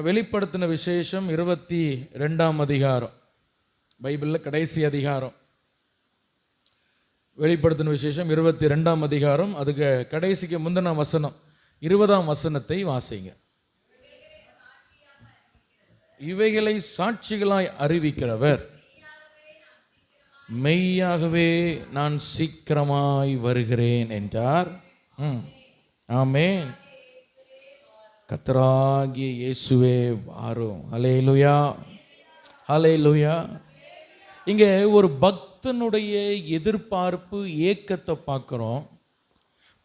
வெளிப்படுத்தின விசேஷம் 22ஆம் அதிகாரம், பைபிளில் கடைசி அதிகாரம். வெளிப்படுத்தின விசேஷம் 22ஆம் அதிகாரம், அதுக்கு கடைசிக்கு முந்தின வசனம் 20ஆம் வசனத்தை வாசிங்க. இவைகளை சாட்சிகளாய் அறிவிக்கிறவர், மெய்யாகவே நான் சீக்கிரமாய் வருகிறேன் என்றார். ஆமென். கர்த்தராகிய இயேசுவே வாரும். ஹல்லேலூயா, ஹல்லேலூயா. இங்கே ஒரு பக்தனுடைய எதிர்பார்ப்பு, ஏக்கத்தை பார்க்குறோம்.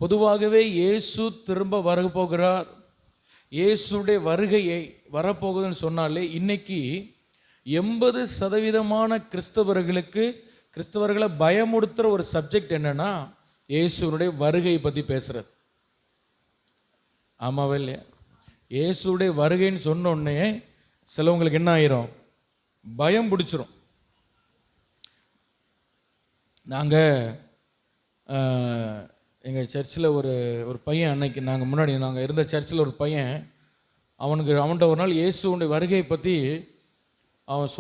பொதுவாகவே இயேசு திரும்ப வரப்போகிறார், இயேசுடைய வருகையை வரப்போகுதுன்னு சொன்னாலே இன்னைக்கு 80% கிறிஸ்தவர்களை பயமுடுத்துகிற ஒரு சப்ஜெக்ட் என்னன்னா இயேசுடைய வருகையை பற்றி பேசுறது. ஆமாவே இல்லையா? இயேசுடைய வருகைன்னு சொன்னோடனே சிலவங்களுக்கு என்ன ஆயிரும்? பயம் பிடிச்சிரும். நாங்கள் எங்கள் சர்ச்சில் ஒரு பையன், அன்னைக்கு நாங்கள் இருந்த சர்ச்சில் ஒரு பையன், அவன்கிட்ட ஒரு நாள் இயேசுடைய வருகையை பற்றி அவன்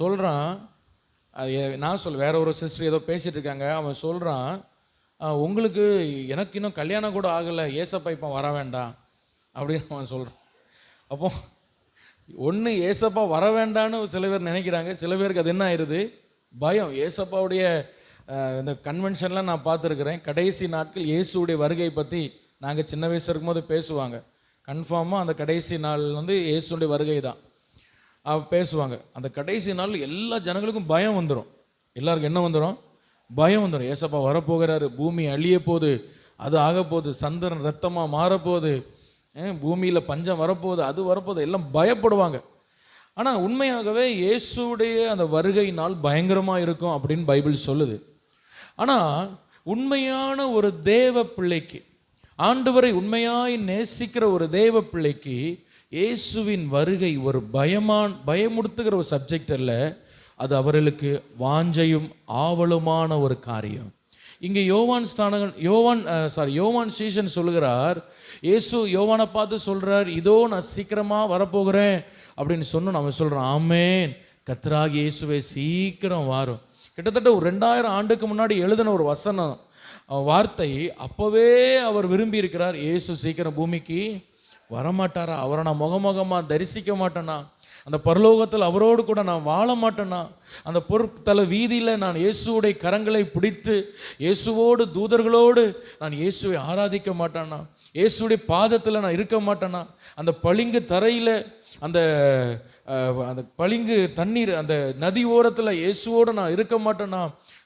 சொல்கிறான். அது நான் வேற ஒரு சிஸ்டர் ஏதோ பேசிகிட்டு இருக்காங்க. அவன் சொல்கிறான், உங்களுக்கு எனக்கு இன்னும் கல்யாணம் கூட ஆகலை, ஏசப்பா இப்போ வர வேண்டாம் அப்படின்னு அவன் சொல்கிறான். அப்போ ஒன்று ஏசப்பா வர வேண்டான்னு சில பேர் நினைக்கிறாங்க, சில பேருக்கு அது என்ன ஆயிடுது? பயம். ஏசப்பாவுடைய இந்த கன்வென்ஷன்லாம் நான் பார்த்துருக்குறேன். கடைசி நாட்கள் இயேசுடைய வருகை பற்றி நாங்கள் சின்ன வயசு இருக்கும்போது பேசுவாங்க. கன்ஃபார்மாக அந்த கடைசி நாள் இயேசுடைய வருகை தான் பேசுவாங்க. அந்த கடைசி நாள் எல்லா ஜனங்களுக்கும் பயம் வந்துடும். எல்லாருக்கும் என்ன வந்துடும்? பயம் வந்துடும். ஏசப்பா வரப்போகிறாரு, பூமி அழிய போகுது, அது ஆக போகுது, சந்திரன் ரத்தமாக மாறப்போகுது, பூமியில் பஞ்சம் வரப்போகுது, அது வரப்போகுது, எல்லாம் பயப்படுவாங்க. ஆனால் உண்மையாகவே இயேசுடைய அந்த வருகை நாள் பயங்கரமாக இருக்கும் அப்படின்னு பைபிள் சொல்லுது. ஆனால் உண்மையான ஒரு தேவ பிள்ளைக்கு, ஆண்டவரை உண்மையாய் நேசிக்கிற ஒரு தேவ பிள்ளைக்கு இயேசுவின் வருகை ஒரு பயமுடுத்துகிற ஒரு சப்ஜெக்ட் அல்ல, அது அவர்களுக்கு வாஞ்சையும் ஆவலுமான ஒரு காரியம். இங்கே யோவான் சீஷன் சொல்லுகிறார், இயேசு யோவானை பார்த்து சொல்கிறார், இதோ நான் சீக்கிரமாக வரப்போகிறேன் அப்படின்னு சொன்னோம். அவன் சொல்கிறான், ஆமென், கர்த்தராகிய இயேசுவே சீக்கிரம் வாரும். கிட்டத்தட்ட ஒரு 2000 ஆண்டுக்கு முன்னாடி எழுதின ஒரு வசனம், வார்த்தை. அப்போவே அவர் விரும்பி இருக்கிறார், இயேசு சீக்கிரம் பூமிக்கு வரமாட்டாரா? அவரை நான் முகமுகமாக தரிசிக்க மாட்டேனா? அந்த பரலோகத்தில் அவரோடு கூட நான் வாழ மாட்டேனா? அந்த பொருட்தல வீதியில் நான் இயேசுடைய கரங்களை பிடித்து இயேசுவோடு தூதர்களோடு நான் இயேசுவை ஆராதிக்க மாட்டேனா? இயேசுடைய பாதத்தில் நான் இருக்க மாட்டேனா? அந்த பளிங்கு தரையில், அந்த பளிங்கு தண்ணீர், அந்த நதி ஓரத்தில் இயேசுவோடு நான் இருக்க மாட்டேனா?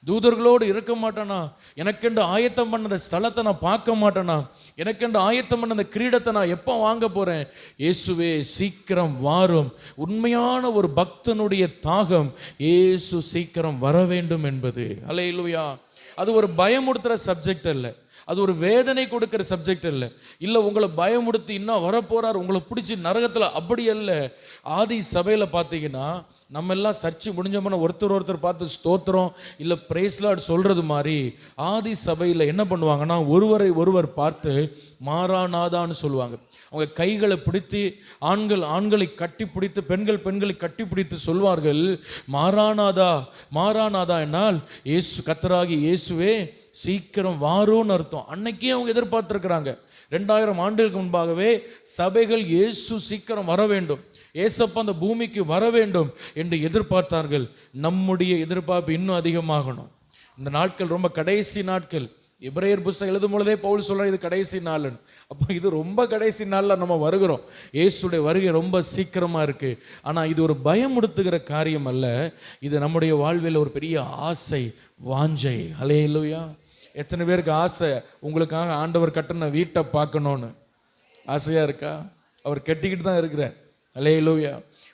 தூதர்களோடு இருக்க மாட்டேனா? எனக்கென்று ஆயத்தம் பண்ண ஸ்தலத்தை நான் பார்க்க மாட்டேனா? எனக்கென்று ஆயத்தம் பண்ண அந்த கிரீடத்தை நான் எப்போ வாங்க போகிறேன்? இயேசுவே சீக்கிரம் வாரும். உண்மையான ஒரு பக்தனுடைய தாகம் இயேசு சீக்கிரம் வர வேண்டும் என்பது. அல்லேலூயா. அது ஒரு பயமுடுத்துகிற சப்ஜெக்ட் அல்ல, அது ஒரு வேதனை கொடுக்கிற சப்ஜெக்ட் இல்லை உங்களை பயமுடுத்தி இன்னும் வரப்போறார், உங்களை பிடிச்சி நரகத்தில், அப்படி அல்ல. ஆதி சபையில் பார்த்தீங்கன்னா நம்ம எல்லாம் சர்ச்சு முடிஞ்சோம்னா ஒருத்தர் பார்த்து ஸ்தோத்திரம் இல்லை பிரைஸ்லாட் சொல்கிறது மாதிரி ஆதி சபையில் என்ன பண்ணுவாங்கன்னா ஒருவரை ஒருவர் பார்த்து மாராநாதான்னு சொல்லுவாங்க. அவங்க கைகளை பிடித்து, ஆண்களை கட்டி பிடித்து, பெண்களை கட்டி பிடித்து சொல்வார்கள், மாராநாதா, மாராநாதா என்னால் இயேசு, கர்த்தராகி இயேசுவே சீக்கிரம் வாரோன்னு அர்த்தம். அன்னைக்கே அவங்க எதிர்பார்த்துருக்குறாங்க. 2000 ஆண்டுகளுக்கு முன்பாகவே சபைகள் இயேசு சீக்கிரம் வர வேண்டும், ஏசப்பா அந்த பூமிக்கு வர வேண்டும் என்று எதிர்பார்த்தார்கள். நம்முடைய எதிர்பார்ப்பு இன்னும் அதிகமாகணும். இந்த நாட்கள் ரொம்ப கடைசி நாட்கள். எபிரேயர் புத்தகம் எழுதும் பொழுதே பவுல் சொல்றார், இது கடைசி நாள். அப்போ இது ரொம்ப கடைசி நாளில் நம்ம வருகிறோம். இயேசுடைய வருகை ரொம்ப சீக்கிரமாக இருக்குது. ஆனால் இது ஒரு பயமுடுத்துகிற காரியம் அல்ல, இது நம்முடைய வாழ்வில் ஒரு பெரிய ஆசை, வாஞ்சை. ஹல்லேலூயா. எத்தனை பேருக்கு ஆசை உங்களுக்காக ஆண்டவர் கட்டின வீட்டை பார்க்கணுன்னு ஆசையாக இருக்கா? அவர் கட்டிக்கிட்டு தான் இருக்கிறார். ஹல்லேலூயா.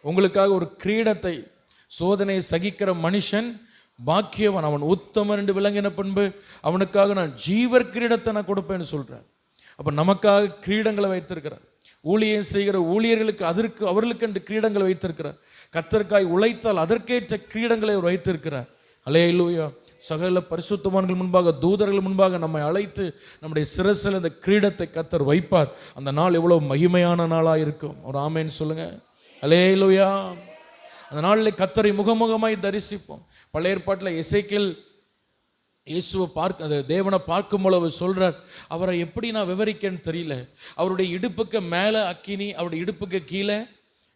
உங்களுக்காக ஒரு கிரீடத்தை, சோதனை சகிக்கிற மனுஷன் பாக்கியவன், அவன் உத்தமன் என்று விளங்கின பின்பு அவனுக்காக நான் ஜீவர் கிரீடத்தை நான் கொடுப்பேன்னு சொல்கிறேன். அப்போ நமக்காக கிரீடங்களை வைத்திருக்கிறார். ஊழியம் செய்கிற ஊழியர்களுக்கு அவர்களுக்கு என்று கிரீடங்களை வைத்திருக்கிறார். கர்த்தருக்காய் உழைத்தால் அதற்கேற்ற கிரீடங்களை அவர் வைத்திருக்கிறார். ஹல்லேலூயா. சகல பரிசுத்தவான்கள் முன்பாக, தூதர்கள் முன்பாக நம்மை அழைத்து நம்முடைய சிரசில் இந்த கிரீடத்தை கர்த்தர் வைப்பார். அந்த நாள் எவ்வளவு மகிமையான நாளாக இருக்கும். ஒரு ஆமேன்னு சொல்லுங்க. அல்லேலூயா. அந்த நாளில் கர்த்தரை முகமுகமாய் தரிசிப்போம். பழைய ஏற்பாட்டில் எசேக்கியேல் இயேசுவை அந்த தேவனை பார்க்கும்போது அவர் சொல்கிறார், அவரை எப்படி நான் விவரிக்கன்னு தெரியல. அவருடைய இடுப்புக்கு மேலே அக்கினி, அவருடைய இடுப்புக்கு கீழே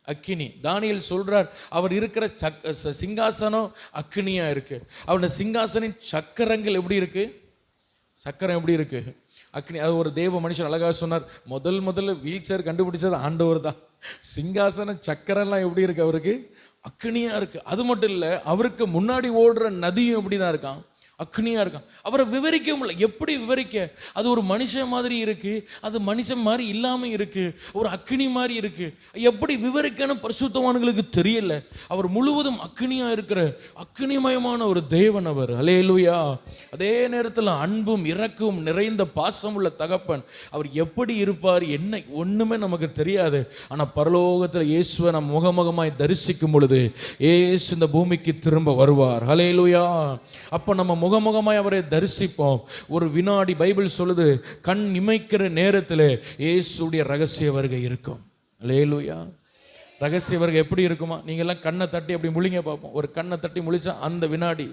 அக்கினி. தானியேல் சொல்கிறார், அவர் இருக்கிற சிங்காசனம் அக்கினியாக இருக்குது. அவருடைய சிங்காசனின் சக்கரங்கள் எப்படி இருக்குது? சக்கரம் எப்படி இருக்குது? அக்னி. அது ஒரு தேவ மனுஷன் அழகாக சொன்னார், முதல்ல வீல் சேர் கண்டுபிடிச்சது ஆண்டவர் தான். சிங்காசனம் சக்கரெல்லாம் எப்படி இருக்குது? அவருக்கு அக்னியாக இருக்குது. அது மட்டும் இல்லை, அவருக்கு முன்னாடி ஓடுற நதியும் எப்படி தான் இருக்கான்? அக்னியாக இருக்கான். அவரை விவரிக்க முடியல. எப்படி விவரிக்க? அது ஒரு மனுஷன் மாதிரி இருக்குது, அது மனுஷன் மாதிரி இல்லாமல் இருக்குது, ஒரு அக்னி மாதிரி இருக்குது. எப்படி விவரிக்கன்னு பரிசுத்தவான்களுக்கு தெரியல. அவர் முழுவதும் அக்னியாக இருக்கிற அக்னிமயமான ஒரு தேவன் அவர். அல்லேலூயா. அதே நேரத்தில் அன்பும் இரக்கமும் நிறைந்த பாசம் உள்ள தகப்பன். அவர் எப்படி இருப்பார் என்ன ஒன்றுமே நமக்கு தெரியாது. ஆனால் பரலோகத்தில் இயேசுவை நம்ம முகமுகமாய் தரிசிக்கும் பொழுது இயேசு இந்த பூமிக்கு திரும்ப வருவார். அல்லேலூயா. அப்போ நம்ம முகமுகமாய் அவரை தரிசிப்போம். ஒரு வினாடி பைபிள் சொல்லுது, கண் இமைக்கிற நேரத்தில் இயேசுடைய ரகசிய வருகை இருக்கும். அல்லேலூயா. ரகசிய வருகை எப்படி இருக்குமா? நீங்கள்லாம் கண்ணை தட்டி அப்படி முழிங்க பார்ப்போம். ஒரு கண்ணை தட்டி முழிச்சா அந்த வினாடி,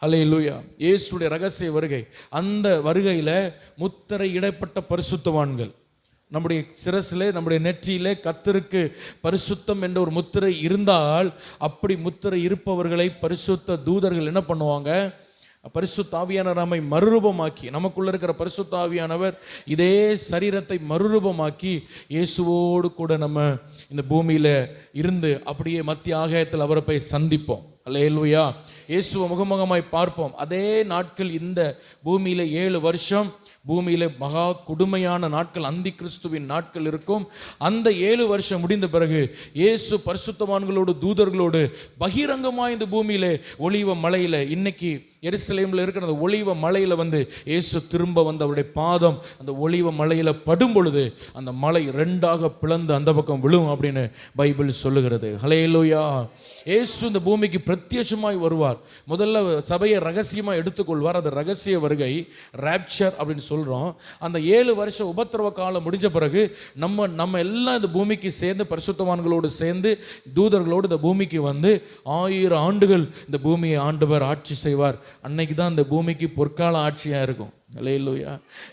அல்லேலூயா, இயேசுடைய ரகசிய வருகை. அந்த வருகையில் முத்திரை இடப்பட்ட பரிசுத்தவான்கள், நம்முடைய சிரசிலே, நம்முடைய நெற்றியிலே கர்த்தருக்கு பரிசுத்தம் என்ற ஒரு முத்திரை இருந்தால், அப்படி முத்திரை இருப்பவர்களை பரிசுத்த தூதர்கள் என்ன பண்ணுவாங்க? பரிசுத்த ஆவியானவர் நம்மை மறுரூபமாக்கி, நமக்குள்ள இருக்கிற பரிசுத்த ஆவியானவர் இதே சரீரத்தை மறுரூபமாக்கி இயேசுவோடு கூட நம்ம இந்த பூமியில் இருந்து அப்படியே மத்திய ஆகாயத்தில் அவரை போய் சந்திப்போம். அல்லேலூயா. இயேசுவை முகமுகமாய் பார்ப்போம். அதே நாட்கள் இந்த பூமியில் 7 வருஷம் பூமியில மகா கொடுமையான நாட்கள், அந்தி கிறிஸ்துவின் நாட்கள் இருக்கும். அந்த 7 வருஷம் முடிந்த பிறகு இயேசு பரிசுத்தவான்களோடு தூதர்களோடு பகிரங்கமாக இந்த பூமியிலே ஒலிவ மலையில், இன்னைக்கு எருசலேமில் இருக்கிற அந்த ஒலிவ மலையில் வந்து இயேசு திரும்ப வந்து அவருடைய பாதம் அந்த ஒலிவ மலையில் படும் பொழுது அந்த மலை 2ஆக பிளந்து அந்த பக்கம் விழும் அப்படின்னு பைபிள் சொல்லுகிறது. ஹல்லேலூயா. இயேசு இந்த பூமிக்கு பிரத்யட்சமாய் வருவார். முதல்ல சபையை ரகசியமாக எடுத்துக்கொள்வார். அது ரகசிய வருகை, ராப்சர் அப்படின்னு சொல்கிறோம். அந்த 7 வருஷம் உபத்திரவ காலம் முடிஞ்ச பிறகு நம்ம எல்லாம் இந்த பூமிக்கு சேர்ந்து பரிசுத்தவான்களோடு சேர்ந்து தூதர்களோடு இந்த பூமிக்கு வந்து 1000 ஆண்டுகள் இந்த பூமியை ஆண்டவர் ஆட்சி செய்வார். அன்னைக்கு தான் இந்த பூமிக்கு பொற்கால ஆட்சியாக இருக்கும். அல்லேலூயா.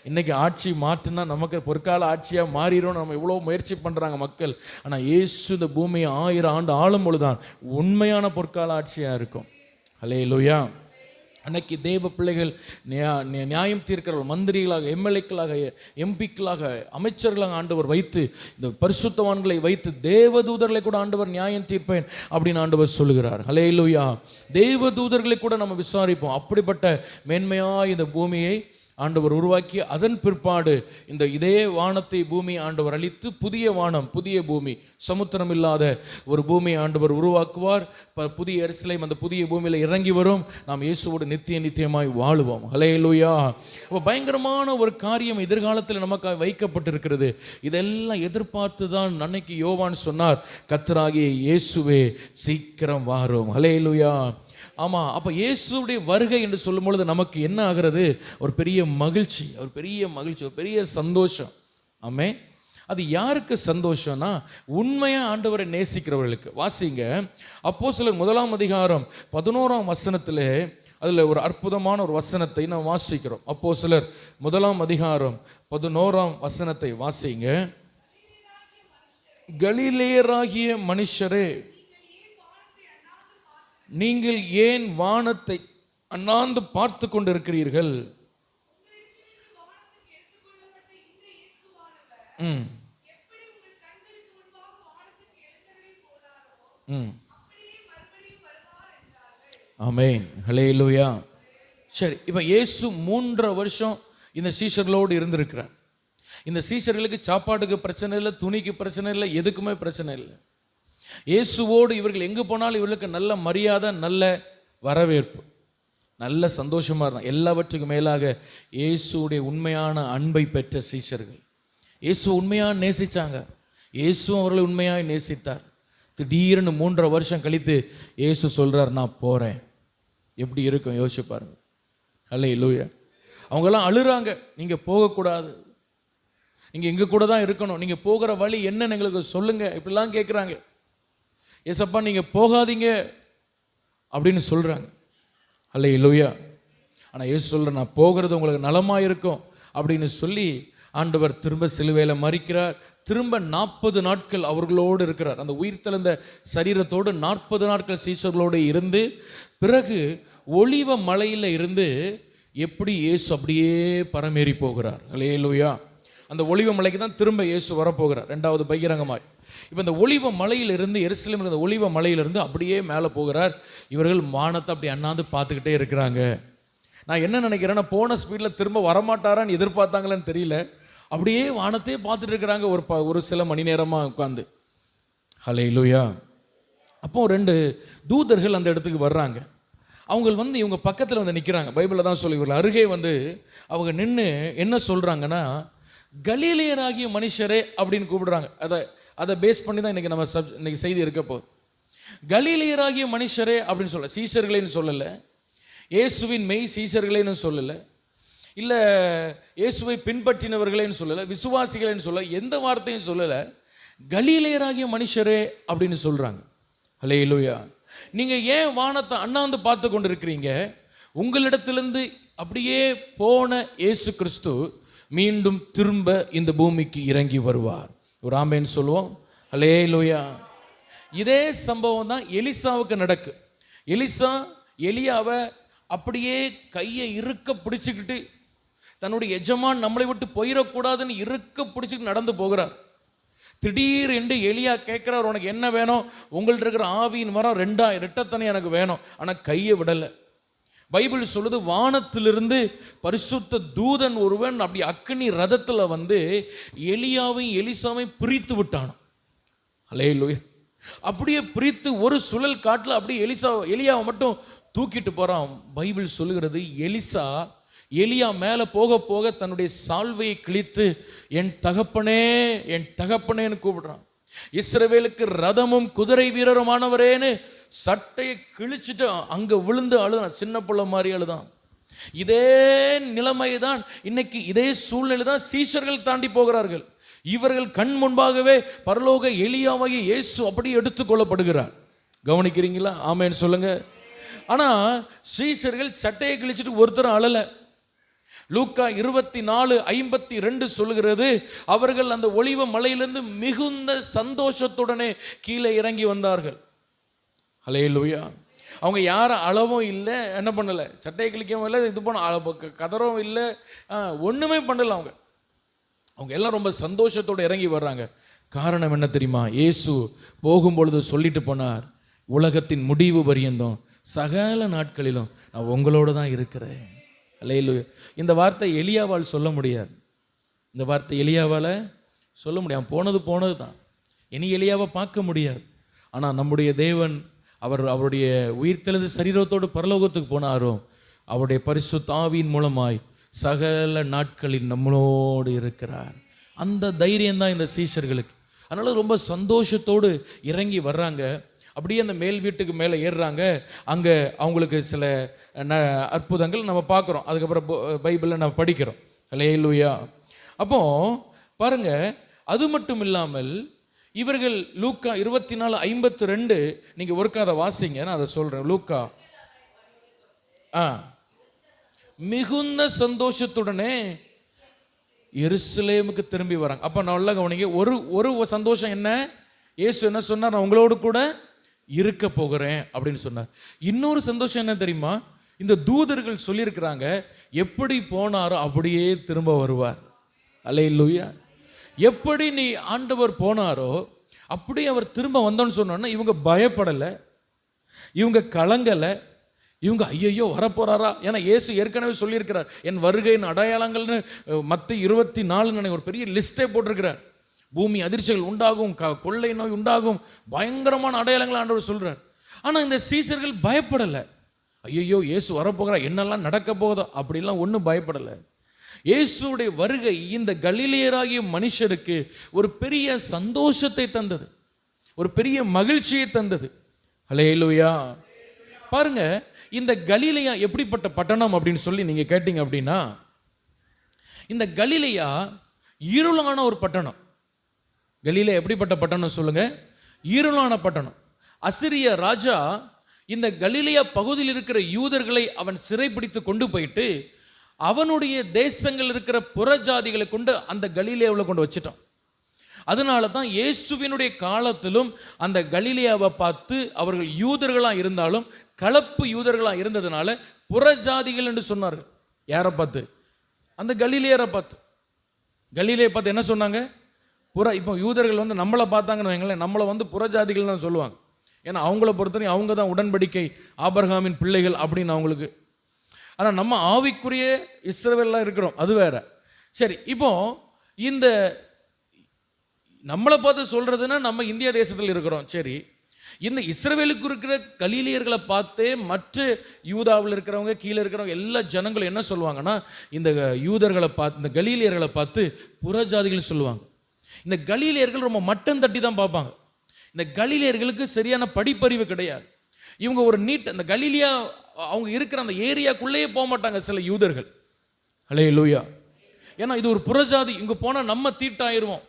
இன்னைக்கு ஆட்சி மாற்றினா நமக்கு பொற்கால ஆட்சியாக மாறிடும். நம்ம எவ்வளோ முயற்சி பண்ணுறாங்க மக்கள். ஆனால் இயேசு இந்த பூமியை 1000 ஆண்டு ஆளும் பொழுதுதான் உண்மையான பொற்கால ஆட்சியாக இருக்கும். அல்லேலூயா. அன்னைக்கு தேவ பிள்ளைகள் நியாயம் தீர்க்கிறவர்கள், மந்திரிகளாக, எம்எல்ஏக்களாக, எம்பிக்களாக, அமைச்சர்களாக ஆண்டவர் வைத்து, இந்த பரிசுத்தவான்களை வைத்து தேவதூதர்களை கூட ஆண்டவர் நியாயம் தீர்ப்பேன் அப்படின்னு ஆண்டவர் சொல்லுகிறார். ஹல்லேலூயா. தேவதூதர்களை கூட நம்ம விசாரிப்போம். அப்படிப்பட்ட மேன்மையாக இந்த பூமியை ஆண்டவர் உருவாக்கி, அதன் பிற்பாடு இந்த இதே வானத்தை பூமி ஆண்டவர் அளித்து புதிய வானம், புதிய பூமி, சமுத்திரம் இல்லாத ஒரு பூமியை ஆண்டவர் உருவாக்குவார். புதிய எருசலேம் அந்த புதிய பூமியில் இறங்கி வரும். நாம் இயேசுவோடு நித்தியமாய் வாழுவோம். ஹல்லேலூயா. அப்போ பயங்கரமான ஒரு காரியம் எதிர்காலத்தில் நமக்கு வைக்கப்பட்டிருக்கிறது. இதெல்லாம் எதிர்பார்த்து தான் அன்னைக்கு யோவான் சொன்னார், கர்த்தராகிய இயேசுவே சீக்கிரம் வாரும். ஹல்லேலூயா. ஆமாம். அப்போ இயேசுடைய வருகை என்று சொல்லும் பொழுது நமக்கு என்ன ஆகிறது? ஒரு பெரிய மகிழ்ச்சி, ஒரு பெரிய சந்தோஷம். ஆமே. அது யாருக்கு சந்தோஷம்னா, உண்மையாக ஆண்டவரை நேசிக்கிறவர்களுக்கு. வாசிங்க அப்போஸ்தலர் 1ஆம் அதிகாரம் 11ஆம் வசனத்தில், அதில் ஒரு அற்புதமான ஒரு வசனத்தை நாம் வாசிக்கிறோம். அப்போஸ்தலர் 1ஆம் அதிகாரம் 11ஆம் வசனத்தை வாசிங்க. கலிலேயராகிய மனுஷரே, நீங்கள் ஏன் வானத்தை அண்ணாந்து பார்த்து கொண்டிருக்கிறீர்கள்? ஆமென். ஹல்லேலூயா. சரி, இப்போ இயேசு 3 வருஷம் இந்த சீஷர்களோடு இருந்திருக்கிறார். இந்த சீஷர்களுக்கு சாப்பாட்டுக்கு பிரச்சனை இல்லை, துணிக்கு பிரச்சனை இல்லை, எதுக்குமே பிரச்சனை இல்லை. இயேசுவோடு இவர்கள் எங்கே போனாலும் இவர்களுக்கு நல்ல மரியாதை, நல்ல வரவேற்பு, நல்ல சந்தோஷமாக இருந்தாங்க. எல்லாவற்றுக்கும் மேலாக இயேசுடைய உண்மையான அன்பை பெற்ற சீஷர்கள் இயேசு உண்மையாக நேசித்தாங்க. இயேசுவும் அவர்களை உண்மையாக நேசித்தார். திடீர்னு 3.5 வருஷம் கழித்து இயேசு சொல்கிறார், நான் போகிறேன். எப்படி இருக்கும் யோசிச்சு பாருங்க. அல்லேலூயா. அவங்கெல்லாம் அழுறாங்க, நீங்கள் போகக்கூடாது, நீங்கள் எங்கள் கூட தான் இருக்கணும், நீங்கள் போகிற வழி என்னன்னு எங்களுக்கு சொல்லுங்கள், இப்படிலாம் கேட்குறாங்க. ஏசப்பா நீங்கள் போகாதீங்க அப்படின்னு சொல்கிறாங்க. அல்லேலூயா. ஆனால் ஏசு சொல்கிற, நான் போகிறது உங்களுக்கு நலமாக இருக்கும் அப்படின்னு சொல்லி ஆண்டவர் திரும்ப சிலுவையில் மரிக்கிறார். திரும்ப 40 நாட்கள் அவர்களோடு இருக்கிறார். அந்த உயிர்த்தெழுந்த சரீரத்தோடு 40 நாட்கள் சீஷர்களோடு இருந்து, பிறகு ஒலிவ மலையில் இருந்து எப்படி இயேசு அப்படியே பரமேறி போகிறார். அல்லேலூயா. அந்த ஒலிவ மலைக்கு தான் திரும்ப இயேசு வரப்போகிறார், 2வது பகிரங்கமாய். இப்போ இந்த ஒலிவ மலையிலிருந்து, எருசலேம் இருந்த ஒலிவ மலையிலிருந்து அப்படியே மேலே போகிறார். இவர்கள் வானத்தை அப்படி அண்ணாந்து பார்த்துக்கிட்டே இருக்கிறாங்க. நான் என்ன நினைக்கிறேன்னா, போன ஸ்பீடில் திரும்ப வரமாட்டாரான்னு எதிர்பார்த்தாங்களான்னு தெரியல, அப்படியே வானத்தையே பார்த்துட்டு இருக்கிறாங்க ஒரு சில மணி நேரமாக உட்காந்து. ஹல்லேலூயா. அப்போ 2 தூதர்கள் அந்த இடத்துக்கு வர்றாங்க. அவங்க வந்து இவங்க பக்கத்தில் வந்து நிற்கிறாங்க. பைபிளில் தான் சொல்லி, இவர்கள் அருகே வந்து அவங்க நின்று என்ன சொல்கிறாங்கன்னா, கலீலியராகிய மனுஷரே அப்படின்னு கூப்பிடுறாங்க. அதை பேஸ் பண்ணி தான் இன்றைக்கி நம்ம இன்னைக்கு செய்தி இருக்க போகுது. கலீலியராகிய மனுஷரே அப்படின்னு சொல்ல, சீஷர்களேன்னு சொல்லலை, இயேசுவின் மெய் சீஷர்களேன்னு சொல்லலை, இல்லை இயேசுவை பின்பற்றினவர்களேன்னு சொல்லலை, விசுவாசிகளேன்னு சொல்லலை, எந்த வார்த்தையும் சொல்லலை, கலீலியராகிய மனுஷரே அப்படின்னு சொல்கிறாங்க. அல்லேலூயா. நீங்கள் ஏன் வானத்தை அண்ணாந்து பார்த்து கொண்டு இருக்கிறீங்க? உங்களிடத்திலிருந்து அப்படியே போன இயேசு கிறிஸ்து மீண்டும் திரும்ப இந்த பூமிக்கு இறங்கி வருவார். ஒரு ஆமேன்னு சொல்லுவோம். அல்லேலூயா. இதே சம்பவம் தான் எலிசாவுக்கு நடக்கு. எலிசா எலியாவை அப்படியே கையை இருக்க பிடிச்சிக்கிட்டு, தன்னுடைய எஜமான் நம்மளை விட்டு போயிடக்கூடாதுன்னு இருக்க பிடிச்சிட்டு நடந்து போகிறார். திடீர் என்று எலியா கேட்குறார், உனக்கு என்ன வேணும்? உங்கள்ட்ட இருக்கிற ஆவியின் மரம் 2 இரட்டத்தனை எனக்கு வேணும். ஆனால் கையை விடலை. பைபிள் சொல்லுது, வானத்திலிருந்து பரிசுத்த தூதன் ஒருவன் அப்படி அக்கினி ரதத்தில் வந்து எலியாவையும் எலிசாவையும் பிரித்து விட்டான். அல்லேலூயா. அப்படியே பிரித்து ஒரு சுழல் காட்டில் அப்படியே எலியாவை மட்டும் தூக்கிட்டு போகிறான். பைபிள் சொல்லுகிறது, எலியா மேலே போக போக தன்னுடைய சால்வையை கிழித்து என் தகப்பனே என் தகப்பனேன்னு கூப்பிடுறான். இஸ்ரவேலுக்கு ரதமும் குதிரை வீரருமானவரேன்னு சட்டையை கிழிச்சிட்டு அங்கே விழுந்து அழுதான். சின்ன பிள்ளை மாதிரி அழுதான். இதே நிலைமை தான் இன்னைக்கு, இதே சூழ்நிலை தான் சீஷர்கள் தாண்டி போகிறார்கள். இவர்கள் கண் முன்பாகவே பரலோக எலியாவாகிய இயேசு அப்படி எடுத்துக்கொள்ளப்படுகிறார். கவனிக்கிறீங்களா? ஆமேன்னு சொல்லுங்க. ஆனால் சீஷர்கள் சட்டையை கிழிச்சிட்டு ஒருத்தரும் அழலை. லூக்கா 24:52 சொல்லுகிறது, அவர்கள் அந்த ஒலிவ மலையிலிருந்து மிகுந்த சந்தோஷத்துடனே கீழே இறங்கி வந்தார்கள். அல்லேலூயா. அவங்க யாரும் அளவும் இல்லை, என்ன பண்ணலை, சட்டையை கிழிக்கவும் இல்லை, இது பண்ண கதறவும் இல்லை, ஒன்றுமே பண்ணலை. அவங்க எல்லாம் ரொம்ப சந்தோஷத்தோடு இறங்கி வர்றாங்க. காரணம் என்ன தெரியுமா? இயேசு போகும்பொழுது சொல்லிட்டு போனார், உலகத்தின் முடிவு பரியந்தம் சகல நாட்களிலும் நான் உங்களோடு தான் இருக்கிறேன். அல்லேலூயா. இந்த வார்த்தை எலியாவால் சொல்ல முடியாது. இந்த வார்த்தை எலியாவால் சொல்ல முடியாது. போனது தான். இனி எலியாவை பார்க்க முடியாது. ஆனால் நம்முடைய தேவன், அவருடைய உயிர்த்தெழுந்த சரீரத்தோடு பரலோகத்துக்கு போனாரோ, அவருடைய பரிசுத்த ஆவியின் மூலமாய் சகல நாட்களில் நம்மளோடு இருக்கிறார். அந்த தைரியம் தான் இந்த சீஷர்களுக்கு. அதனால ரொம்ப சந்தோஷத்தோடு இறங்கி வர்றாங்க. அப்படியே அந்த மேல் வீட்டுக்கு மேலே ஏறுறாங்க. அங்கே அவங்களுக்கு சில அற்புதங்கள் நம்ம பார்க்குறோம். அதுக்கப்புறம் பைபிளில் நம்ம படிக்கிறோம். அல்லேலூயா. அப்போ பாருங்க, அது மட்டும் இல்லாமல் இவர்கள் லூக்கா 24:52 நீங்கள் ஒருக்காத வாசிங்க, நான் அதை சொல்கிறேன். லூக்கா மிகுந்த சந்தோஷத்துடனே எருசலேமுக்கு திரும்பி வராங்க. அப்போ நல்லா கவனிங்க. ஒரு சந்தோஷம் என்ன? இயேசு என்ன சொன்னார்? நான் உங்களோடு கூட இருக்க போகிறேன் அப்படின்னு சொன்னார். இன்னொரு சந்தோஷம் என்ன தெரியுமா? இந்த தூதர்கள் சொல்லியிருக்கிறாங்க, எப்படி போனாரோ அப்படியே திரும்ப வருவார். அல்லேலூயா. எப்படி நீ ஆண்டவர் போனாரோ அப்படி அவர் திரும்ப வந்தோன்னு சொன்னோன்னா இவங்க பயப்படலை, இவங்க கலங்கலை, இவங்க ஐயோ வரப்போறாரா? ஏன்னா இயேசு ஏற்கனவே சொல்லியிருக்கிறார், என் வருகையின் அடையாளங்கள்னு மத்தேயு 24 ஒரு பெரிய லிஸ்டே போட்டிருக்கிறார். பூமி அதிர்ச்சிகள் உண்டாகும், கொள்ளை நோய் உண்டாகும், பயங்கரமான அடையாளங்கள் ஆண்டவர் சொல்றார். ஆனால் இந்த சீஷர்கள் பயப்படலை. ஐயோ இயேசு வரப்போகிறா, என்னெல்லாம் நடக்க போகுதோ அப்படிலாம் ஒன்றும் பயப்படலை. இயேசுடைய வருகை இந்த கலிலேயராகிய மனுஷருக்கு ஒரு பெரிய சந்தோஷத்தை தந்தது, ஒரு பெரிய மகிழ்ச்சியை தந்தது. அல்லேலூயா. பாருங்க, இந்த கலிலேயா எப்படிப்பட்ட பட்டணம் அப்படின்னு சொல்லி நீங்க கேட்டீங்க அப்படின்னா, இந்த கலிலேயா இருளான ஒரு பட்டணம். கலிலேயா எப்படிப்பட்ட பட்டணம் சொல்லுங்க? இருளான பட்டணம். அசிரிய ராஜா இந்த கலிலேயா பகுதியில் இருக்கிற யூதர்களை அவன் சிறைப்பிடித்து கொண்டு போயிட்டு அவனுடைய தேசங்கள் இருக்கிற புறஜாதிகளை கொண்டு அந்த கலிலேயாவில் கொண்டு வச்சிட்டான். அதனால தான் இயேசுவினுடைய காலத்திலும் அந்த கலிலேயாவை பார்த்து அவர்கள் யூதர்களாக இருந்தாலும் கலப்பு யூதர்களாக இருந்ததுனால புறஜாதிகள் என்று சொன்னார்கள். யாரை பார்த்து? அந்த கலிலேயரை பார்த்து. கலிலேயை பார்த்து என்ன சொன்னாங்க? இப்போ யூதர்கள் வந்து நம்மளை பார்த்தாங்கன்னு வைங்களேன், நம்மளை புறஜாதிகள் தான் சொல்லுவாங்க. ஏன்னா அவங்கள பொறுத்தவரை அவங்க தான் உடன்படிக்கை ஆபிரகாமின் பிள்ளைகள் அப்படின்னு அவங்களுக்கு. ஆனால் நம்ம ஆவிக்குரிய இஸ்ரவேல்லாம் இருக்கிறோம், அது வேற. சரி, இப்போ இந்த நம்மளை பார்த்து சொல்றதுன்னா நம்ம இந்தியா தேசத்தில் இருக்கிறோம். சரி, இந்த இஸ்ரவேலுக்கு இருக்கிற கலீலியர்களை பார்த்தே மற்ற யூதாவில் இருக்கிறவங்க கீழே இருக்கிறவங்க எல்லா ஜனங்களும் என்ன சொல்லுவாங்கன்னா, இந்த யூதர்களை பார்த்து, இந்த கலீலியர்களை பார்த்து புறஜாதிகள் சொல்லுவாங்க. இந்த கலீலியர்கள் ரொம்ப மட்டம் தட்டி தான் பார்ப்பாங்க. இந்த கலீலியர்களுக்கு சரியான படிப்பறிவு கிடையாது. இவங்க ஒரு அந்த கலீலியா அவங்க இருக்கிற அந்த ஏரியாக்குள்ளேயே போக மாட்டாங்க சில யூதர்கள். ஹல்லேலூயா. ஏன்னா இது ஒரு புறஜாதி, இங்கே போனால் நம்ம தீட்டாயிருவோம்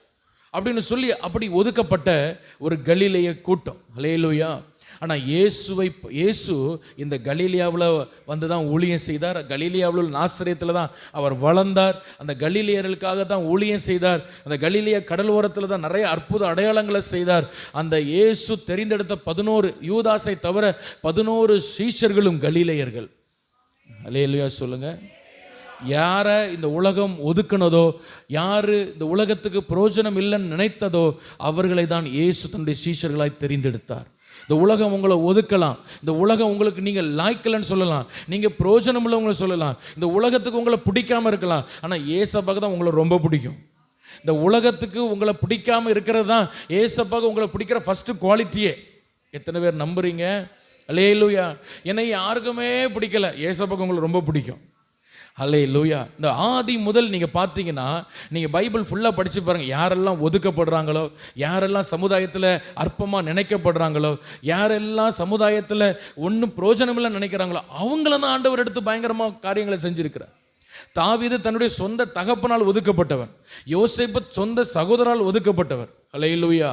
அப்படின்னு சொல்லி அப்படி ஒதுக்கப்பட்ட ஒரு கலிலேய கூட்டம். ஹல்லேலூயா. ஆனால் இயேசு இந்த கலிலேயாவில் வந்து தான் ஊழியம் செய்தார். கலிலேயாவில் நாசரேத்தில் தான் அவர் வளர்ந்தார். அந்த கலிலேயர்களுக்காக தான் ஊழியம் செய்தார். அந்த கலிலேய கடல் ஓரத்தில் தான் நிறைய அற்புத அடையாளங்களை செய்தார். அந்த இயேசு தெரிந்தெடுத்த 11 யூதாசை தவிர 11 சீஷர்களும் கலிலேயர்கள். ஹல்லேலூயா சொல்லுங்க. யாரை இந்த உலகம் ஒதுக்குனதோ, யாரு இந்த உலகத்துக்கு பிரயோஜனம் இல்லைன்னு நினைத்ததோ அவர்களை தான் இயேசு தன்னுடைய சீஷர்களாய் தெரிந்தெடுத்தார். இந்த உலகம் உங்களை ஒதுக்கலாம், இந்த உலகம் உங்களுக்கு நீங்கள் லாய்க்கலன்னு சொல்லலாம், நீங்கள் பிரயோஜனம் உள்ளவங்களை சொல்லலாம், இந்த உலகத்துக்கு உங்களை பிடிக்காம இருக்கலாம். ஆனால் ஏசப்பாக்கு தான் உங்களை ரொம்ப பிடிக்கும். இந்த உலகத்துக்கு உங்களை பிடிக்காம இருக்கிறது தான் ஏசப்பாக்கு உங்களை பிடிக்கிற ஃபர்ஸ்ட் குவாலிட்டியே. எத்தனை பேர் நம்புறீங்க? அல்லேலூயா. என்னை யாருக்குமே பிடிக்கல, ஏசப்பாக்கு உங்களை ரொம்ப பிடிக்கும். ஹல்லேலூயா. இந்த ஆதி முதல் நீங்கள் பார்த்தீங்கன்னா, நீங்கள் பைபிள் ஃபுல்லாக படித்து பாருங்கள். யாரெல்லாம் ஒதுக்கப்படுறாங்களோ, யாரெல்லாம் சமுதாயத்தில் அற்பமாக நினைக்கப்படுறாங்களோ, யாரெல்லாம் சமுதாயத்தில் ஒன்றும் பிரயோஜனமில்லை நினைக்கிறாங்களோ அவங்கள தான் ஆண்டவர் எடுத்து பயங்கரமாக காரியங்களை செஞ்சுருக்கிறார். தாவீது தன்னுடைய சொந்த தகப்பனால் ஒதுக்கப்பட்டவன், யோசேப்பு சொந்த சகோதரால் ஒதுக்கப்பட்டவர். ஹல்லேலூயா.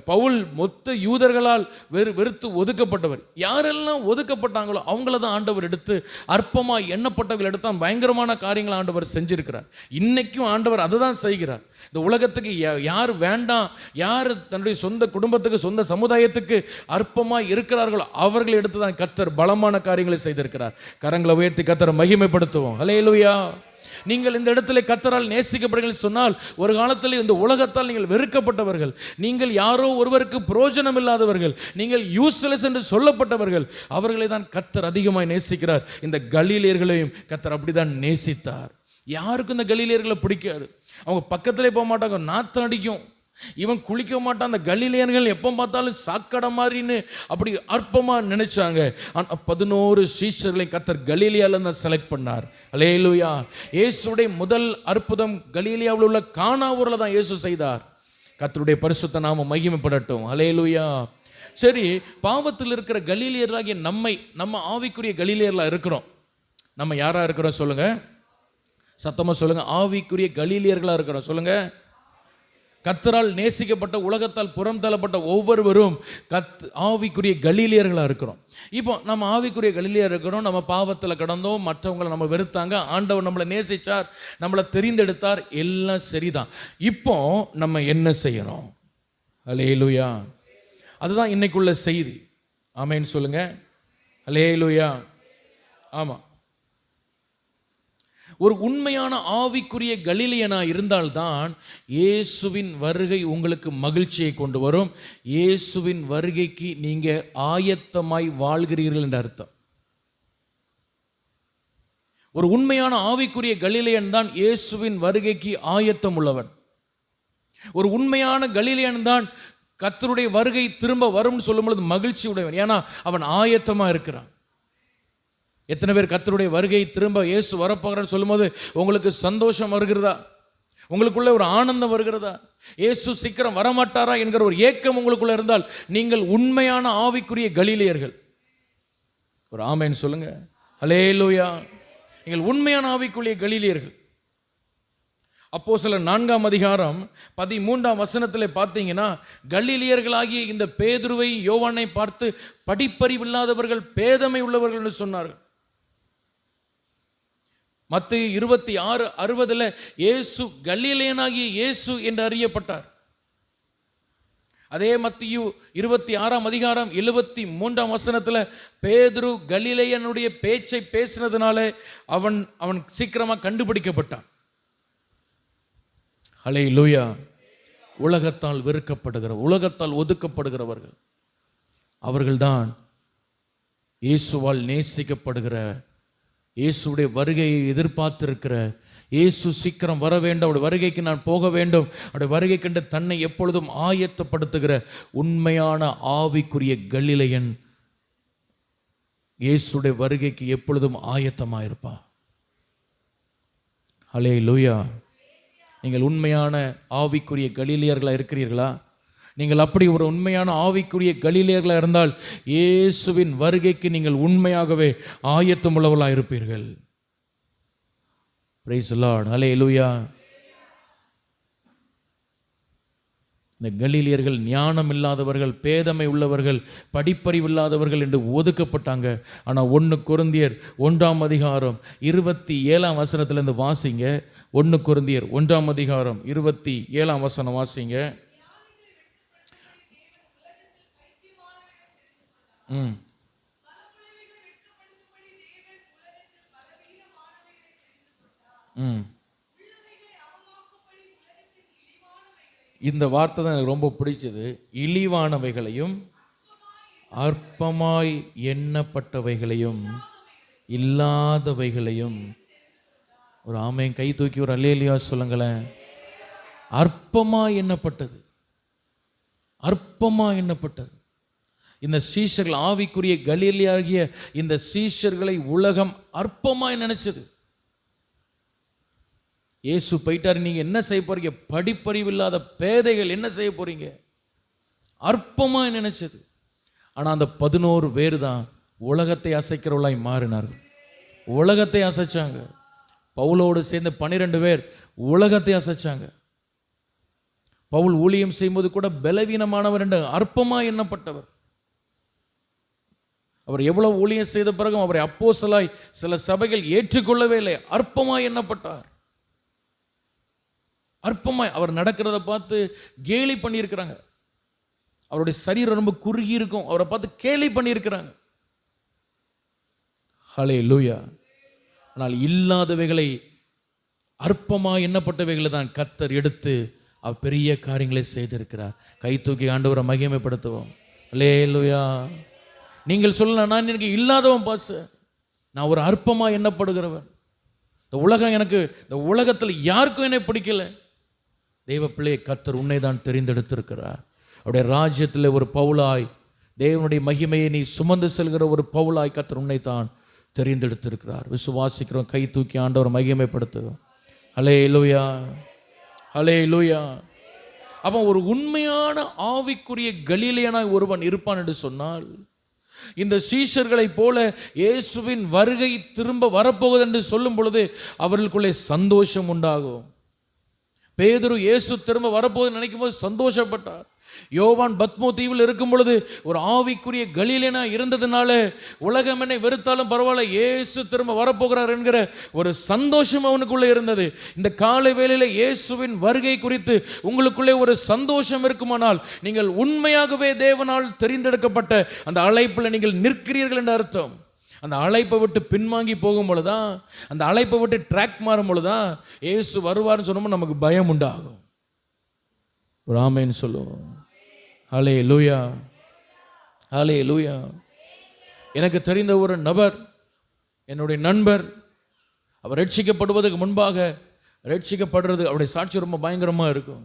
பவுல் மொத்த யூதர்களால் வெறுத்து ஒதுக்கப்பட்டவர். யாரெல்லாம் ஒதுக்கப்பட்டாங்களோ அவங்கள தான் ஆண்டவர் எடுத்து அற்பமாக எண்ணப்பட்டவர்கள் எடுத்து பயங்கரமான காரியங்களை ஆண்டவர் செஞ்சிருக்கிறார். இன்னைக்கும் ஆண்டவர் அதை தான் செய்கிறார். இந்த உலகத்துக்கு யார் வேண்டாம், யார் தன்னுடைய சொந்த குடும்பத்துக்கு சொந்த சமுதாயத்துக்கு அற்பமாக இருக்கிறார்களோ அவர்களை எடுத்து தான் கர்த்தர் பலமான காரியங்களை செய்திருக்கிறார். கரங்களை உயர்த்தி கர்த்தரை மகிமைப்படுத்துவோம். ஹல்லேலூயா. நீங்கள் இந்த இடத்துல கர்த்தரால் நேசிக்கப்படுங்கள் சொன்னால், ஒரு காலத்தில் இந்த உலகத்தால் நீங்கள் வெறுக்கப்பட்டவர்கள், நீங்கள் யாரோ ஒருவருக்கு பிரயோஜனம் இல்லாதவர்கள், நீங்கள் யூஸ்லெஸ் என்று சொல்லப்பட்டவர்கள், அவர்களை தான் கர்த்தர் அதிகமாக நேசிக்கிறார். இந்த கலீலியர்களையும் கர்த்தர் அப்படிதான் நேசித்தார். யாருக்கும் இந்த கலீலியர்களை பிடிக்காது. அவங்க பக்கத்திலே போக மாட்டாங்க, நாத்தம் அடிக்கும். இவன் குளிக்க மாட்டான். அந்த கலிலேயர்கள் எப்போ பார்த்தாலும் சாக்கடை மாதிரின்னு அப்படி அற்பமாக நினைச்சாங்க. ஆனால் 11 சீஷர்களை கர்த்தர் கலிலேயால தான் செலக்ட் பண்ணார். அல்லேலூயா. இயேசுடைய முதல் அற்புதம் கலிலேயாவில் உள்ள கானா ஊரில் தான் இயேசு செய்தார். கர்த்தருடைய பரிசுத்த நாமம் மகிமைப்படட்டும். அல்லேலூயா. சரி, பாவத்தில் இருக்கிற கலிலேயர்களாகிய நம்ம ஆவிக்குரிய கலிலேயர்களாக இருக்கிறோம். நம்ம யாரா இருக்கிறோம் சொல்லுங்க, சத்தமாக சொல்லுங்க. ஆவிக்குரிய கலிலேயர்களாக இருக்கிறோம் சொல்லுங்க. கர்த்தரால் நேசிக்கப்பட்ட, உலகத்தால் புறம் தள்ளப்பட்ட ஒவ்வொருவரும் ஆவிக்குரிய கலிலேயர்களாக இருக்கிறோம். இப்போ நம்ம ஆவிக்குரிய கலிலேயர் இருக்கிறோம். நம்ம பாவத்தில் கடந்தோம், மற்றவங்களை நம்ம வெறுத்தாங்க, ஆண்டவர் நம்மளை நேசித்தார், நம்மளை தெரிந்தெடுத்தார், எல்லாம் சரிதான். இப்போ நம்ம என்ன செய்யணும்? அல்லேலூயா. அதுதான் இன்னைக்குள்ள செய்தி. ஆமென் சொல்லுங்க. அல்லேலூயா. ஆமாம், ஒரு உண்மையான ஆவிக்குரிய கலிலேயனா இருந்தால்தான் இயேசுவின் வருகை உங்களுக்கு மகிழ்ச்சியை கொண்டு வரும். இயேசுவின் வருகைக்கு நீங்க ஆயத்தமாய் வாழ்கிறீர்கள் என்ற அர்த்தம். ஒரு உண்மையான ஆவிக்குரிய கலிலேயன் தான் இயேசுவின் வருகைக்கு ஆயத்தம் உள்ளவன். ஒரு உண்மையான கலிலேயன் தான் கர்த்தருடைய வருகை திரும்ப வரும்னு சொல்லும் பொழுது மகிழ்ச்சி உடையவன். ஏன்னா அவன் ஆயத்தமா இருக்கிறான். எத்தனை பேர் கர்த்தருடைய வருகை திரும்ப இயேசு வரப்போகிறான்னு சொல்லும்போது உங்களுக்கு சந்தோஷம் வருகிறதா? உங்களுக்குள்ள ஒரு ஆனந்தம் வருகிறதா? இயேசு சீக்கிரம் வரமாட்டாரா என்கிற ஒரு ஏக்கம் உங்களுக்குள்ள இருந்தால் நீங்கள் உண்மையான ஆவிக்குரிய கலிலேயர்கள். ஒரு ஆமென் சொல்லுங்க. அல்லேலூயா. நீங்கள் உண்மையான ஆவிக்குரிய கலிலேயர்கள். அப்போஸ்தலர் 4ஆம் அதிகாரம் 13ஆம் வசனத்தில் பார்த்தீங்கன்னா, கலிலேயர்களாகிய இந்த பேதுருவை யோவானை பார்த்து படிப்பறிவில்லாதவர்கள், பேதமை உள்ளவர்கள் என்று சொன்னார்கள். மத்தேயு 26:60 இயேசு கலிலேயனாகிய இயேசு என்று அறியப்பட்டார். அதே மத்தேயு 26ஆம் அதிகாரம் 73ஆம் வசனத்தில் பேதுரு கலிலேயனுடைய பேச்சை பேசினதுனால அவன் சீக்கிரமா கண்டுபிடிக்கப்பட்டான். ஹல்லேலூயா. உலகத்தால் வெறுக்கப்படுகிற, உலகத்தால் ஒதுக்கப்படுகிறவர்கள் அவர்கள்தான் இயேசுவால் நேசிக்கப்படுகிற, இயேசுடைய வருகையை எதிர்பார்த்திருக்கிற, இயேசு சீக்கிரம் வர வேண்டும், அவருடைய வருகைக்கு நான் போக வேண்டும், அவருடைய வருகை கண்டு தன்னை எப்பொழுதும் ஆயத்தப்படுத்துகிற உண்மையான ஆவிக்குரிய கலிலேயன் இயேசுடைய வருகைக்கு எப்பொழுதும் ஆயத்தமாயிருப்பா. ஹல்லேலூயா. நீங்கள் உண்மையான ஆவிக்குரிய கலிலேயர்களாக இருக்கிறீர்களா? நீங்கள் அப்படி ஒரு உண்மையான ஆவிக்குரிய கலிலேயர்களாக இருந்தால் இயேசுவின் வருகைக்கு நீங்கள் உண்மையாகவே ஆயத்தமுள்ளவர்களாக இருப்பீர்கள். Praise the lord. ஹல்லேலூயா. இந்த கலிலேயர்கள் ஞானம் இல்லாதவர்கள், பேதமை உள்ளவர்கள், படிப்பறிவில்லாதவர்கள் என்று ஒதுக்கப்பட்டாங்க. ஆனால் 1 கொரிந்தியர் 1ஆம் அதிகாரம் 27ஆம் வசனத்திலிருந்து வாசிங்க. 1 கொரிந்தியர் 1ஆம் அதிகாரம் 27ஆம் வசனம் வாசிங்க. இந்த வார்த்தை தான் எனக்கு ரொம்ப பிடிச்சது. இழிவானவைகளையும் அற்பமாய் எண்ணப்பட்டவைகளையும் இல்லாதவைகளையும். ஒரு ஆமென் கை தூக்கி ஒரு அல்லேலூயா சொல்லுங்களேன். அற்பமாய் எண்ணப்பட்டது, அற்பமாய் எண்ணப்பட்டது. இந்த சீஷர்கள், ஆவிக்குரிய கலிலேயராகிய இந்த சீஷர்களை உலகம் அற்பமாய் நினைச்சது. இயேசு போயிட்டாரு, நீங்க என்ன செய்ய போறீங்க? படிப்பறிவில்லாத பேதைகள் என்ன செய்ய போறீங்க? அற்பமாய் நினைச்சது. ஆனா அந்த 11 பேர் தான் உலகத்தை அசைக்கிறவளாய் மாறினார்கள். உலகத்தை அசைச்சாங்க. பவுலோடு சேர்ந்த 12 பேர் உலகத்தை அசைச்சாங்க. பவுல் ஊழியம் செய்யும்போது கூட பலவீனமானவர் என்று அற்பமாய் எண்ணப்பட்டவர். அவர் எவ்வளவு ஊழியம் செய்த பிறகும் அவரை அப்போஸ்தலராய் சில சபைகள் ஏற்றுக்கொள்ளவே இல்லை. அற்பமாய் எண்ணப்பட்டார். அற்பமாய் அவர் நடக்கிறத பார்த்து கேலி பண்ணியிருக்கிறாங்க. அவருடைய சரீரம் ரொம்ப குறுகி இருக்கும், அவரை பார்த்து கேலி பண்ணியிருக்கிறாங்க. ஹல்லேலூயா. ஆனால் இல்லாதவைகளை, அற்பமாய் எண்ணப்பட்டவைகளை தான் கர்த்தர் எடுத்து அவர் பெரிய காரியங்களை செய்திருக்கிறார். கை தூக்கி ஆண்டவரை மகிமைப்படுத்துவோம். ஹல்லேலூயா. நீங்கள் சொல்லலாம், நான் எனக்கு இல்லாதவன் பாஸ், நான் ஒரு அற்பமாய் எண்ணப்படுகிறவன், இந்த உலகம் எனக்கு, இந்த உலகத்தில் யாருக்கும் என்னை பிடிக்கல. தெய்வ பிள்ளையை கர்த்தர் உன்னை தான் தெரிந்தெடுத்திருக்கிறார். அவருடைய ராஜ்யத்தில் ஒரு பவுலாய், தேவனுடைய மகிமையை நீ சுமந்து செல்கிற ஒரு பவுலாய் கர்த்தர் உன்னை தான் தெரிந்தெடுத்திருக்கிறார். விசுவாசிக்கிறோம். கை தூக்கி ஆண்டவரை மகிமைப்படுத்துவோம். ஹல்லேலூயா, ஹல்லேலூயா. அப்போ ஒரு உண்மையான ஆவிக்குரிய கலிலேயனாய் ஒருவன் இருப்பான் என்று சொன்னால், இந்த சீஷர்களைப் போல இயேசுவின் வருகை திரும்ப வரப்போகுது என்று சொல்லும் பொழுது அவர்களுக்குள்ளே சந்தோஷம் உண்டாகும். பேதுரு இயேசு திரும்ப வரப்போகுது நினைக்கும் போது சந்தோஷப்பட்டார். யோவான் பத்மோ தீவில் இருக்கும் பொழுது ஒரு ஆவிக்குரிய கலிலேயனா இருந்ததுனால உலகம் என்னை வெறுத்தாலும் பரவாயில்ல, இயேசு திரும்ப வரப்போகிறார் என்கிற ஒரு சந்தோஷம் அவனுக்குள்ளே இருந்தது. இந்த காலை வேளையில இயேசுவின் வருகை குறித்து உங்களுக்குள்ளே ஒரு சந்தோஷம் இருக்குமானால், நீங்கள் உண்மையாகவே தேவனால் தெரிந்தெடுக்கப்பட்ட அந்த அழைப்பில் நீங்கள் நிற்கிறீர்கள் என்று அர்த்தம். அந்த அழைப்பை விட்டு பின்வாங்கி போகும் பொழுதுதான், அந்த அழைப்பை விட்டு ட்ராக் மாறும் பொழுதுதான் இயேசு வருவார்னு சொன்னோம்னா நமக்கு பயம் உண்டாகும். ஒரு ஆமென் சொல்லுவோம். ஹல்லேலூயா, ஹல்லேலூயா. எனக்கு தெரிந்த ஒரு நபர், என்னுடைய நண்பர், அவர் ரட்சிக்கப்படுவதற்கு முன்பாக, ரட்சிக்கப்படுறது அவருடைய சாட்சி ரொம்ப பயங்கரமாக இருக்கும்.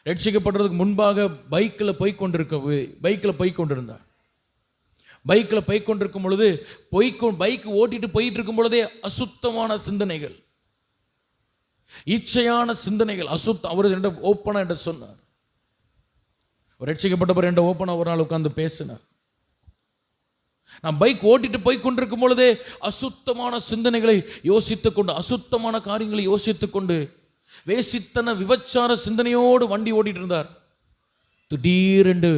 ரட்சிக்கப்படுறதுக்கு முன்பாக பைக்கில் போய்கொண்டிருந்தார். பைக்கில் போய்கொண்டிருக்கும் பொழுது பைக் ஓட்டிட்டு போயிட்டு இருக்கும் பொழுதே அசுத்தமான சிந்தனைகள், இச்சையான சிந்தனைகள், அவர் ஓப்பனா என்று சொன்னார். ரட்சிக்கப்பட்டவர் என்ற ஓப்பனா ஒரு நாள் உட்கார்ந்து பேசினார். நான் பைக் ஓட்டிட்டு போய் கொண்டிருக்கும் பொழுதே அசுத்தமான சிந்தனைகளை யோசித்துக் கொண்டு, அசுத்தமான காரியங்களை யோசித்துக் கொண்டு, வேசித்தன விபச்சார சிந்தனையோடு வண்டி ஓட்டிட்டு இருந்தார். திடீரென்று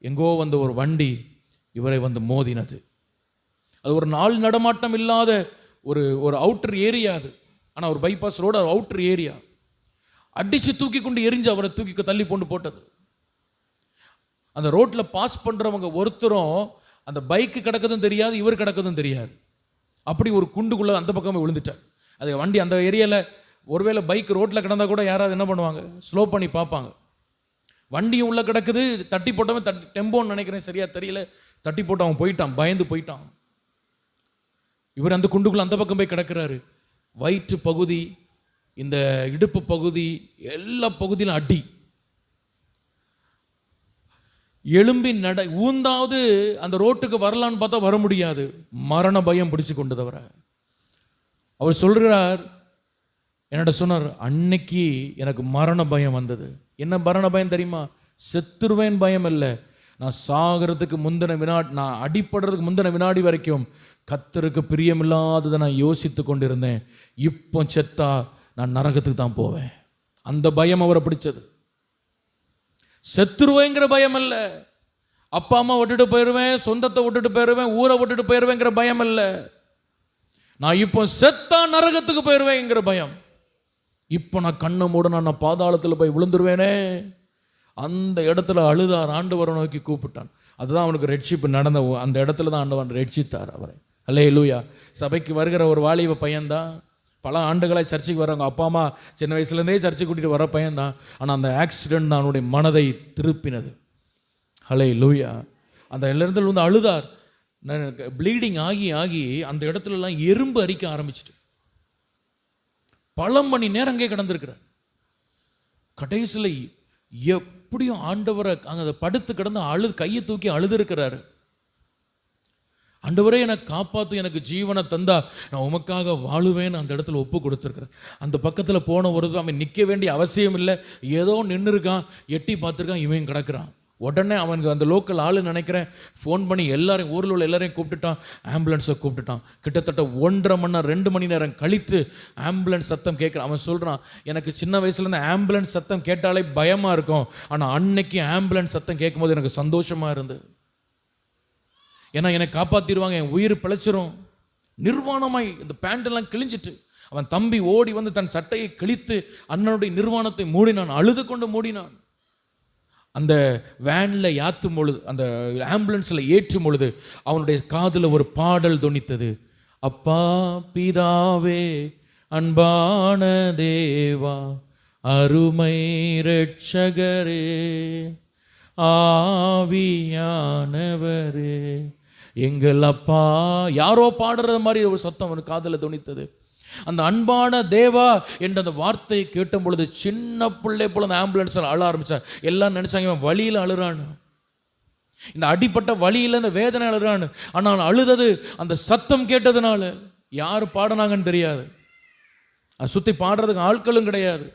எங்கோ வந்த ஒரு வண்டி இவரை வந்து மோதினது. அது ஒரு நாள் நடமாட்டம் இல்லாத ஒரு அவுட்டர் ஏரியா. அது ஆனால் ஒரு பைபாஸ் ரோடு, அவுட்டர் ஏரியா. அடித்து தூக்கி கொண்டு எரிஞ்சு அவரை தூக்கி தள்ளி போட்டது. அந்த ரோட்டில் பாஸ் பண்ணுறவங்க ஒருத்தரும் அந்த பைக்கு கிடக்கதும் தெரியாது, இவர் கிடக்கதும் தெரியாது. அப்படி ஒரு குண்டுக்குள்ளே அந்த பக்கமே விழுந்துட்டார். அது வண்டி அந்த ஏரியாவில் ஒருவேளை பைக் ரோட்டில் கிடந்தா கூட யாராவது என்ன பண்ணுவாங்க, ஸ்லோ பண்ணி பார்ப்பாங்க. வண்டியும் உள்ளே கிடக்குது, தட்டி போட்டவன் டெம்போன்னு நினைக்கிறேன், சரியா தெரியல, தட்டி போட்டு அவன் போயிட்டான், பயந்து போயிட்டான். இவர் அந்த குண்டுக்குள்ளே அந்த பக்கம் போய் கிடக்கிறாரு. வயிற்று பகுதி, இந்த இடுப்பு பகுதி, எல்லா பகுதியிலும் அடி. எலும்பி ஊந்தாவது அந்த ரோட்டுக்கு வரலான்னு பார்த்தா வர முடியாது. மரண பயம் பிடிச்சு கொண்டது அவரை. அவர் சொல்றார், என்னோட சொன்னார், அன்னைக்கு எனக்கு மரண பயம் வந்தது. என்ன மரண பயம் தெரியுமா? செத்துருவேன் பயம் இல்லை, நான் சாகிறதுக்கு முந்தின வினாடி, நான் அடிப்படுறதுக்கு முந்தின வினாடி வரைக்கும் கர்த்தருக்கு பிரியமில்லாததை நான் யோசித்து கொண்டிருந்தேன். இப்போ செத்தா நான் நரகத்துக்கு தான் போவேன். அந்த பயம் அவரை பிடிச்சது. செத்துருவேங்கிற பயம் அல்ல, அப்பா அம்மா விட்டுட்டு போயிடுவேன், சொந்தத்தை விட்டுட்டு போயிடுவேன், ஊரை விட்டுட்டு போயிடுவேங்கிற பயம் அல்ல, நான் இப்போ செத்தா நரகத்துக்கு போயிடுவேங்கிற பயம். இப்போ நான் கண்ணை மூட நான் பாதாளத்தில் போய் விழுந்துருவேனே, அந்த இடத்துல அழுதார். ஆண்டவரை நோக்கி கூப்பிட்டான். அதுதான் அவனுக்கு ரட்சிப்பு நடந்த அந்த இடத்துல தான் ஆண்டவன் ரட்சித்தார் அவரை. அல்லேலூயா. சபைக்கு வருகிற ஒரு வாலிப பையன்தான், பல ஆண்டுகளாக சர்ச்சைக்கு வர்றவங்க அப்பா அம்மா சின்ன வயசுலேருந்தே சர்ச்சை கூட்டிகிட்டு வர பையன்தான். ஆனால் அந்த ஆக்சிடென்ட் தான் அவனுடைய மனதை திருப்பினது. அல்லேலூயா. அந்த இடத்துல வந்து அழுதார். ப்ளீடிங் ஆகி ஆகி அந்த இடத்துலலாம் எறும்பு அரிக்க ஆரம்பிச்சிட்டு பல மணி நேரம் அங்கே கிடந்திருக்கிறார். கடைசியில் எப்படியும் ஆண்டவரை அங்கே படுத்து கிடந்து கையை தூக்கி அழுதுருக்கிறாரு. ஆண்டவரே எனக்கு காப்பாற்று, எனக்கு ஜீவனை தந்தா நான் உமக்காக வாழுவேன்னு அந்த இடத்துல ஒப்பு கொடுத்துருக்கிறேன். அந்த பக்கத்தில் போன ஒரு அவன் நிற்க வேண்டிய அவசியம் இல்லை, ஏதோ நின்று இருக்கான், எட்டி பார்த்துருக்கான், இவன் கிடக்கிறான். உடனே அவனுக்கு அந்த லோக்கல் ஆளு நினைக்கிறேன் ஃபோன் பண்ணி எல்லாரையும், ஊரில் உள்ள எல்லாரையும் கூப்பிட்டுட்டான், ஆம்புலன்ஸை கூப்பிட்டுட்டான். கிட்டத்தட்ட 1.5 மணி நேரம் 2 மணி நேரம் கழித்து ஆம்புலன்ஸ் சத்தம் கேட்குறான். அவன் சொல்கிறான், எனக்கு சின்ன வயசுலேருந்து ஆம்புலன்ஸ் சத்தம் கேட்டாலே பயமாக இருக்கும், ஆனால் அன்னைக்கு ஆம்புலன்ஸ் சத்தம் கேட்கும்போது எனக்கு சந்தோஷமாக இருந்தது. ஏன்னா என்னை காப்பாற்றிடுவாங்க, என் உயிர் பிழைச்சிரும். நிர்வாணமாய் இந்த பேண்டெல்லாம் கிழிஞ்சிட்டு அவன் தம்பி ஓடி வந்து தன் சட்டையை கிழித்து அண்ணனுடைய நிர்வாணத்தை மூடினான், அழுது கொண்டு மூடினான். அந்த வேனில் யாத்தும் பொழுது, அந்த ஆம்புலன்ஸில் ஏற்றும் பொழுது அவனுடைய காதில் ஒரு பாடல் தொனித்தது. அப்பா பிதாவே அன்பான தேவா அருமை இரட்சகரே ஆவியானவரே எங்கள் அப்பா. யாரோ பாடுறது மாதிரி ஒரு சத்தம் அவனுக்கு காதில் தொனித்தது. அந்த அன்பான தேவா என்ற அந்த வார்த்தையை கேட்ட பொழுது சின்ன பிள்ளை போல அந்த ஆம்புலன்ஸில் அழ ஆரம்பிச்சார். எல்லாம் நினைச்சாங்க இவன் வழியில் அழுறான்னு, இந்த அடிப்பட்ட வழியில் இந்த வேதனை அழுறான்னு. ஆனால் அழுதது அந்த சத்தம் கேட்டதுனால. யார் பாடினாங்கன்னு தெரியாது, அது சுற்றி பாடுறதுக்கு ஆட்களும் கிடையாது.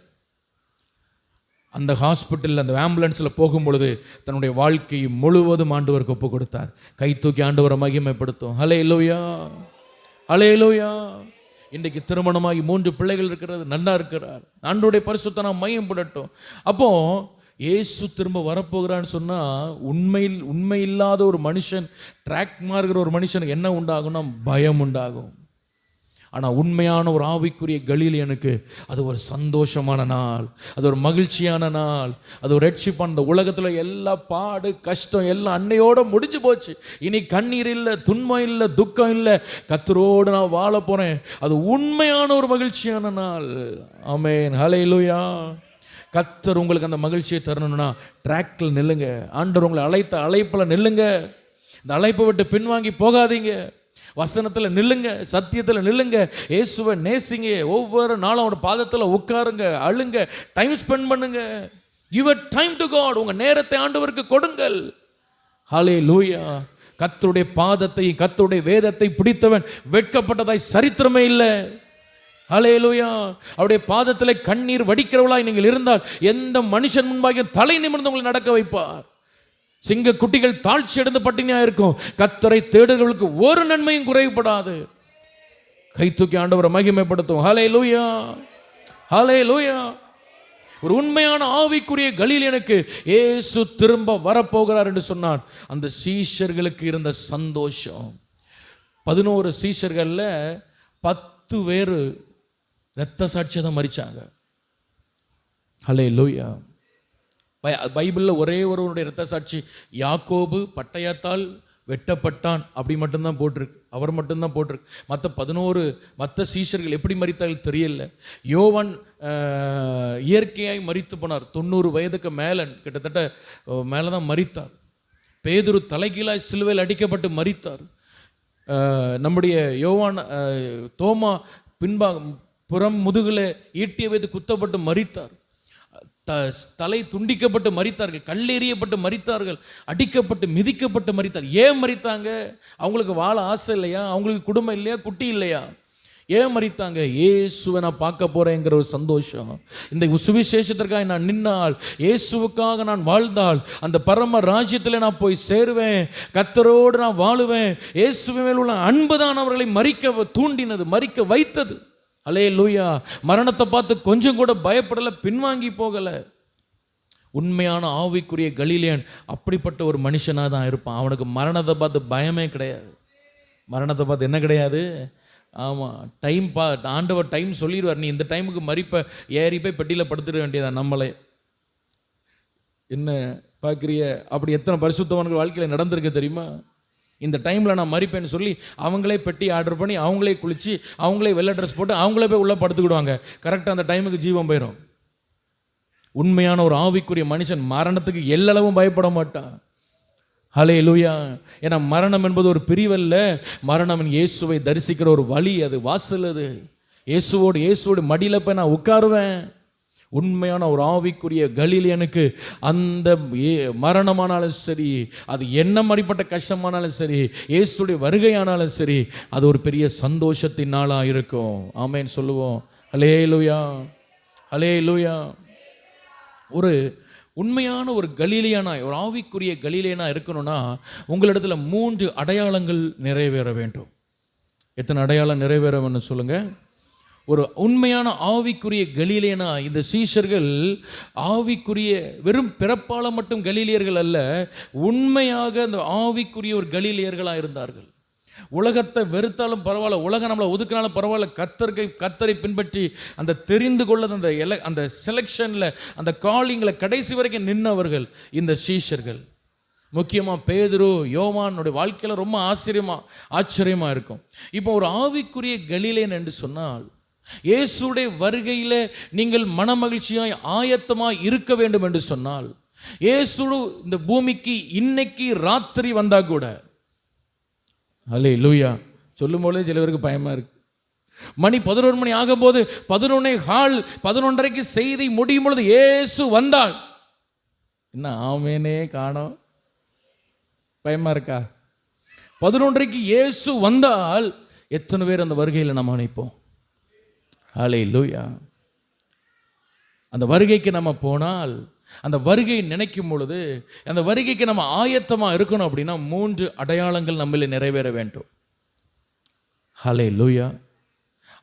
அந்த ஹாஸ்பிட்டலில் அந்த ஆம்புலன்ஸில் போகும்பொழுது தன்னுடைய வாழ்க்கையை முழுவதும் ஆண்டவருக்கு ஒப்பு கொடுத்தார். கை தூக்கி ஆண்டவரை மகிமைப்படுத்தும். ஹல்லேலூயா, ஹல்லேலூயா. இன்றைக்கு திருமணமாகி 3 பிள்ளைகள் இருக்கிறது, நல்லா இருக்கிறார். ஆண்டவருடைய பரிசுத்த நாமம் மகிமைப்படட்டும். அப்போ இயேசு திரும்ப வரப்போகிறான்னு சொன்னால் உண்மை இல்லாத ஒரு மனுஷன், ட்ராக் மாறுகிற ஒரு மனுஷனுக்கு என்ன உண்டாகும்னா பயம் உண்டாகும். ஆனால் உண்மையான ஒரு ஆவிக்குரிய கலீலியனுக்கு அது ஒரு சந்தோஷமான நாள், அது ஒரு மகிழ்ச்சியான நாள், அது ஒரு ரட்சிப்பான. இந்த உலகத்தில் எல்லா பாடு கஷ்டம் எல்லாம் அன்னையோடு முடிஞ்சு போச்சு. இனி கண்ணீர் இல்லை, துன்பம் இல்லை, துக்கம் இல்லை, கர்த்தரோடு நான் வாழ போகிறேன். அது உண்மையான ஒரு மகிழ்ச்சியான நாள். ஆமென், ஹல்லேலூயா. கர்த்தர் உங்களுக்கு அந்த மகிழ்ச்சியை தரணும்னா ட்ராக்கில் நில்லுங்க. ஆண்டவர் உங்களை அழைத்த அழைப்பில் நில்லுங்க. இந்த அழைப்பை விட்டு பின்வாங்கி போகாதீங்க. வசனத்தில் நில்லுங்க, சத்தியத்தில் நில்லுங்க, இயேசுவை நேசிங்க. ஒவ்வொரு நாளும் அவனோட பாதத்தில் உட்காருங்க, அழுங்க, டைம் ஸ்பெண்ட் பண்ணுங்க. Your time to God. உங்கள் நேரத்தை ஆண்டவருக்கு கொடுங்கள். ஹல்லேலூயா. கர்த்தருடைய பாதத்தை, கர்த்தருடைய வேதத்தை பிடித்தவன் வெட்கப்பட்டதாய் சரித்திரமே இல்லை. ஹல்லேலூயா. அவருடைய பாதத்தில் கண்ணீர் வடிக்கிறவளாய் நீங்கள் இருந்தால் எந்த மனுஷன் முன்பாக தலை நிமிர்ந்து உங்களை நடக்க வைப்பார். சிங்க குட்டிகள் தாழ்ச்சி அடைந்து பட்டினியா இருக்கும். கர்த்தரை தேடுகிறவர்களுக்கு ஒரு நன்மையும் குறைபடாது. கை தூக்கி ஆண்டவரை மகிமைப்படுத்தும். ஹல்லேலூயா, ஹல்லேலூயா. ஒரு உண்மையான ஆவிக்குரிய கலீலியனுக்கு இயேசு திரும்ப வரப்போகிறார் என்று சொன்னார். அந்த சீஷர்களுக்கு இருந்த சந்தோஷம். 11 சீஷர்கள்ல 10 பேர் இரத்த சாட்சியை தான் மரிச்சாங்க. ஹல்லேலூயா. பைபிளில் ஒரே ஒருவனுடைய இரத்த சாட்சி யாக்கோபு பட்டயத்தால் வெட்டப்பட்டான், அப்படி மட்டும்தான் போட்டிருக்கு. அவர் மட்டும்தான் போட்டிருக்கு. மற்ற சீஷர்கள் எப்படி மரித்தார்கள் தெரியல. யோவான் இயற்கையாய் மரித்து போனார். 90 வயதுக்கு மேலே, கிட்டத்தட்ட மேலே தான் மரித்தார். பேதுரு தலைகீழாய் சிலுவையில் அடிக்கப்பட்டு மரித்தார். நம்முடைய யோவான் தோமா புறம் முதுகில் ஈட்டிய வைத்து குத்தப்பட்டு மரித்தார். தலை துண்டிக்கப்பட்டு மரித்தார்கள், கல்லெறியப்பட்டு மரித்தார்கள், அடிக்கப்பட்டு மிதிக்கப்பட்டு மரித்தார். ஏன் மரித்தாங்க? அவங்களுக்கு வாழ ஆசை இல்லையா? அவங்களுக்கு குடும்பம் இல்லையா? குட்டி இல்லையா? ஏன் மரித்தாங்க? இயேசுவை நான் பார்க்க போறேங்கிற ஒரு சந்தோஷம். இந்த சுவிசேஷத்திற்காக நான் நின்னால், இயேசுவுக்காக நான் வாழ்ந்தால், அந்த பரம ராஜ்யத்தில் நான் போய் சேருவேன், கர்த்தரோடு நான் வாழுவேன். இயேசுவின் மேல் உள்ள அன்பு தான் அவர்களை மரிக்க தூண்டினது, மரிக்க வைத்தது. ஹல்லேலூயா. மரணத்தை பார்த்து கொஞ்சம் கூட பயப்படலை, பின்வாங்கி போகலை. உண்மையான ஆவிக்குரிய கலீலியன் அப்படிப்பட்ட ஒரு மனுஷனாக தான் இருப்பான். அவனுக்கு மரணத்தை பார்த்து பயமே கிடையாது. மரணத்தை பார்த்து என்ன கிடையாது? ஆமாம், டைம் ஆண்டவர் டைம் சொல்லிடுவார். நீ இந்த டைமுக்கு மறிப்ப, ஏறி போய் பெட்டியில் படுத்துட வேண்டியதான். நம்மளே என்ன பார்க்குறிய? அப்படி எத்தனை பரிசுத்தவான்கள் வாழ்க்கையில் நடந்திருக்கு தெரியுமா? இந்த டைமில் நான் மறிப்பேன்னு சொல்லி அவங்களே பெட்டி ஆர்டர் பண்ணி, அவங்களே குளித்து, அவங்களே வெள்ளை ட்ரெஸ் போட்டு, அவங்களே போய் உள்ளே படுத்துக்கிடுவாங்க. கரெக்டாக அந்த டைமுக்கு ஜீவன் போயிடும். உண்மையான ஒரு ஆவிக்குரிய மனுஷன் மரணத்துக்கு எல்லளவும் பயப்பட மாட்டான். ஹல்லேலூயா. ஏன்னா மரணம் என்பது ஒரு பிரிவல்ல. மரணம் இயேசுவை தரிசிக்கிற ஒரு வழி, அது வாசல். அது இயேசுவோடு மடியில் போய் நான் உட்காருவேன். உண்மையான ஒரு ஆவிக்குரிய கலீலியனுக்கு அந்த மரணமானாலும் சரி, அது என்ன மாதிரிப்பட்ட கஷ்டமானாலும் சரி, இயேசுடைய வருகையானாலும் சரி, அது ஒரு பெரிய சந்தோஷத்தின் நாளாக இருக்கும். ஆமென் சொல்லுவோம். ஹல்லேலூயா, ஹல்லேலூயா. ஒரு உண்மையான ஒரு கலீலியனா, ஒரு ஆவிக்குரிய கலீலியனா இருக்கணும்னா உங்களிடத்துல 3 அடையாளங்கள் நிறைவேற வேண்டும். எத்தனை அடையாளம் நிறைவேற வேண்டும் சொல்லுங்க? ஒரு உண்மையான ஆவிக்குரிய கலீலியனா, இந்த சீஷர்கள் ஆவிக்குரிய வெறும் பிறப்பால மட்டும் கலீலியர்கள் அல்ல, உண்மையாக அந்த ஆவிக்குரிய ஒரு கலீலியர்களாக இருந்தார்கள். உலகத்தை வெறுத்தாலும் பரவாயில்ல, உலகம் நம்மளை ஒதுக்கினாலும் பரவாயில்ல, கர்த்தரை பின்பற்றி அந்த தெரிந்து கொள்ளது, அந்த செலெக்ஷனில், அந்த காலிங்கில் கடைசி வரைக்கும் நின்றவர்கள் இந்த சீஷர்கள். முக்கியமாக பேதுரு, யோவானுடைய வாழ்க்கையில் ரொம்ப ஆச்சரியமாக இருக்கும். இப்போ ஒரு ஆவிக்குரிய கலீலியன் என்று சொன்னால், இயேசுடைய வருகையில் நீங்கள் மனமகிழ்ச்சியாய் ஆயத்தமாய் இருக்க வேண்டும் என்று சொன்னால், இயேசு இந்த பூமிக்கு இன்னைக்கு ராத்திரி வந்தா கூட, ஹல்லேலூயா சொல்லும் போதே சில பேருக்கு பயமா இருக்கு. மணி 11 மணி ஆகும்போது 11:15 செய்தி முடியும் பொழுது இயேசு வந்தால் என்ன ஆமேனே காணோம். பயமா இருக்கா? 11:00 இயேசு வந்தால் எத்தனை பேர் அந்த வருகையில் நம்ம நினைப்போம்? ஹல்லேலூயா. அந்த வருகைக்கு நம்ம போனால், அந்த வருகை நினைக்கும் பொழுது, அந்த வருகைக்கு நம்ம ஆயத்தமாக இருக்கணும். அப்படின்னா 3 அடையாளங்கள் நம்மள நிறைவேற வேண்டும். ஹல்லேலூயா.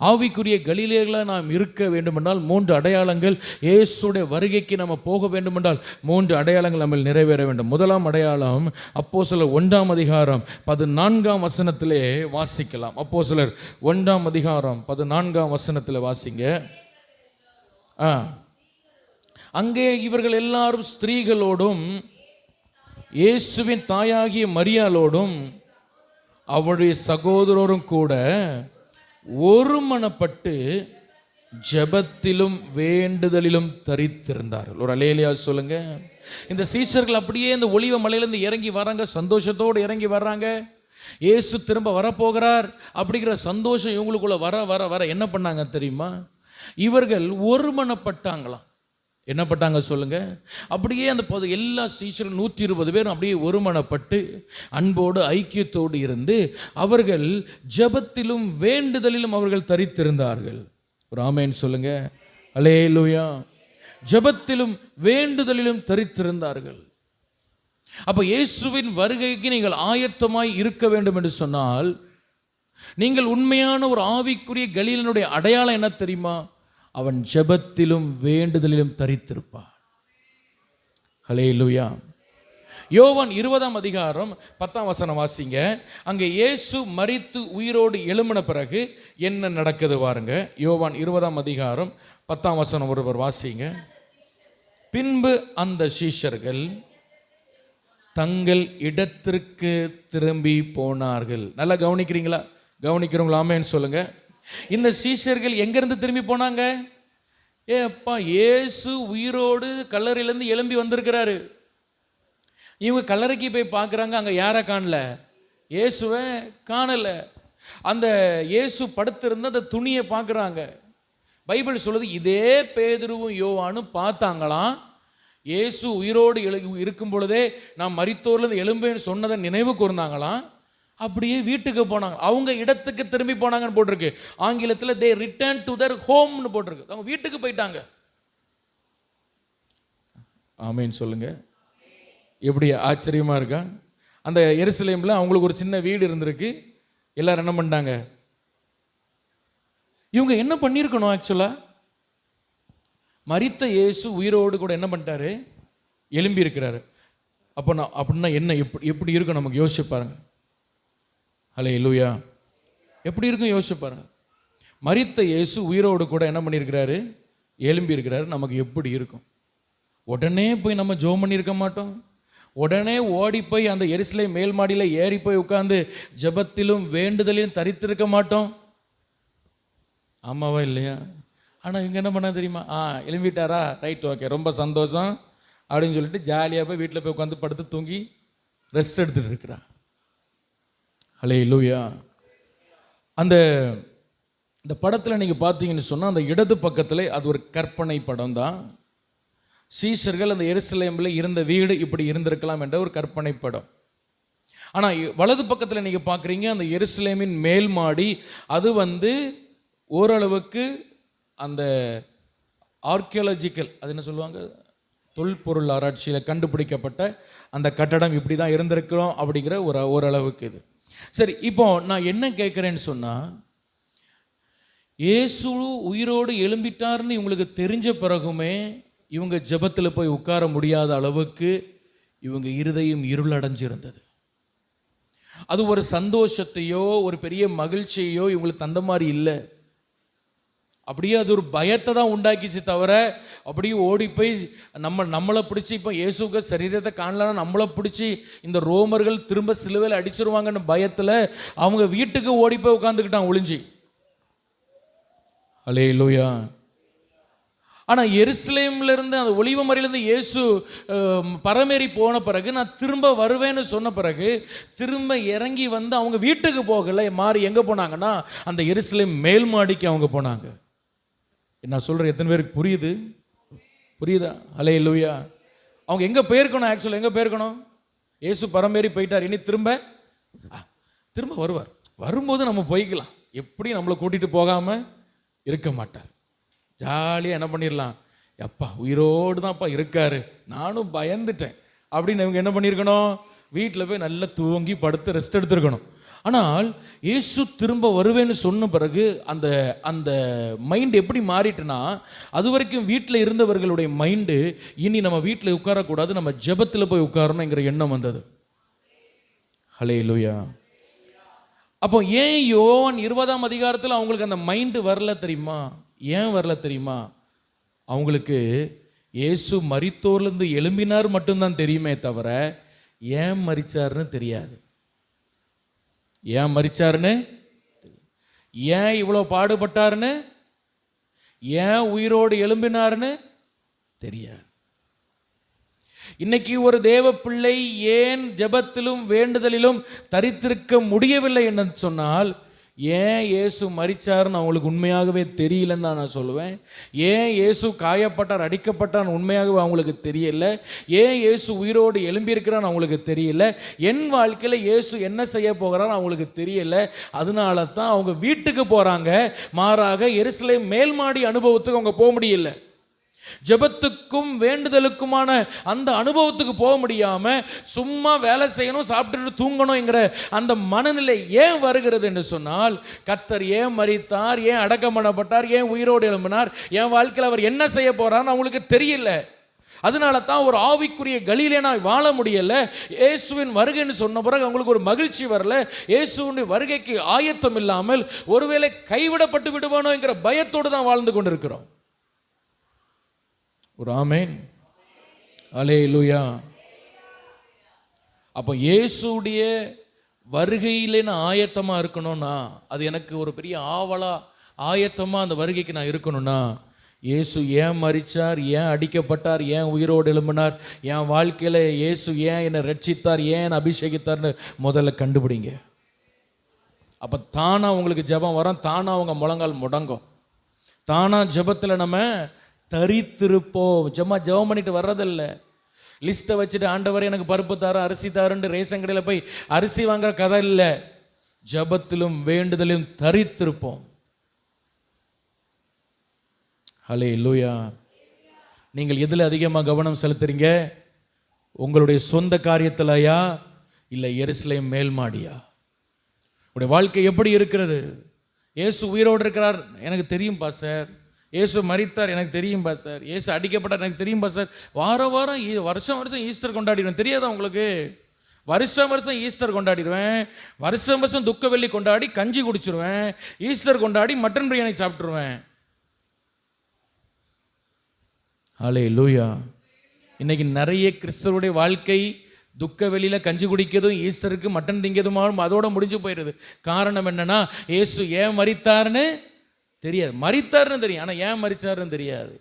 ஆவிக்குரிய கலீலியர்களாக நாம் இருக்க வேண்டுமென்றால் 3 அடையாளங்கள், இயேசுடைய வருகைக்கு நம்ம போக வேண்டுமென்றால் 3 அடையாளங்கள் நம்ம நிறைவேற வேண்டும். முதலாம் அடையாளம் அப்போஸ்தலர் 1ஆம் அதிகாரம் 14ஆம் வசனத்திலே வாசிக்கலாம். அப்போஸ்தலர் 1ஆம் அதிகாரம் 14ஆம் வசனத்தில் வாசிங்க. அங்கே இவர்கள் எல்லாரும் ஸ்திரீகளோடும் இயேசுவின் தாயாகிய மரியாளோடும் அவருடைய சகோதரரும் கூட ஒருமனப்பட்டு ஜெபத்திலும் வேண்டுதலிலும் தரித்திருந்தார்கள். ஒரு அல்லேலூயா சொல்லுங்க. இந்த சீஷர்கள் அப்படியே இந்த ஒலிவ மலையிலிருந்து இறங்கி வராங்க, சந்தோஷத்தோடு இறங்கி வர்றாங்க. இயேசு திரும்ப வரப்போகிறார் அப்படிங்கிற சந்தோஷம் இவங்களுக்குள்ள வர வர வர என்ன பண்ணாங்க தெரியுமா? இவர்கள் ஒருமனப்பட்டாங்களாம். என்ன பட்டாங்க சொல்லுங்க? அப்படியே அந்த எல்லா சீஷர்கள் 120 பேரும் அப்படியே ஒருமனப்பட்டு அன்போடு ஐக்கியத்தோடு இருந்து அவர்கள் ஜெபத்திலும் வேண்டுதலிலும் அவர்கள் தரித்திருந்தார்கள். ஒரு ஆமென் சொல்லுங்க. அல்லேலூயா. ஜெபத்திலும் வேண்டுதலிலும் தரித்திருந்தார்கள். அப்போ இயேசுவின் வருகைக்கு நீங்கள் ஆயத்தமாய் இருக்க வேண்டும் என்று சொன்னால், நீங்கள் உண்மையான ஒரு ஆவிக்குரிய கலீலனுடைய அடையாளம் என்ன தெரியுமா? அவன் ஜெபத்திலும் வேண்டுதலிலும் தரித்திருப்பான். ஹல்லேலூயா. யோவான் 20ஆம் அதிகாரம் 10ஆம் வசனம் வாசிங்க. அங்கே இயேசு மரித்து உயிரோடு எழும்பின பிறகு என்ன நடக்குது பாருங்க. யோவான் 20ஆம் அதிகாரம் 10ஆம் வசனம் ஒருவர் வாசிங்க. பின்பு அந்த சீஷர்கள் தங்கள் இடத்திற்கு திரும்பி போனார்கள். நல்லா கவனிக்கிறீங்களா? கவனிக்கிறவங்களா ஆமென் சொல்லுங்க. இந்த சீஷர்கள் எங்கிருந்து திரும்பி போனாங்க? அப்பா, இயேசு உயிரோடு கல்லறையிலேருந்து எழும்பி வந்திருக்கிறாரு. இவங்க கல்லறைக்கு போய் பார்க்குறாங்க, அங்கே யாரை காணல? இயேசுவை காணலை. அந்த இயேசு படுத்திருந்த அந்த துணியை பார்க்குறாங்க. பைபிள் சொல்லுது, இதே பேதுருவும் யோவானும் பார்த்தாங்களாம். இயேசு உயிரோடு இருக்கும் பொழுதே நான் மரித்தோர்லேருந்து எழும்பேன்னு சொன்னதை நினைவு கூர்ந்தாங்களாம். அப்படியே வீட்டுக்கு போனாங்க. அவங்க இடத்துக்கு திரும்பி போனாங்கன்னு போட்டிருக்கு. ஆங்கிலத்தில் they returned to their homeனு போட்டிருக்கு. அவங்க வீட்டுக்கு போயிட்டாங்க. ஆமென் சொல்லுங்க. எப்படி ஆச்சரியமா இருக்கா? அந்த எருசலேமில் அவங்களுக்கு ஒரு சின்ன வீடு இருந்திருக்கு. எல்லாரும் என்ன பண்ணிட்டாங்க? இவங்க என்ன பண்ணியிருக்கணும்? ஆக்சுவலாக மரித்த இயேசு உயிரோடு கூட என்ன பண்ணிட்டாரு? எழும்பி இருக்கிறாரு. அப்போ நான் அப்படின்னா என்ன, எப்படி இருக்கும் நமக்கு யோசிச்சு பாருங்க. ஹல்லேலூயா. எப்படி இருக்கும் யோசிச்சு பாருங்க. மரித்த இயேசு உயிரோடு கூட என்ன பண்ணியிருக்கிறாரு? எழும்பி இருக்கிறாரு. நமக்கு எப்படி இருக்கும்? உடனே போய் நம்ம ஜெபம் பண்ணியிருக்க மாட்டோம். உடனே ஓடி போய் அந்த எருசலேம் மேல் மாடியில் ஏறி போய் உட்கார்ந்து ஜெபத்திலும் வேண்டுதலையும் தரித்திருக்க மாட்டோம். ஆமாவா இல்லையா? ஆனால் இவங்க என்ன பண்ண தெரியுமா? எழும்பிட்டாரா, ரைட், ஓகே, ரொம்ப சந்தோஷம் அப்படின்னு சொல்லிட்டு ஜாலியாக போய் வீட்டில் போய் உட்காந்து படுத்து தூங்கி ரெஸ்ட் எடுத்துகிட்டு இருக்கிறான். ஹல்லேலூயா. இந்த படத்தில் நீங்கள் பார்த்தீங்கன்னு சொன்னால், அந்த இடது பக்கத்தில் அது ஒரு கற்பனை படம் தான். சீஷர்கள் அந்த எருசலேமில் இருந்த வீடு இப்படி இருந்திருக்கலாம் என்ற ஒரு கற்பனை படம். ஆனால் வலது பக்கத்தில் நீங்கள் பார்க்குறீங்க, அந்த எருசலேமின் மேல் மாடி அது ஓரளவுக்கு அந்த ஆர்கியாலஜிக்கல், அது என்ன சொல்லுவாங்க, தொல்பொருள் ஆராய்ச்சியில் கண்டுபிடிக்கப்பட்ட அந்த கட்டடம் இப்படி தான் இருந்திருக்கிறோம் அப்படிங்கிற ஓரளவுக்கு இது. சரி, இப்போ நான் என்ன கேட்குறேன்னு சொன்னால், இயேசு உயிரோடு எழும்பிட்டார்னு இவங்களுக்கு தெரிஞ்ச பிறகுமே இவங்க ஜெபத்தில் போய் உட்கார முடியாத அளவுக்கு இவங்க இருதயம் இருளடைஞ்சிருந்தது. அது ஒரு சந்தோஷத்தையோ ஒரு பெரிய மகிழ்ச்சியோ இவங்களுக்கு தந்த மாதிரி இல்லை. அப்படியே அது ஒரு பயத்தை தான் உண்டாக்கிச்சு தவிர, அப்படியே ஓடி போய் நம்மளை பிடிச்சி, இப்போ இயேசுக்கு சரீரத்தை காணலன்னா நம்மளை பிடிச்சி இந்த ரோமர்கள் திரும்ப சிலுவையில் அடிச்சிருவாங்கன்னு பயத்தில் அவங்க வீட்டுக்கு ஓடி போய் உட்காந்துக்கிட்டான் ஒளிஞ்சி. ஹல்லேலூயா. ஆனால் எருசலேம்லேருந்து அந்த ஒலிவ மலையிலேருந்து இயேசு பரமேறி போன பிறகு, நான் திரும்ப வருவேன்னு சொன்ன பிறகு திரும்ப இறங்கி அவங்க வீட்டுக்கு போகலை, மாறி எங்கே போனாங்கன்னா அந்த எருசலேம் மேல் மாடிக்கு அவங்க போனாங்க. நான் சொல்கிறேன், எத்தனை பேருக்கு புரியுதா? ஹல்லேலூயா. அவங்க எங்கே போயிருக்கணும்? ஆக்சுவலாக எங்கே போயிருக்கணும்? இயேசு பரமேறி போயிட்டார், இனி திரும்ப வருவார். வரும்போது நம்ம போய்க்கலாம். எப்படி நம்மளை கூட்டிகிட்டு போகாமல் இருக்க மாட்டார். ஜாலியாக என்ன பண்ணிடலாம், எப்பா உயிரோடு தான்ப்பா இருக்காரு, நானும் பயந்துட்டேன் அப்படின்னு இவங்க என்ன பண்ணியிருக்கணும்? வீட்டில் போய் நல்லா தூங்கி படுத்து ரெஸ்ட் எடுத்துருக்கணும். ஆனால் இயேசு திரும்ப வருவேன்னு சொன்ன பிறகு அந்த மைண்டு எப்படி மாறிட்டுனா, அது வரைக்கும் வீட்டில் இருந்தவர்களுடைய மைண்டு இனி நம்ம வீட்டில் உட்காரக்கூடாது, நம்ம ஜெபத்தில் போய் உட்காரணுங்கிற எண்ணம் வந்தது. ஹல்லேலூயா. அப்போ ஏன் யோவான் 20ஆம் அதிகாரத்தில் அவங்களுக்கு அந்த மைண்டு வரல தெரியுமா? ஏன் வரல தெரியுமா? அவங்களுக்கு இயேசு மரித்தோர்லேருந்து எழும்பினார் மட்டும்தான் தெரியுமே தவிர ஏன் மரிச்சார்னு தெரியாது. ஏன் மரிச்சாருன்னு, ஏன் இவ்வளோ பாடுபட்டாருன்னு, ஏன் உயிரோடு எழும்பினார்னு தெரியாது. இன்னைக்கு ஒரு தேவ பிள்ளை ஏன் ஜெபத்திலும் வேண்டுதலிலும் தரித்திருக்க முடியவில்லை என்று சொன்னால், ஏன் இயேசு மரிச்சார்னு அவங்களுக்கு உண்மையாகவே தெரியலன்னு தான் நான் சொல்லுவேன். ஏன் இயேசு காயப்பட்டார், அடிக்கப்பட்டார் உண்மையாகவே அவங்களுக்கு தெரியல. ஏன் இயேசு உயிரோடு எழும்பியிருக்கிறான்னு அவங்களுக்கு தெரியல. என் வாழ்க்கையில் இயேசு என்ன செய்ய போகிறான்னு அவங்களுக்கு தெரியல. அதனால தான் அவங்க வீட்டுக்கு போகிறாங்க. மாறாக எருசலேம் மேல் மாடி அனுபவத்துக்கு அவங்க போக முடியல. ஜெபத்துக்கும் வேண்டுதலுக்குமான அந்த அனுபவத்துக்கு போக முடியாம சும்மா வேலை செய்யணும், சாப்பிட்டுட்டு தூங்கணும்ங்கிற அந்த மனநிலை ஏன் வருகிறது என்று சொன்னால், கர்த்தர் ஏன் மரித்தார், ஏன் அடக்கம் பண்ணப்பட்டார், ஏன் உயிரோடு எழும்பினார், என் வாழ்க்கையில் அவர் என்ன செய்ய போறார்னு அவங்களுக்கு தெரியல. அதனால தான் ஒரு ஆவிக்குரிய கலிலேயனாய் வாழ முடியல. இயேசுவின் வருகைன்னு சொன்ன பிறகு அவங்களுக்கு ஒரு மகிழ்ச்சி வரல. இயேசுவின் வருகைக்கு ஆயத்தம் இல்லாமல் ஒருவேளை கைவிடப்பட்டு விடுவானோ என்கிற பயத்தோடு தான் வாழ்ந்து கொண்டிருக்கிறோம். ஒரு ஆமென், அல்லேலூயா. அப்போ இயேசுடைய வருகையிலே நான் ஆயத்தமா இருக்கணும்னா, அது எனக்கு ஒரு பெரிய ஆவலா ஆயத்தமா அந்த வருகைக்கு நான் இருக்கணும்னா, இயேசு ஏன் மரித்தார், ஏன் அடிக்கப்பட்டார், ஏன் உயிரோடு எழும்பினார், என் வாழ்க்கையில் இயேசு ஏன் என்னை ரட்சித்தார், ஏன் என்னை அபிஷேகித்தார்னு முதல்ல கண்டுபிடிங்க. அப்போ தானாக உங்களுக்கு ஜெபம் வரும், தானாக அவங்க முழங்கால் முடங்கும், தானாக ஜெபத்தில் நம்ம தரித்திருப்போம். ஜெபம் பண்ணிட்டு வர்றதில்லை. லிஸ்ட்டை வச்சுட்டு ஆண்டவரே எனக்கு பருப்பு தாரு, அரிசி தாருன்னு ரேஷன் கடையில் போய் அரிசி வாங்குற கதை இல்லை. ஜெபத்திலும் வேண்டுதலும் தரித்திருப்போம். ஹல்லேலூயா. நீங்கள் எதில் அதிகமாக கவனம் செலுத்துறீங்க? உங்களுடைய சொந்த காரியத்திலையா, இல்லை எருசலேம் மேல்மாடியா? உடைய வாழ்க்கை எப்படி இருக்கிறது? இயேசு உயிரோடு இருக்கிறார் எனக்கு தெரியும் பாஸ்டர், இயேசு மரித்தார் எனக்கு தெரியும் பாஸ்டர், இயேசு அடிக்கப்பட்டார் எனக்கு தெரியும் பாஸ்டர். வாரம் வருஷம் ஈஸ்டர் கொண்டாடிடுவேன், தெரியாதா உங்களுக்கு? வருஷம் ஈஸ்டர் கொண்டாடிடுவேன், வருஷம் துக்க வெள்ளி கொண்டாடி கஞ்சி குடிச்சிருவேன், ஈஸ்டர் கொண்டாடி மட்டன் பிரியாணி சாப்பிட்டுருவேன். ஹல்லேலூயா. இன்னைக்கு நிறைய கிறிஸ்தவருடைய வாழ்க்கை துக்க வெளியில் கஞ்சி குடிக்கிறதும் ஈஸ்டருக்கு மட்டன் திங்கிறதுமாலும் அதோட முடிஞ்சு போயிடுது. காரணம் என்னன்னா, இயேசு ஏன் மரித்தார்னு தெரியாது. மரித்தார்னு தெரியும், ஆனால் ஏன் மரித்தார்னு தெரியாது.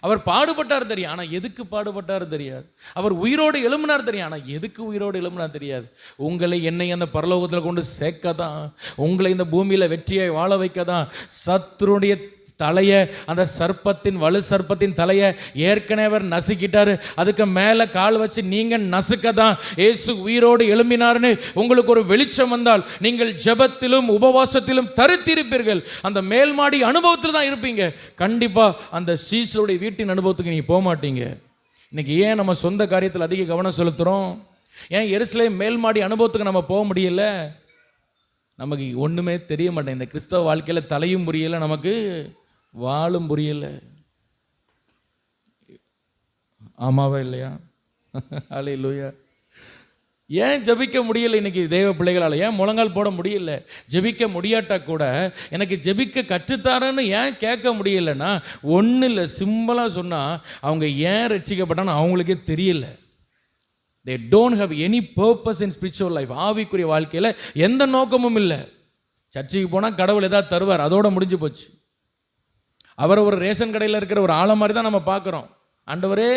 அவர் பாடுபட்டார் தெரியும், ஆனால் எதுக்கு பாடுபட்டார் தெரியாது. அவர் உயிரோடு எழும்பினார் தெரியும், ஆனால் எதுக்கு உயிரோடு எழும்பினார் தெரியாது. உங்களை என்னை அந்த பரலோகத்தில் கொண்டு சேர்க்க தான், உங்களை இந்த பூமியில் வெற்றியை வாழ வைக்க தான். சத்துருடைய தலையை, அந்த சர்ப்பத்தின் வலு சர்ப்பத்தின் தலையை ஏற்கனவே அவர் நசுக்கிட்டாரு. அதுக்கு மேலே கால் வச்சு நீங்கள் நசுக்க தான் இயேசு உயிரோடு எழும்பினார்னு உங்களுக்கு ஒரு வெளிச்சம் வந்தால், நீங்கள் ஜெபத்திலும் உபவாசத்திலும் தரித்திருப்பீர்கள். அந்த மேல்மாடி அனுபவத்தில் தான் இருப்பீங்க. கண்டிப்பாக அந்த சீசருடைய வீட்டின் அனுபவத்துக்கு நீங்கள் போக மாட்டீங்க. இன்னைக்கு ஏன் நம்ம சொந்த காரியத்தில் அதிக கவனம் செலுத்துகிறோம்? ஏன் எருசலேம் மேல்மாடி அனுபவத்துக்கு நம்ம போக முடியல? நமக்கு ஒன்றுமே தெரிய மாட்டேன். இந்த கிறிஸ்தவ வாழ்க்கையில் தலையும் புரியலை, நமக்கு வாழும் புரியலை. ஆமாவா இல்லையா? அல்லேலூயா. ஏன் ஜெபிக்க முடியல இன்னைக்கு தேவ பிள்ளைகளால்? ஏன் முழங்கால் போட முடியல? ஜெபிக்க முடியாட்டா கூட எனக்கு ஜெபிக்க கற்றுத்தாரன்னு ஏன் கேட்க முடியலன்னா, ஒன்றும் இல்லை, சிம்பிளாக சொன்னால் அவங்க ஏன் ரட்சிக்கப்பட்டான்னு அவங்களுக்கே தெரியல. They don't have any purpose in spiritual life. ஆவிக்குரிய வாழ்க்கையில் எந்த நோக்கமும் இல்லை. சர்ச்சைக்கு போனால் கடவுள் ஏதாவது தருவார், அதோட முடிஞ்சு போச்சு. அவரை ஒரு ரேஷன் கடையில் இருக்கிற ஒரு ஆளை மாதிரி தான் நம்ம பார்க்குறோம். ஆண்டவரே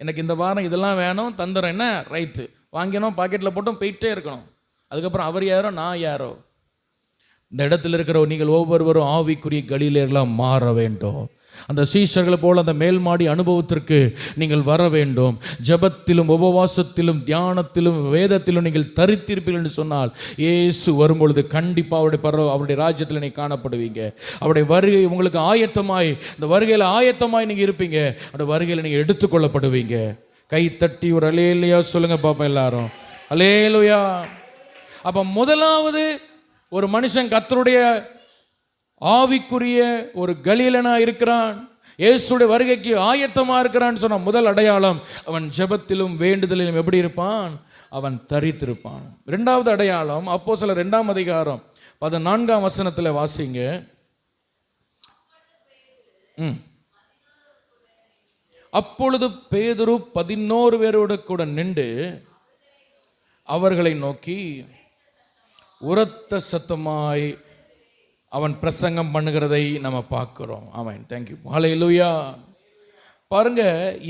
எனக்கு இந்த வாரம் இதெல்லாம் வேணும், தந்துடுறேன், என்ன ரைட்டு வாங்கினோம், பாக்கெட்டில் போட்டோம், போயிட்டே இருக்கணும். அதுக்கப்புறம் அவர் யாரோ நான் யாரோ. இந்த இடத்துல இருக்கிற நீங்கள் ஒவ்வொருவரும் ஆவிக்குரிய கலிலேயர்களாக மாற வேண்டும். அந்த சீஷர்களை போல அந்த மேல்மாடி அனுபவத்திற்கு நீங்கள் வர வேண்டும். ஜெபத்திலும் உபவாசத்திலும் தியானத்திலும் வேதத்திலும் நீங்கள் தரித்திருப்பீர்கள் என்று சொன்னால், இயேசு வரும்பொழுது கண்டிப்பாக அவருடைய ராஜ்யத்தில் நீங்கள் காணப்படுவீங்க. அவருடைய வருகை உங்களுக்கு ஆயத்தமாய், இந்த வருகையில் ஆயத்தமாய் நீங்கள் இருப்பீங்க. அவருடைய வருகையில் நீங்கள் எடுத்துக்கொள்ளப்படுவீங்க. கை தட்டி ஒரு அல்லேலூயா சொல்லுங்க பாப்பா எல்லாரும். அல்லேலூயா. அப்போ முதலாவது ஒரு மனுஷன் கர்த்தருடைய ஆவிக்குரிய ஒரு கலிலேயனா இருக்கிறான், இயேசுடைய வருகைக்கு ஆயத்தமா இருக்கிறான்னு சொன்ன முதல் அடையாளம், அவன் ஜெபத்திலும் வேண்டுதலிலும் எப்படி இருப்பான்? அவன் தரித்திருப்பான். இரண்டாவது அடையாளம் அப்போஸ்தலர் 2ஆம் அதிகாரம் 14ஆம் வசனத்தில் வாசிங்க. அப்பொழுது பேதுரு 11 பேரோடு கூட நின்று அவர்களை நோக்கி உரத்த சத்தமாய் அவன் பிரசங்கம் பண்ணுகிறதை நம்ம பார்க்கிறோம். ஆமென், தேங்க்யூ, ஹல்லேலூயா. பாருங்க,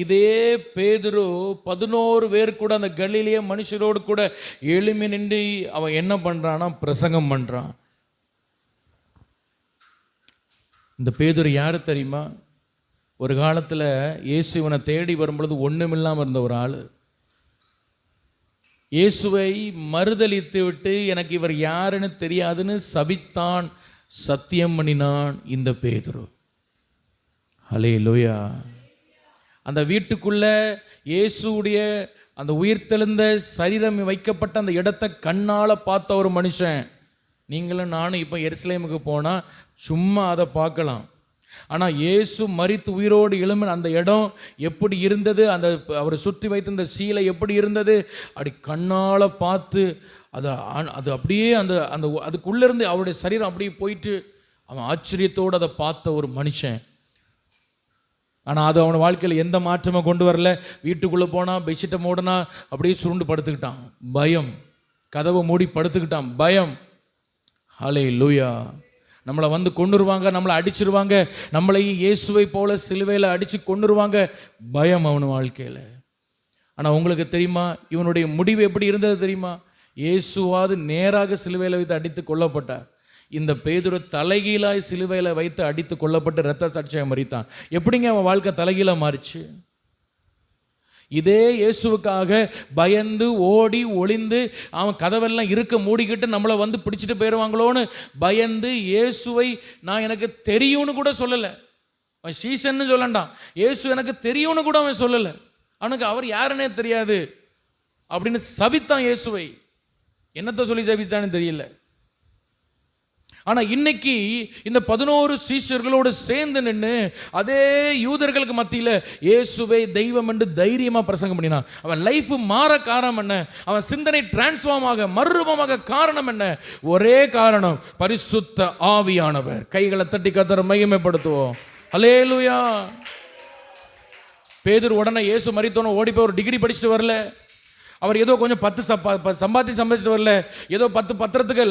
இதே பேதுரு 11 பேர் கூட அந்த கலிலேய மனுஷரோடு கூட எழும்பி நின்று அவன் என்ன பண்றானா? பிரசங்கம் பண்றான். இந்த பேதுரு யாரு தெரியுமா? ஒரு காலத்தில் இயேசு இவனை தேடி வரும்பொழுது ஒன்றுமில்லாமல் இருந்த ஒரு ஆள். இயேசுவை மறுதலித்து விட்டு எனக்கு இவர் யாருன்னு தெரியாதுன்னு சபித்தான், சத்தியம் பண்ணினான் இந்த பேதுரு. ஹல்லேலூயா. அந்த வீட்டுக்குள்ள இயேசுடைய அந்த உயிர்த்தெழுந்த சரீரம் வைக்கப்பட்ட அந்த இடத்தை கண்ணால் பார்த்த ஒரு மனுஷன். நீங்களும் நானும் இப்போ எருசலேமுக்கு போனால் சும்மா அதை பார்க்கலாம். ஆனால் இயேசு மரித்து உயிரோடு எழும்பின அந்த இடம் எப்படி இருந்தது, அந்த அவரை சுற்றி வைத்த இந்த சீலை எப்படி இருந்தது, அப்படி கண்ணால் பார்த்து அது அப்படியே அந்த அந்த அதுக்குள்ளேருந்து அவருடைய சரீரம் அப்படியே போயிட்டு அவன் ஆச்சரியத்தோடு அதை பார்த்த ஒரு மனுஷன். ஆனால் அது அவன் வாழ்க்கையில் எந்த மாற்றமும் கொண்டு வரல. வீட்டுக்குள்ளே போனால் பெட்ஷீட்டை மூடனா அப்படியே சுருண்டு படுத்துக்கிட்டான். பயம். கதவை மூடி படுத்துக்கிட்டான். பயம். ஹல்லேலூயா. நம்மளை வந்து கொன்னுருவாங்க, நம்மளை அடிச்சிருவாங்க, நம்மளையும் இயேசுவை போல சிலுவையில் அடித்து கொன்னுருவாங்க. பயம் அவன் வாழ்க்கையில். ஆனால் உங்களுக்கு தெரியுமா இவனுடைய முடிவு எப்படி இருந்தது தெரியுமா? இயேசுவாது நேராக சிலுவையில் வைத்து அடித்து கொல்லப்பட்டார். இந்த பேதுரு தலைகீழாய் சிலுவையில் வைத்து அடித்து கொல்லப்பட்டு இரத்த சாட்சியாக மரித்தான். எப்படிங்க அவன் வாழ்க்கை தலைகீழாக மாறிச்சு? இதே இயேசுவுக்காக பயந்து ஓடி ஒளிந்து அவன் கதவெல்லாம் இருக்க மூடிக்கிட்டு நம்மளை வந்து பிடிச்சிட்டு போயிடுவாங்களோன்னு பயந்து இயேசுவை நான் எனக்கு தெரியும்னு கூட சொல்லலை. அவன் சீசன்னு சொல்லண்டான். இயேசு எனக்கு தெரியும்னு கூட அவன் சொல்லலை. அவனுக்கு அவர் யாருன்னே தெரியாது அப்படின்னு சபித்தான் இயேசுவை. என்னத்தை சொல்லி சபித்தான்னு தெரியல. ஆனால் இன்னைக்கு இந்த 11 சீஷர்களோடு சேர்ந்து நின்று அதே யூதர்களுக்கு மத்தியில் இயேசுவை தெய்வம் என்று தைரியமாக பிரசங்கம் பண்ணினான். அவன் லைஃப் மாற காரணம் என்ன? அவன் சிந்தனை டிரான்ஸ்ஃபார்ம் ஆக மறுரூபமாக காரணம் என்ன? ஒரே காரணம், பரிசுத்த ஆவியானவர். கைகளை தட்டி கர்த்தரை மகிமைப்படுத்துவோம். ஹல்லேலூயா. பேதுரு உடனே இயேசு மரித்தோன்னு ஓடி போய் ஒரு டிகிரி படிச்சுட்டு வரல. அவர் ஏதோ கொஞ்சம் 10 சம்பாதிச்சுட்டு வரல. ஏதோ 10 பத்திரத்துக்கு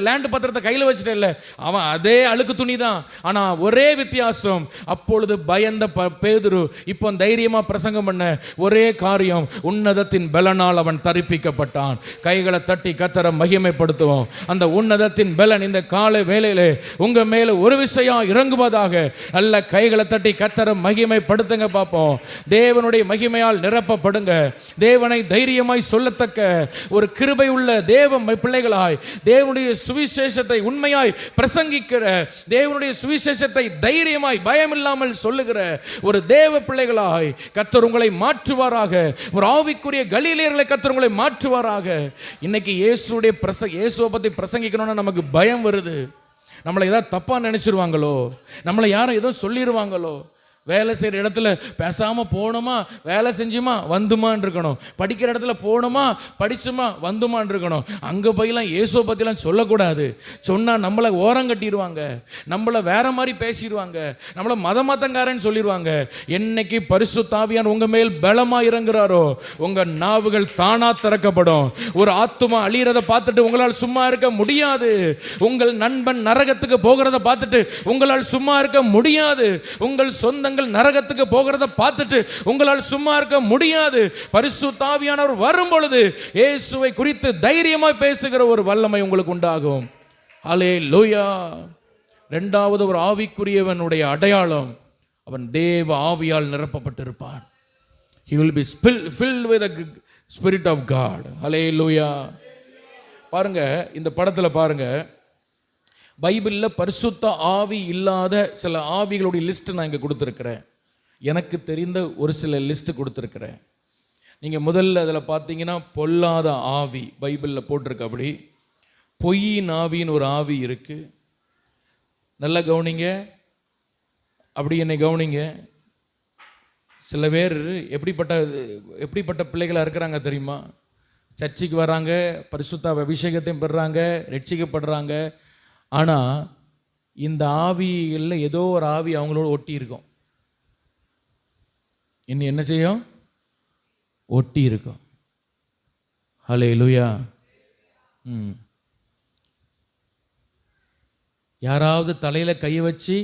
லேண்டு பத்திரத்தை கையில் வச்சுட்டு இல்லை. அவன் அதே அழுக்கு துணி தான். ஆனால் ஒரே வித்தியாசம், அப்பொழுது பயந்த பேதுரு இப்போ தைரியமாக பிரசங்கம் பண்ண ஒரே காரியம், உன்னதத்தின் பலனால் அவன் தரிப்பிக்கப்பட்டான். கைகளை தட்டி கர்த்தரை மகிமைப்படுத்துவோம். அந்த உன்னதத்தின் பலன் இந்த காலை வேளையிலே உங்க மேல ஒரு விசையா இறங்குவதாக. நல்ல கைகளை தட்டி கர்த்தரை மகிமைப்படுத்துங்க பார்ப்போம். தேவனுடைய மகிமையால் நிரப்பப்படுங்க. தேவனை தைரியம் சொல்லத்தக்க ஒரு கிருபை உள்ள தேவ பிள்ளைகளாய் தேவனுடைய சுவிசேஷத்தை உண்மையாய் பிரசங்கிக்கிற, தேவனுடைய சுவிசேஷத்தை தைரியமாய் பயமில்லாமல் சொல்லுகிற ஒரு தேவ பிள்ளைகளாய் கர்த்தர் உங்களை மாற்றுவாராக. ஒரு ஆவிக்குரிய கலீலியர்களை கர்த்தர் உங்களை மாற்றுவாராக. இன்னைக்கு இயேசுவை பற்றி பிரசங்கிக்கணும்னா நமக்கு பயம் வருது. நம்மளை ஏதாவது தப்பாக நினைச்சிருவாங்களோ, நம்மளை யாரும் ஏதோ சொல்லிடுவாங்களோ. வேலை செய்கிற இடத்துல பேசாமல் போகணுமா, வேலை செஞ்சுமா வந்துமான் இருக்கணும். படிக்கிற இடத்துல போகணுமா, படிச்சுமா வந்துமான் இருக்கணும். அங்கே போயெல்லாம் இயேசுவை பற்றிலாம் சொல்லக்கூடாது. சொன்னால் நம்மளை ஓரங்கட்டிடுவாங்க, நம்மளை வேற மாதிரி பேசிடுவாங்க, நம்மளை மதமாத்தங்காரன்னு சொல்லிடுவாங்க. என்னைக்கு பரிசுத்த ஆவியானவர் உங்கள் மேல் பலமாக இறங்குறாரோ உங்கள் நாவுகள் தானாக திறக்கப்படும். ஒரு ஆத்துமா அழிகிறத பார்த்துட்டு உங்களால் சும்மா இருக்க முடியாது. உங்கள் நண்பன் நரகத்துக்கு போகிறத பார்த்துட்டு உங்களால் சும்மா இருக்க முடியாது. உங்கள் சொந்த நரகத்துக்கு போகிறத பார்த்துட்டு உங்களால் சும்மா இருக்க முடியாது. பரிசுத்த ஆவியானவர் வரும் பொழுது இயேசுவை குறித்து தைரியமாய் பேசுகிற ஒரு வல்லமை உங்களுக்கு உண்டாகும். ஹல்லேலூயா. இரண்டாவது ஒரு ஆவிக்குரியவனுடைய அடையாளம், அவன் தேவ ஆவியால் நிரப்பப்பட்டிருப்பான். He will be filled with the Spirit of God. ஹல்லேலூயா. பாருங்க, இந்த படத்தில் பாருங்க, பைபிளில் பரிசுத்த ஆவி இல்லாத சில ஆவிகளுடைய லிஸ்ட்டு நான் இங்கே கொடுத்துருக்கிறேன். எனக்கு தெரிந்த ஒரு சில லிஸ்ட்டு கொடுத்துருக்கிறேன். நீங்கள் முதல்ல அதில் பார்த்தீங்கன்னா பொல்லாத ஆவி பைபிளில் போட்டிருக்கு. அப்படி பொய்யின் ஆவின்னு ஒரு ஆவி இருக்குது. நல்லா கவனிங்க, அப்படி என்னை கவனிங்க. சில பேர் எப்படிப்பட்ட பிள்ளைகளாக இருக்கிறாங்க தெரியுமா? சர்ச்சைக்கு வராங்க, பரிசுத்த அபிஷேகத்தையும் பெறுறாங்க, ரட்சிக்கப்படுறாங்க. ஆனால் இந்த ஆவியில் ஏதோ ஒரு ஆவி அவங்களோட ஒட்டி இருக்கும். இன்னும் என்ன செய்யும்? ஒட்டி இருக்கும். ஹல்லேலூயா. யாராவது தலையில் கையை வச்சு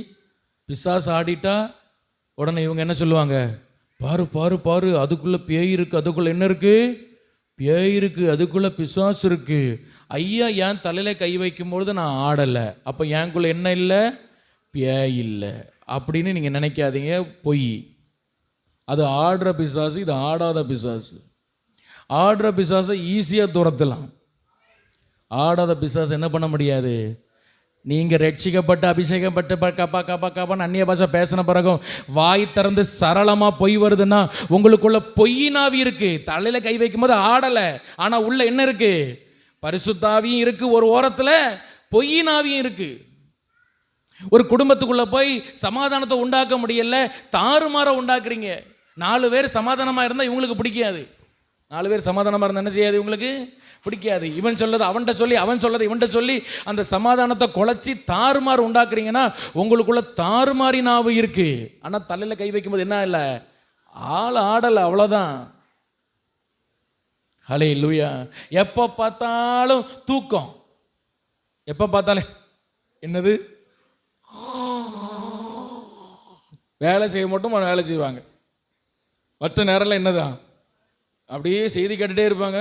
பிசாசு ஆடிட்டா உடனே இவங்க என்ன சொல்லுவாங்க? பாரு பாரு பாரு, அதுக்குள்ளே பேய் இருக்குது, அதுக்குள்ளே என்ன இருக்குது? பேய் இருக்குது, அதுக்குள்ளே பிசாசு இருக்குது. ஐயா என் தலையில் கை வைக்கும்பொழுது நான் ஆடலை, அப்போ எனக்குள்ள என்ன இல்லை? பேய் இல்லை அப்படின்னு நீங்கள் நினைக்காதீங்க. பொய். அது ஆடுற பிசாசு, இது ஆடாத பிசாசு. ஆடுற பிசாசை ஈஸியாக துரத்தலாம், ஆடாத பிசாசு என்ன பண்ண முடியாது? நீங்கள் ரட்சிக்கப்பட்டு அபிஷேகப்பட்டு கப்பா கப்பா கப்பான்னு அந்நிய பாஷை பேசின பிறகும் வாய் திறந்து சரளமாக பொய் வருதுன்னா உங்களுக்குள்ள பொய்யினாவி இருக்கு. தலையில் கை வைக்கும் போது ஆடலை, ஆனால் உள்ள என்ன இருக்கு? பரிசுத்தாவியும் இருக்கு, ஒரு ஓரத்தில் பொய்யினாவியும் இருக்கு. ஒரு குடும்பத்துக்குள்ள போய் சமாதானத்தை உண்டாக்க முடியல, தாறுமாற உண்டாக்குறீங்க. 4 பேர் சமாதானமாக இருந்தால் இவங்களுக்கு பிடிக்காது. 4 பேர் சமாதானமாக இருந்தால் என்ன செய்யாது? இவங்களுக்கு பிடிக்காது. இவன் சொல்லது அவன்கிட்ட சொல்லி, அவன் சொல்லது இவன்கிட்ட சொல்லி அந்த சமாதானத்தை குலைச்சி தாறுமாறு உண்டாக்குறீங்கன்னா உங்களுக்குள்ள தாறுமாறி நாவு இருக்கு. ஆனால் தலையில் கை வைக்கும்போது என்ன இல்லை? ஆள் ஆடலை, அவ்வளோதான். ஹல்லேலூயா. எப்போ பார்த்தாலும் தூக்கம், எப்போ பார்த்தாலும் என்னது? வேலை செய்ய மட்டும் வேலை செய்வாங்க, மற்ற நேரம்லாம் என்னதான்? அப்படியே செய்தி கேட்டுகிட்டே இருப்பாங்க,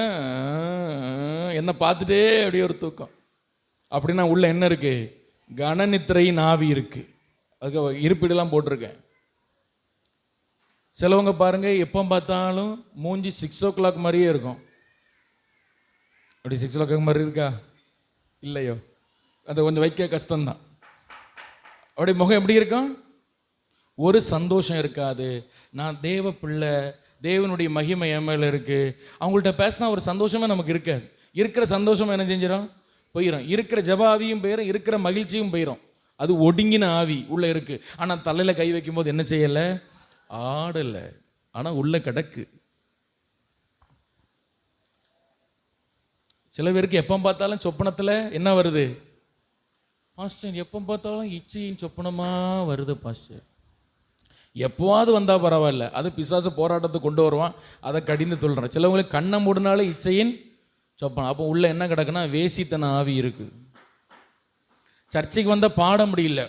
என்ன பார்த்துட்டே அப்படியே ஒரு தூக்கம். அப்படின்னா உள்ள என்ன இருக்கு? கனநித்திரை நாவி இருக்கு. அதுக்கு இருப்பிடெல்லாம் போட்டிருக்கேன். சிலவங்க பாருங்க, எப்போ பார்த்தாலும் மூஞ்சி 6 o'clock மாதிரியே இருக்கும். அப்படி 6 o'clock மாதிரி இருக்கா? இல்லையோ, அதை கொஞ்சம் வைக்க கஷ்டம்தான். அப்படி முகம் எப்படி இருக்கும்? ஒரு சந்தோஷம் இருக்காது. நான் தேவ பிள்ளை, தேவனுடைய மகிமை என் மேலே இருக்கு. அவங்கள்ட்ட பேசினா ஒரு சந்தோஷமே நமக்கு இருக்காது. இருக்கிற சந்தோஷம் என்ன செஞ்சிடும்? போயிடும். இருக்கிற ஜபாவியும் போயிடும், இருக்கிற மகிழ்ச்சியும் போயிடும். அது ஒடுங்கின ஆவி உள்ள இருக்கு. ஆனால் தலையில் கை வைக்கும் போது என்ன செய்யலை? ஆடலை, ஆனால் உள்ள கிடக்கு. சில பேருக்கு எப்போ பார்த்தாலும் சொப்பனத்தில் என்ன வருது? பாஸ்டர் எப்போ பார்த்தாலும் இச்சையின் சொப்பனமாக வருது பாஸ்டர். எப்போவாது வந்தால் பரவாயில்ல, அது பிசாசு போராட்டத்தை கொண்டு வருவான், அதை கடிந்து சொல்கிறேன். சிலவங்களுக்கு கண்ணை மூடினாலே இச்சையின் சொப்பனம். அப்போ உள்ள என்ன கிடக்குன்னா வேசித்தன ஆவி இருக்கு. சர்ச்சைக்கு வந்தால் பாட முடியல,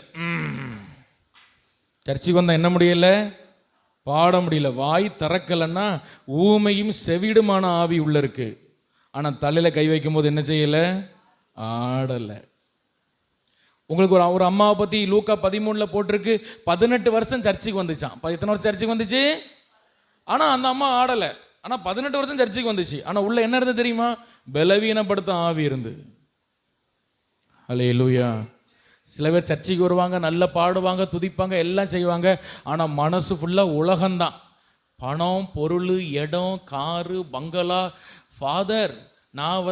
சர்ச்சைக்கு வந்தால் என்ன முடியல? பாட முடியல. வாய் திறக்கலைன்னா ஊமையும் செவிடுமான ஆவி உள்ள இருக்கு. ஆனால் தலையில் கை வைக்கும் போது என்ன செய்யலை? ஆடலை. உங்களுக்கு ஒரு அம்மாவை பற்றி லூக்கா 13 போட்டிருக்கு, 18 வருஷம் சர்ச்சுக்கு வந்துச்சான். எத்தனை வருஷம் சர்ச்சுக்கு வந்துச்சு? ஆனால் அந்த அம்மா ஆடலை. ஆனால் 18 வருஷம் சர்ச்சுக்கு வந்துச்சு. ஆனால் உள்ள என்ன இருந்து தெரியுமா? பலவீனப்படுத்த ஆவி இருந்து. ஹல்லேலூயா. சில பேர் சர்ச்சுக்கு வருவாங்க, நல்லா பாடுவாங்க, துதிப்பாங்க, எல்லாம் செய்வாங்க. ஆனால் மனசு ஃபுல்லாக உலகம்தான். பணம், பொருள், இடம், காரு, பங்களா. ஃபாதர், நான்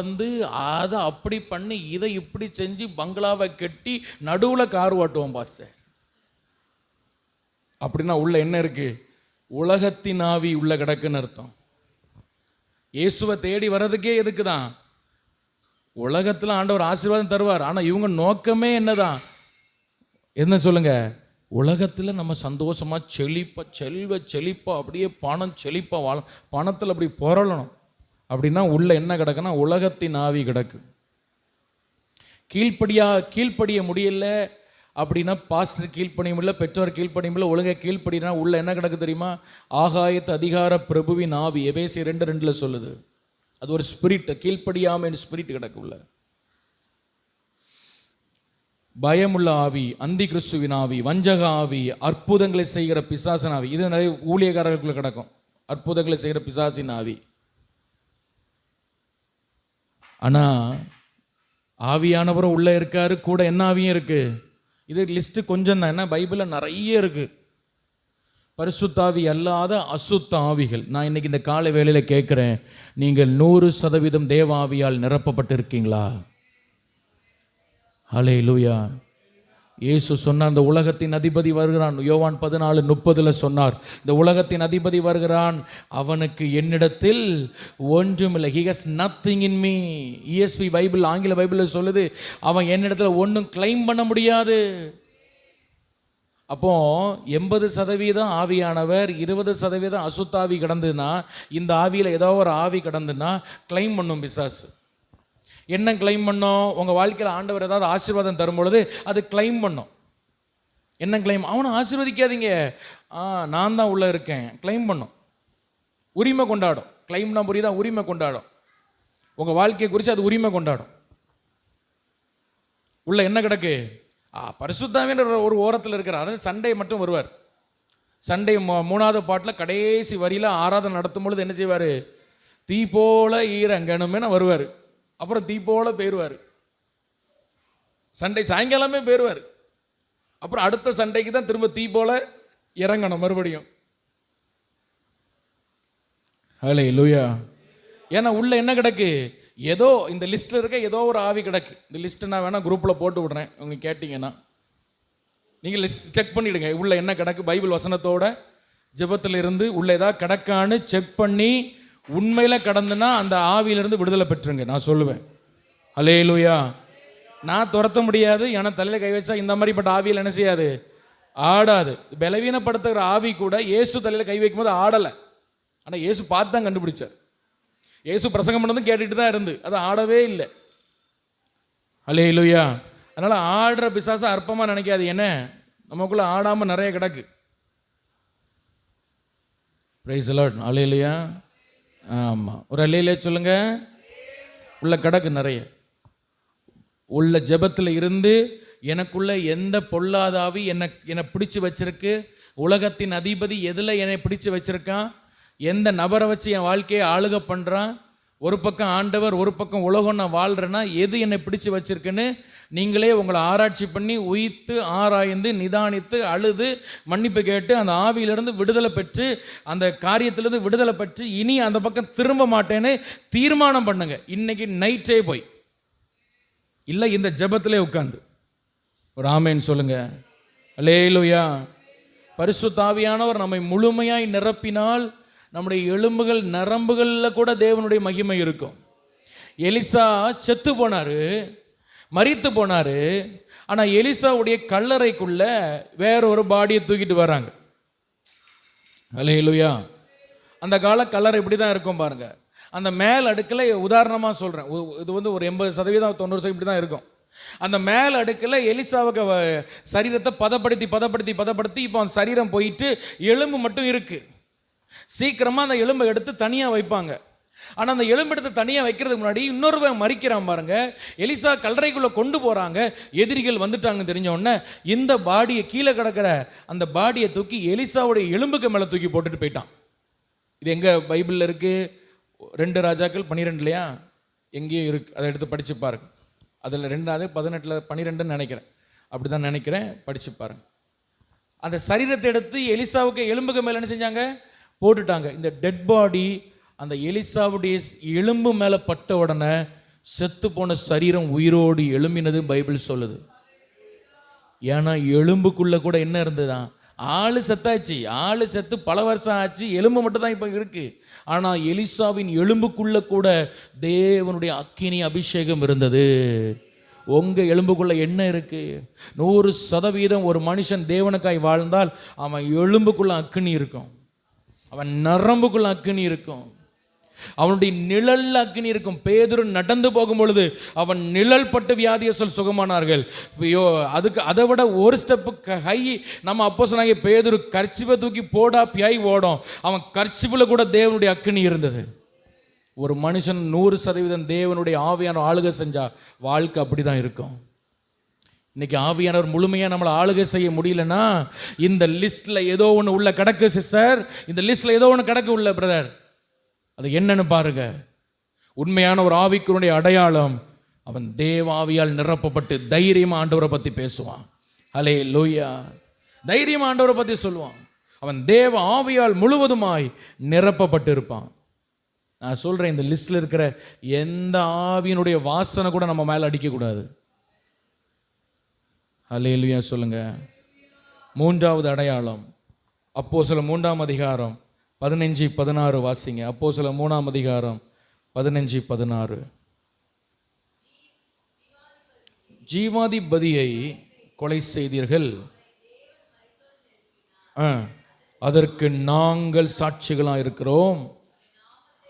அதை அப்படி பண்ணி இதை இப்படி செஞ்சு பங்களாவை கட்டி நடுவில் கார் ஓட்டுவோம் பாஸ்டர். அப்படின்னா உள்ள என்ன இருக்கு? உலகத்தின் ஆவி உள்ள கிடக்குன்னு அர்த்தம். இயேசுவை தேடி வர்றதுக்கே எதுக்கு தான்? உலகத்தில் ஆண்டவர் ஆசீர்வாதம் தருவார். ஆனால் இவங்க நோக்கமே என்னதான்? என்ன சொல்லுங்க? உலகத்தில் நம்ம சந்தோஷமா செழிப்பா அப்படியே பணம் செழிப்பா வாழ, பணத்தில் அப்படி புரளணும். அப்படின்னா உள்ள என்ன கிடக்குன்னா உலகத்தின் ஆவி கிடக்கு. கீழ்ப்படிய முடியல அப்படின்னா பாஸ்டர் கீழ்ப்படிய முடியல, பெற்றோர் கீழ்ப்படிய முடியல, ஒழுங்காக கீழ்ப்படினா உள்ள என்ன கிடக்கு தெரியுமா? ஆகாயத்து அதிகார பிரபுவின் ஆவி. எபேசியர் 2:2 சொல்லுது. அது ஒரு ஸ்பிரிட், கீழ்ப்படியாமல் ஸ்பிரிட் கிடக்கு உள்ள. பயமுள்ள ஆவி, அந்தி கிறிஸ்துவின் ஆவி, வஞ்சக ஆவி, அற்புதங்களை செய்கிற பிசாசின் ஆவி. இது நிறைய ஊழியக்காரர்களுக்குள்ள கிடக்கும், அற்புதங்களை செய்கிற பிசாசின் ஆவி. ஆனால் ஆவியானவரும் உள்ளே இருக்காரு, கூட என்ன ஆவியும் இருக்கு? இது லிஸ்ட்டு கொஞ்சம் தான், என்ன பைபிளில் நிறைய இருக்கு. பரிசுத்தாவி அல்லாத அசுத்த ஆவிகள். நான் இன்னைக்கு இந்த காலை வேளையில் கேட்குறேன், நீங்கள் 100% தேவ ஆவியால் நிரப்பப்பட்டு இருக்கீங்களா? ஹல்லேலூயா. இயேசு சொன்னார், இந்த உலகத்தின் அதிபதி வருகிறான். யோவான் 14:30 சொன்னார், இந்த உலகத்தின் அதிபதி வருகிறான், அவனுக்கு என்னிடத்தில் ஒன்றுமில்லை. He has nothing in me. ESV Bible, ஆங்கில பைபிளில் சொல்லுது, அவன் என்னிடத்தில் ஒன்றும் கிளைம் பண்ண முடியாது. அப்போ 80% ஆவியானவர், 20% அசுத்தாவி கிடந்துன்னா, இந்த ஆவியில் ஏதோ ஒரு ஆவி கிடந்துன்னா கிளைம் பண்ணும் பிசாசு. என்ன கிளைம் பண்ணோம்? உங்கள் வாழ்க்கையில் ஆண்டவர் ஏதாவது ஆசீர்வாதம் தரும் பொழுது அது கிளைம் பண்ணோம். என்ன கிளைம்? அவனை ஆசீர்வதிக்காதீங்க, நான் தான் உள்ளே இருக்கேன், கிளைம் பண்ணோம். உரிமை கொண்டாடும். கிளைம்னா புரியுதா? உரிமை கொண்டாடும். உங்கள் வாழ்க்கையை குறித்து அது உரிமை கொண்டாடும். உள்ள என்ன கிடக்கு? பரிசுத்தாவின்ற ஒரு ஓரத்தில் இருக்கிறார். அது சண்டே மட்டும் வருவார். சண்டே 3வது பாட்டில் கடைசி வரியில் ஆராதனை நடத்தும் பொழுது என்ன செய்வார்? தீ போல ஈரங்கணுமே வருவார். அப்புறம் தீ போல போயிடுவார். சண்டை சாயங்காலமே போயிடுவார். அப்புறம் அடுத்த சண்டைக்கு தான் திரும்ப தீ போல இறங்கணும் மறுபடியும். ஹல்லேலூயா. ஏன்னா உள்ள என்ன கிடக்கு? ஏதோ இந்த லிஸ்ட்ல இருக்க ஏதோ ஒரு ஆவி கிடக்கு. இந்த லிஸ்ட் நான் வேணா குரூப்ல போட்டு விடுறேன், உங்க கேட்டீங்கன்னா நீங்க லிஸ்ட் செக் பண்ணிடுங்க. உள்ள என்ன கிடக்கு? பைபிள் வசனத்தோட ஜெபத்தில் இருந்து உள்ள ஏதாவது கிடக்கான்னு செக் பண்ணி உண்மையில கடந்துனா அந்த ஆவியிலிருந்து விடுதலை பெற்றுங்க. நான் சொல்லுவேன் ஹல்லேலூயா. நான் துரத்த முடியாது, ஏன்னா தலையில கை வச்சா இந்த மாதிரிப்பட்ட ஆவியில் என்ன செய்யாது? ஆடாது. பலவீனப்படுத்துகிற ஆவி கூட இயேசு தலையில கை வைக்கும் போது ஆடலை. ஆனால் இயேசு பார்த்து தான் கண்டுபிடிச்சார். இயேசு பிரசங்கம் பண்ணதும் கேட்டுட்டு தான் இருந்து அது ஆடவே இல்லை. ஹல்லேலூயா. அதனால ஆடுற பிசாசை அற்பமாக நினைக்காது. என்ன நமக்குள்ள ஆடாமல் நிறைய கிடக்கு. Praise the lord. ஹல்லேலூயா. ஆமாம், ஒரு ஹல்லேலூயா சொல்லுங்க. உள்ள கிடக்கு நிறைய. உள்ள ஜெபத்தில் இருந்து எனக்குள்ள எந்த பொல்லாதாவி என்னை பிடிச்சு வச்சிருக்கு, உலகத்தின் அதிபதி எதில் என்னை பிடிச்சு வச்சிருக்கான், எந்த நபரை வச்சு என் வாழ்க்கையை ஆளுகை பண்ணுறான், ஒரு பக்கம் ஆண்டவர் ஒரு பக்கம் உலகம் நான் வாழ்கிறேன்னா எது என்னை பிடிச்சு வச்சிருக்குன்னு நீங்களே உங்களை ஆராய்ச்சி பண்ணி உயித்து ஆராய்ந்து நிதானித்து அழுது மன்னிப்பு கேட்டு அந்த ஆவியிலிருந்து விடுதலை பெற்று அந்த காரியத்திலிருந்து விடுதலை பெற்று இனி அந்த பக்கம் திரும்ப மாட்டேன்னு தீர்மானம் பண்ணுங்க. இன்னைக்கு நைட்டே போய் இல்லை இந்த ஜெபத்திலே உட்கார்ந்து ஒரு ஆமேன் சொல்லுங்க. அல்லேலூயா. பரிசுத்த ஆவியானவர் நம்மை முழுமையாய் நிரப்பினால் நம்முடைய எலும்புகள் நரம்புகளில் கூட தேவனுடைய மகிமை இருக்கும். எலிசா செத்து போனாரு, மரித்து போனாரு. ஆனால் எலிசாவுடைய கல்லறைக்குள்ள வேற ஒரு பாடியை தூக்கிட்டு வராங்க. அல்லேலூயா. அந்த கால கல்லறை இப்படி தான் இருக்கும் பாருங்க. அந்த மேல் அடுக்கில் உதாரணமாக சொல்கிறேன், இது வந்து ஒரு 80% 90% இப்படி தான் இருக்கும். அந்த மேல் அடுக்கில் எலிசாவுக்கு சரீரத்தை பதப்படுத்தி இப்போ அந்த சரீரம் போயிட்டு எலும்பு மட்டும் இருக்கு. சீக்கிரமாக அந்த எலும்பை எடுத்து தனியாக வைப்பாங்க. ஆனால் அந்த எலும்பு எடுத்து தனியாக வைக்கிறதுக்கு முன்னாடி இன்னொருவன் மறிக்கிறான் பாருங்க. எலிசா கல்லறைக்குள்ளே கொண்டு போகிறாங்க. எதிரிகள் வந்துட்டாங்கன்னு தெரிஞ்ச உடனே இந்த பாடியை கீழே கிடக்கிற அந்த பாடியை தூக்கி எலிசாவுடைய எலும்புக்கு மேலே தூக்கி போட்டுட்டு போயிட்டான். இது எங்கே பைபிளில் இருக்குது? 2 ராஜாக்கள் 12 எங்கேயோ இருக்குது. அதை எடுத்து படித்து பாருங்க. அதில் 2 18 12 நினைக்கிறேன், அப்படி தான் நினைக்கிறேன். படித்து பாருங்க. அந்த சரீரத்தை எடுத்து எலிசாவுக்கு எலும்புக்கு மேலே என்ன செஞ்சாங்க? போட்டுட்டாங்க. இந்த டெட் பாடி அந்த எலிசாவுடைய எலும்பு மேலே பட்ட உடனே செத்து போன சரீரம் உயிரோடு எழும்பினது பைபிள் சொல்லுது. ஏன்னா எலும்புக்குள்ள கூட என்ன இருந்ததுதான்? ஆளு செத்தாச்சு, ஆளு செத்து பல வருஷம் ஆச்சு, எலும்பு மட்டும் தான் இப்போ இருக்கு. ஆனால் எலிசாவின் எலும்புக்குள்ள கூட தேவனுடைய அக்கினி அபிஷேகம் இருந்தது. உங்கள் எலும்புக்குள்ள என்ன இருக்கு? 100% ஒரு மனுஷன் தேவனுக்காய் வாழ்ந்தால் அவன் எலும்புக்குள்ள அக்கினி இருக்கும், அவன் நரம்புக்குள்ள அக்கினி இருக்கும், அவனுடைய நிழல் அக்கினி இருக்கும். பேதுரு நடந்து போகும் பொழுது அவன் நிழல் பட்டு வியாதியர்கள் சுகமானார்கள். அதுக்கு அதை விட ஒரு ஸ்டெப்பு ஹை நம்ம அப்போஸ்தலனாகிய பேதுரு கர்ச்சிப்பை தூக்கி போடா பியாய் ஓடும். அவன் கர்ச்சிப்பில் கூட தேவனுடைய அக்கினி இருந்தது. ஒரு மனுஷன் 100% தேவனுடைய ஆவியானவர் ஆளுகை செஞ்சா வாழ்க்கை அப்படிதான் இருக்கும். இன்னைக்கு ஆவியானவர் முழுமையாக நம்மளை ஆளுகை செய்ய முடியலன்னா இந்த லிஸ்ட்ல ஏதோ ஒன்று உள்ள கிடக்கு சிஸ்டர், இந்த லிஸ்ட்ல ஏதோ ஒன்று கிடக்கு உள்ள பிரதர். அது என்னன்னு பாருங்க. உண்மையான ஒரு ஆவிக்குரிய அடையாளம், அவன் தேவ ஆவியால் நிரப்பப்பட்டு தைரியமா ஆண்டவரை பத்தி பேசுவான். ஹல்லேலூயா. தைரியமா ஆண்டவரை பத்தி சொல்லுவான். அவன் தேவ ஆவியால் முழுவதுமாய் நிரப்பப்பட்டு இருப்பான். நான் சொல்றேன், இந்த லிஸ்ட்ல இருக்கிற எந்த ஆவியினுடைய வாசனை கூட நம்ம மேல அடிக்க கூடாது. ஹல்லேலூயா சொல்லுங்க. 3வது அடையாளம் அப்போஸ்தலர் 3ஆம் அதிகாரம் 15-16 வாசிங்க. அப்போஸ்தலர் 3ஆம் அதிகாரம் 15-16. ஜீவாதிபதியை கொலை செய்தீர்கள், அதற்கு நாங்கள் சாட்சிகளாக இருக்கிறோம்.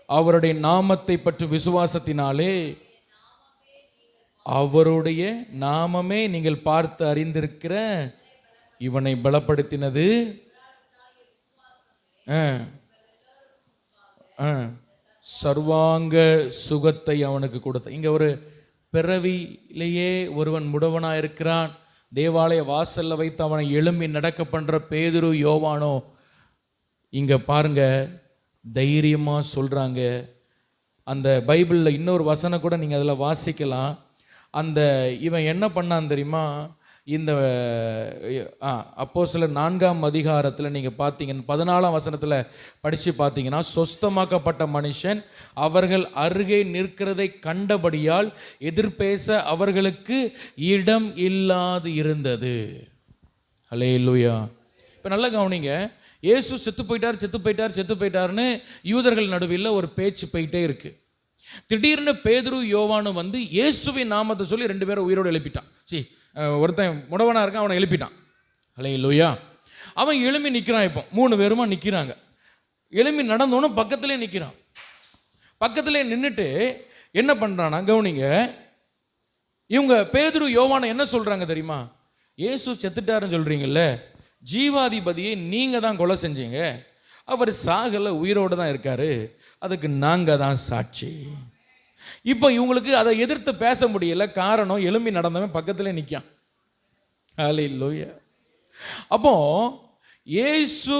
அவருடைய நாமத்தை பற்றி விசுவாசத்தினாலே அவருடைய நாமமே நீங்கள் பார்த்து அறிந்திருக்கிற இவனை பலப்படுத்தினது சர்வாங்க சுகத்தை அவனுக்கு கொடுத்த. இங்க ஒரு பிறவிலேயே ஒருவன் முடவனாக இருக்கிறான். தேவாலய வாசல்ல வைத்து அவனை எழும்பி நடக்க பண்ற பேதுரு யோவானோ இங்க பாருங்க தைரியமா சொல்றாங்க. அந்த பைபிளில் இன்னொரு வசனம் கூட நீங்க அதில் வாசிக்கலாம். அந்த இவன் என்ன பண்ணான் தெரியுமா? இந்த அப்போஸ்தலர் 4ஆம் அதிகாரத்தில் நீங்கள் பார்த்தீங்கன்னா 14ஆம் வசனத்தில் படித்து பார்த்தீங்கன்னா, சொஸ்தமாக்கப்பட்ட மனுஷன் அவர்கள் அருகே நிற்கிறதை கண்டபடியால் எதிர்பேச அவர்களுக்கு இடம் இல்லாது இருந்தது. ஹல்லேலூயா. இப்போ நல்லா கவனிங்க, இயேசு செத்து போயிட்டாருன்னு யூதர்கள் நடுவில் ஒரு பேச்சு போயிட்டே இருக்கு. திடீர்னு பேதுரு யோவானு வந்து இயேசுவின் நாமத்தை சொல்லி 2 பேரை உயிரோடு எழுப்பிட்டான். ஒருத்தன் முடவனா இருக்கான், அவனை எழுப்பிட்டான். ஹல்லேலூயா. அவன் எழும்பி நிற்கிறான். இப்போ 3 பேருமா நிற்கிறாங்க. எழும்பி நடந்தோன்னு பக்கத்திலே நிற்கிறான். பக்கத்திலே நின்றுட்டு என்ன பண்ணுறான்னா, கவனிங்க, இவங்க பேதுரு யோவானை என்ன சொல்கிறாங்க தெரியுமா? இயேசு செத்துட்டாருன்னு சொல்கிறீங்கல்ல, ஜீவாதிபதியை நீங்கள் தான் கொலை செஞ்சீங்க, அவர் சாகலை, உயிரோடு தான் இருக்காரு, அதுக்கு நாங்கள் தான் சாட்சி. இப்போ இவங்களுக்கு அதை எதிர்த்து பேச முடியல. காரணம், எழும்பி நடந்தவன் பக்கத்தில் நிற்கான். ஹல்லேலூயா. அப்போ இயேசு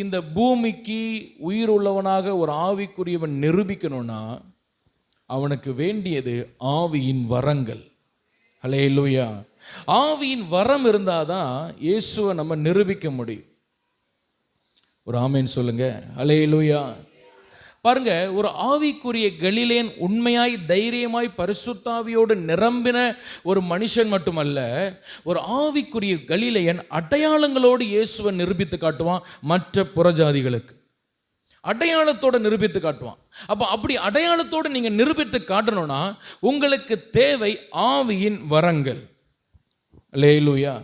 இந்த பூமிக்கு உயிர் உள்ளவனாக ஒரு ஆவிக்குரியவன் நிரூபிக்கணும்னா அவனுக்கு வேண்டியது ஆவியின் வரங்கள். ஹல்லேலூயா. ஆவியின் வரம் இருந்தாதான் இயேசுவை நம்ம நிரூபிக்க முடியும். ஒரு ஆமேன் சொல்லுங்க. ஹல்லேலூயா. பாருங்க, ஒரு ஆவிக்குரிய கலிலேயன் உண்மையாய் தைரியமாய் பரிசுத்தாவியோடு நிரம்பின ஒரு மனுஷன் மட்டுமல்ல, ஒரு ஆவிக்குரிய கலிலேயன் அடையாளங்களோடு இயேசுவை நிரூபித்து காட்டுவான். மற்ற புறஜாதிகளுக்கு அடையாளத்தோடு நிரூபித்து காட்டுவான். அப்போ அப்படி அடையாளத்தோடு நீங்க நிரூபித்து காட்டணும்னா உங்களுக்கு தேவை ஆவியின் வரங்கள். அல்லேலூயா.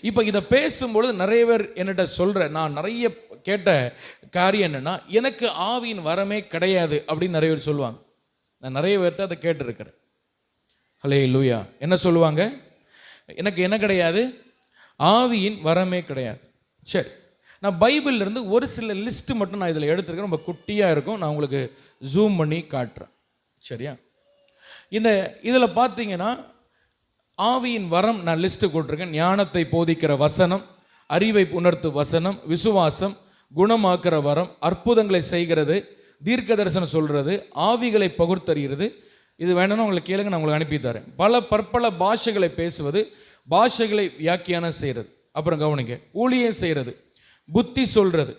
இப்போ இதை பேசும்பொழுது நிறைய பேர் என்னிட்ட சொல்ற, நான் நிறைய கேட்ட காரியம் என்னன்னா, எனக்கு ஆவியின் வரமே கிடையாது அப்படின்னு நிறைய பேர் சொல்லுவாங்க. நான் நிறைய பேர்கிட்ட அதை கேட்டிருக்கிறேன். அல்லேலூயா. என்ன சொல்லுவாங்க? எனக்கு என்ன கிடையாது? ஆவியின் வரமே கிடையாது. சரி, நான் பைபிள்ல இருந்து ஒரு சில லிஸ்ட் மட்டும் நான் இதில் எடுத்துருக்கேன். ரொம்ப குட்டியாக இருக்கும், நான் உங்களுக்கு ஜூம் பண்ணி காட்டுறேன். சரியா? இதில் பார்த்தீங்கன்னா ஆவியின் வரம் நான் லிஸ்ட்டு போட்டிருக்கேன். ஞானத்தை போதிக்கிற வசனம், அறிவை உணர்த்து வசனம், விசுவாசம், குணமாக்குற வரம், அற்புதங்களை செய்கிறது, தீர்க்க தரிசனம் சொல்கிறது, ஆவிகளை பகுத்தறிகிறது. இது வேணும்னா உங்களுக்கு கேளுங்க, நான் உங்களுக்கு அனுப்பி தரேன். பற்பல பாஷைகளை பேசுவது, பாஷைகளை வியாக்கியானம் செய்கிறது, அப்புறம் கவனிங்க, ஊழியம் செய்கிறது, புத்தி சொல்றது,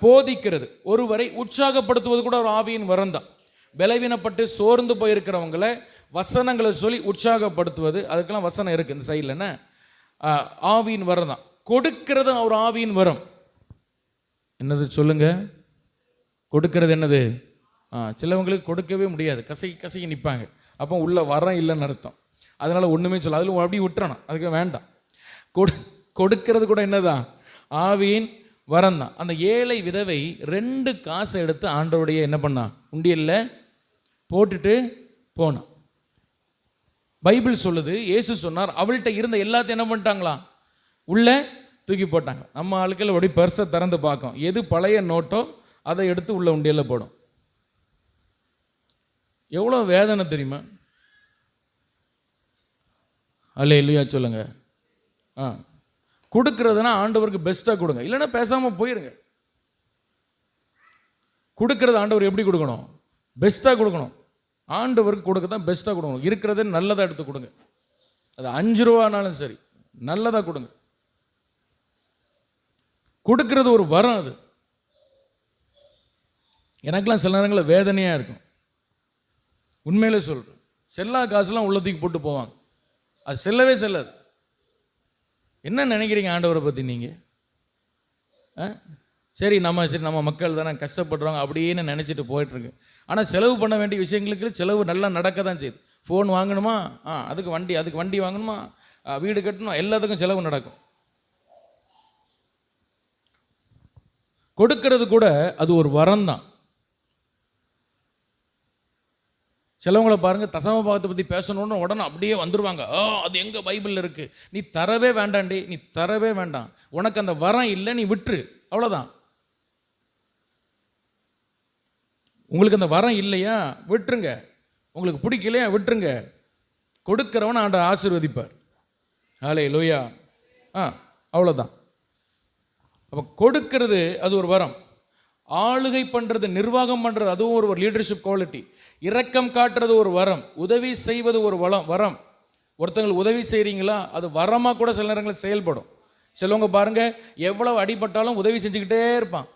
போதிக்கிறது, ஒருவரை உற்சாகப்படுத்துவது கூட ஒரு ஆவியின் வரம் தான். பலவீனப்பட்டு சோர்ந்து போயிருக்கிறவங்களை வசனங்களை சொல்லி உற்சாகப்படுத்துவது, அதுக்கெல்லாம் வசனம் இருக்கு இந்த சைடில். என்ன ஆவியின் வரம் தான். கொடுக்கிறது ஒரு ஆவியின் வரம். என்னது சொல்லுங்க? கொடுக்கிறது என்னது? சிலவங்களுக்கு கொடுக்கவே முடியாது, கசகி நிற்பாங்க. அப்போ உள்ள வரம் இல்லைன்னு அர்த்தம். அதனால ஒன்றுமே சொல்ல, அதில் அப்படி விட்டுறணும், அதுக்கு வேண்டாம். கொடுக்கிறது கூட என்னதான்? ஆவியின் வரம் தான். அந்த ஏழை விதவை 2 காசை எடுத்து ஆண்டவருடைய என்ன பண்ணா? உண்டியல்ல போட்டுட்டு போனான். பைபிள் சொல்லுது, இயேசு சொன்னார், அவள்கிட்ட இருந்த எல்லாத்தையும் என்ன பண்ணிட்டாங்களாம்? உள்ள தூக்கி போட்டாங்க. நம்ம ஆட்கள் அப்படி பர்ஸை திறந்து பார்க்கும், எது பழைய நோட்டோ அதை எடுத்து உள்ள உண்டியல்ல போடும். எவ்வளோ வேதனை தெரியுமா? அல்லேலூயா சொல்லுங்க. கொடுக்கறதுனா ஆண்டவருக்கு பெஸ்ட்டாக கொடுங்க, இல்லைன்னா பேசாமல் போயிருங்க. கொடுக்கறது ஆண்டவர் எப்படி கொடுக்கணும்? பெஸ்ட்டாக கொடுக்கணும். ஆண்டவருக்கு கொடுக்க தான் பெஸ்ட்டாக கொடுக்கணும். இருக்கிறத நல்லதாக எடுத்து கொடுங்க. அது 5 ரூபானாலும் சரி, நல்லதாக கொடுங்க. கொடுக்கறது ஒரு வரம். அது எனக்கெல்லாம் சில நேரங்களில் வேதனையாக இருக்கும், உண்மையிலே சொல்கிறேன். செல்லா காசுலாம் உள்ளத்துக்கு போட்டு போவாங்க, அது செல்லவே செல்லாது. என்ன நினைக்கிறீங்க ஆண்டவரை பற்றி நீங்கள்? சரி நம்ம மக்கள் தானே கஷ்டப்படுறாங்க அப்படின்னு நினச்சிட்டு போயிட்டுருக்கு. ஆனால் செலவு பண்ண வேண்டிய விஷயங்களுக்கு செலவு நல்லா நடக்க தான் செய்யுது. ஃபோன் வாங்கணுமா, அதுக்கு வண்டி வாங்கணுமா, வீடு கட்டணும், எல்லாத்துக்கும் செலவு நடக்கும். கொடுக்கறது கூட அது ஒரு வரம் தான். சிலவங்களை பாருங்க, தசம பாகத்தை பற்றி பேசணுன்னு உடனே அப்படியே வந்துடுவாங்க. அது எங்கே பைபிளில் இருக்கு? நீ தரவே வேண்டாண்டி, நீ தரவே வேண்டாம். உனக்கு அந்த வரம் இல்லை, நீ விட்டுரு, அவ்வளோதான். உங்களுக்கு அந்த வரம் இல்லையா, விட்டுருங்க. உங்களுக்கு பிடிக்கலையா, விட்டுருங்க. கொடுக்கிறவன் ஆண்டவர் ஆசீர்வதிப்பார். ஹல்லேலூயா. அவ்வளோதான். அப்போ கொடுக்கிறது அது ஒரு வரம். ஆளுகை பண்ணுறது, நிர்வாகம் பண்ணுறது, அதுவும் ஒரு லீடர்ஷிப் குவாலிட்டி. இரக்கம் காட்டுறது ஒரு வரம், உதவி செய்வது ஒரு வரம். ஒருத்தங்களுக்கு உதவி செய்கிறீங்களா, அது வரமாக கூட சில நேரங்களில் செயல்படும். சிலவங்க பாருங்க, எவ்வளவு அடிபட்டாலும் உதவி செஞ்சுக்கிட்டே இருப்பான்.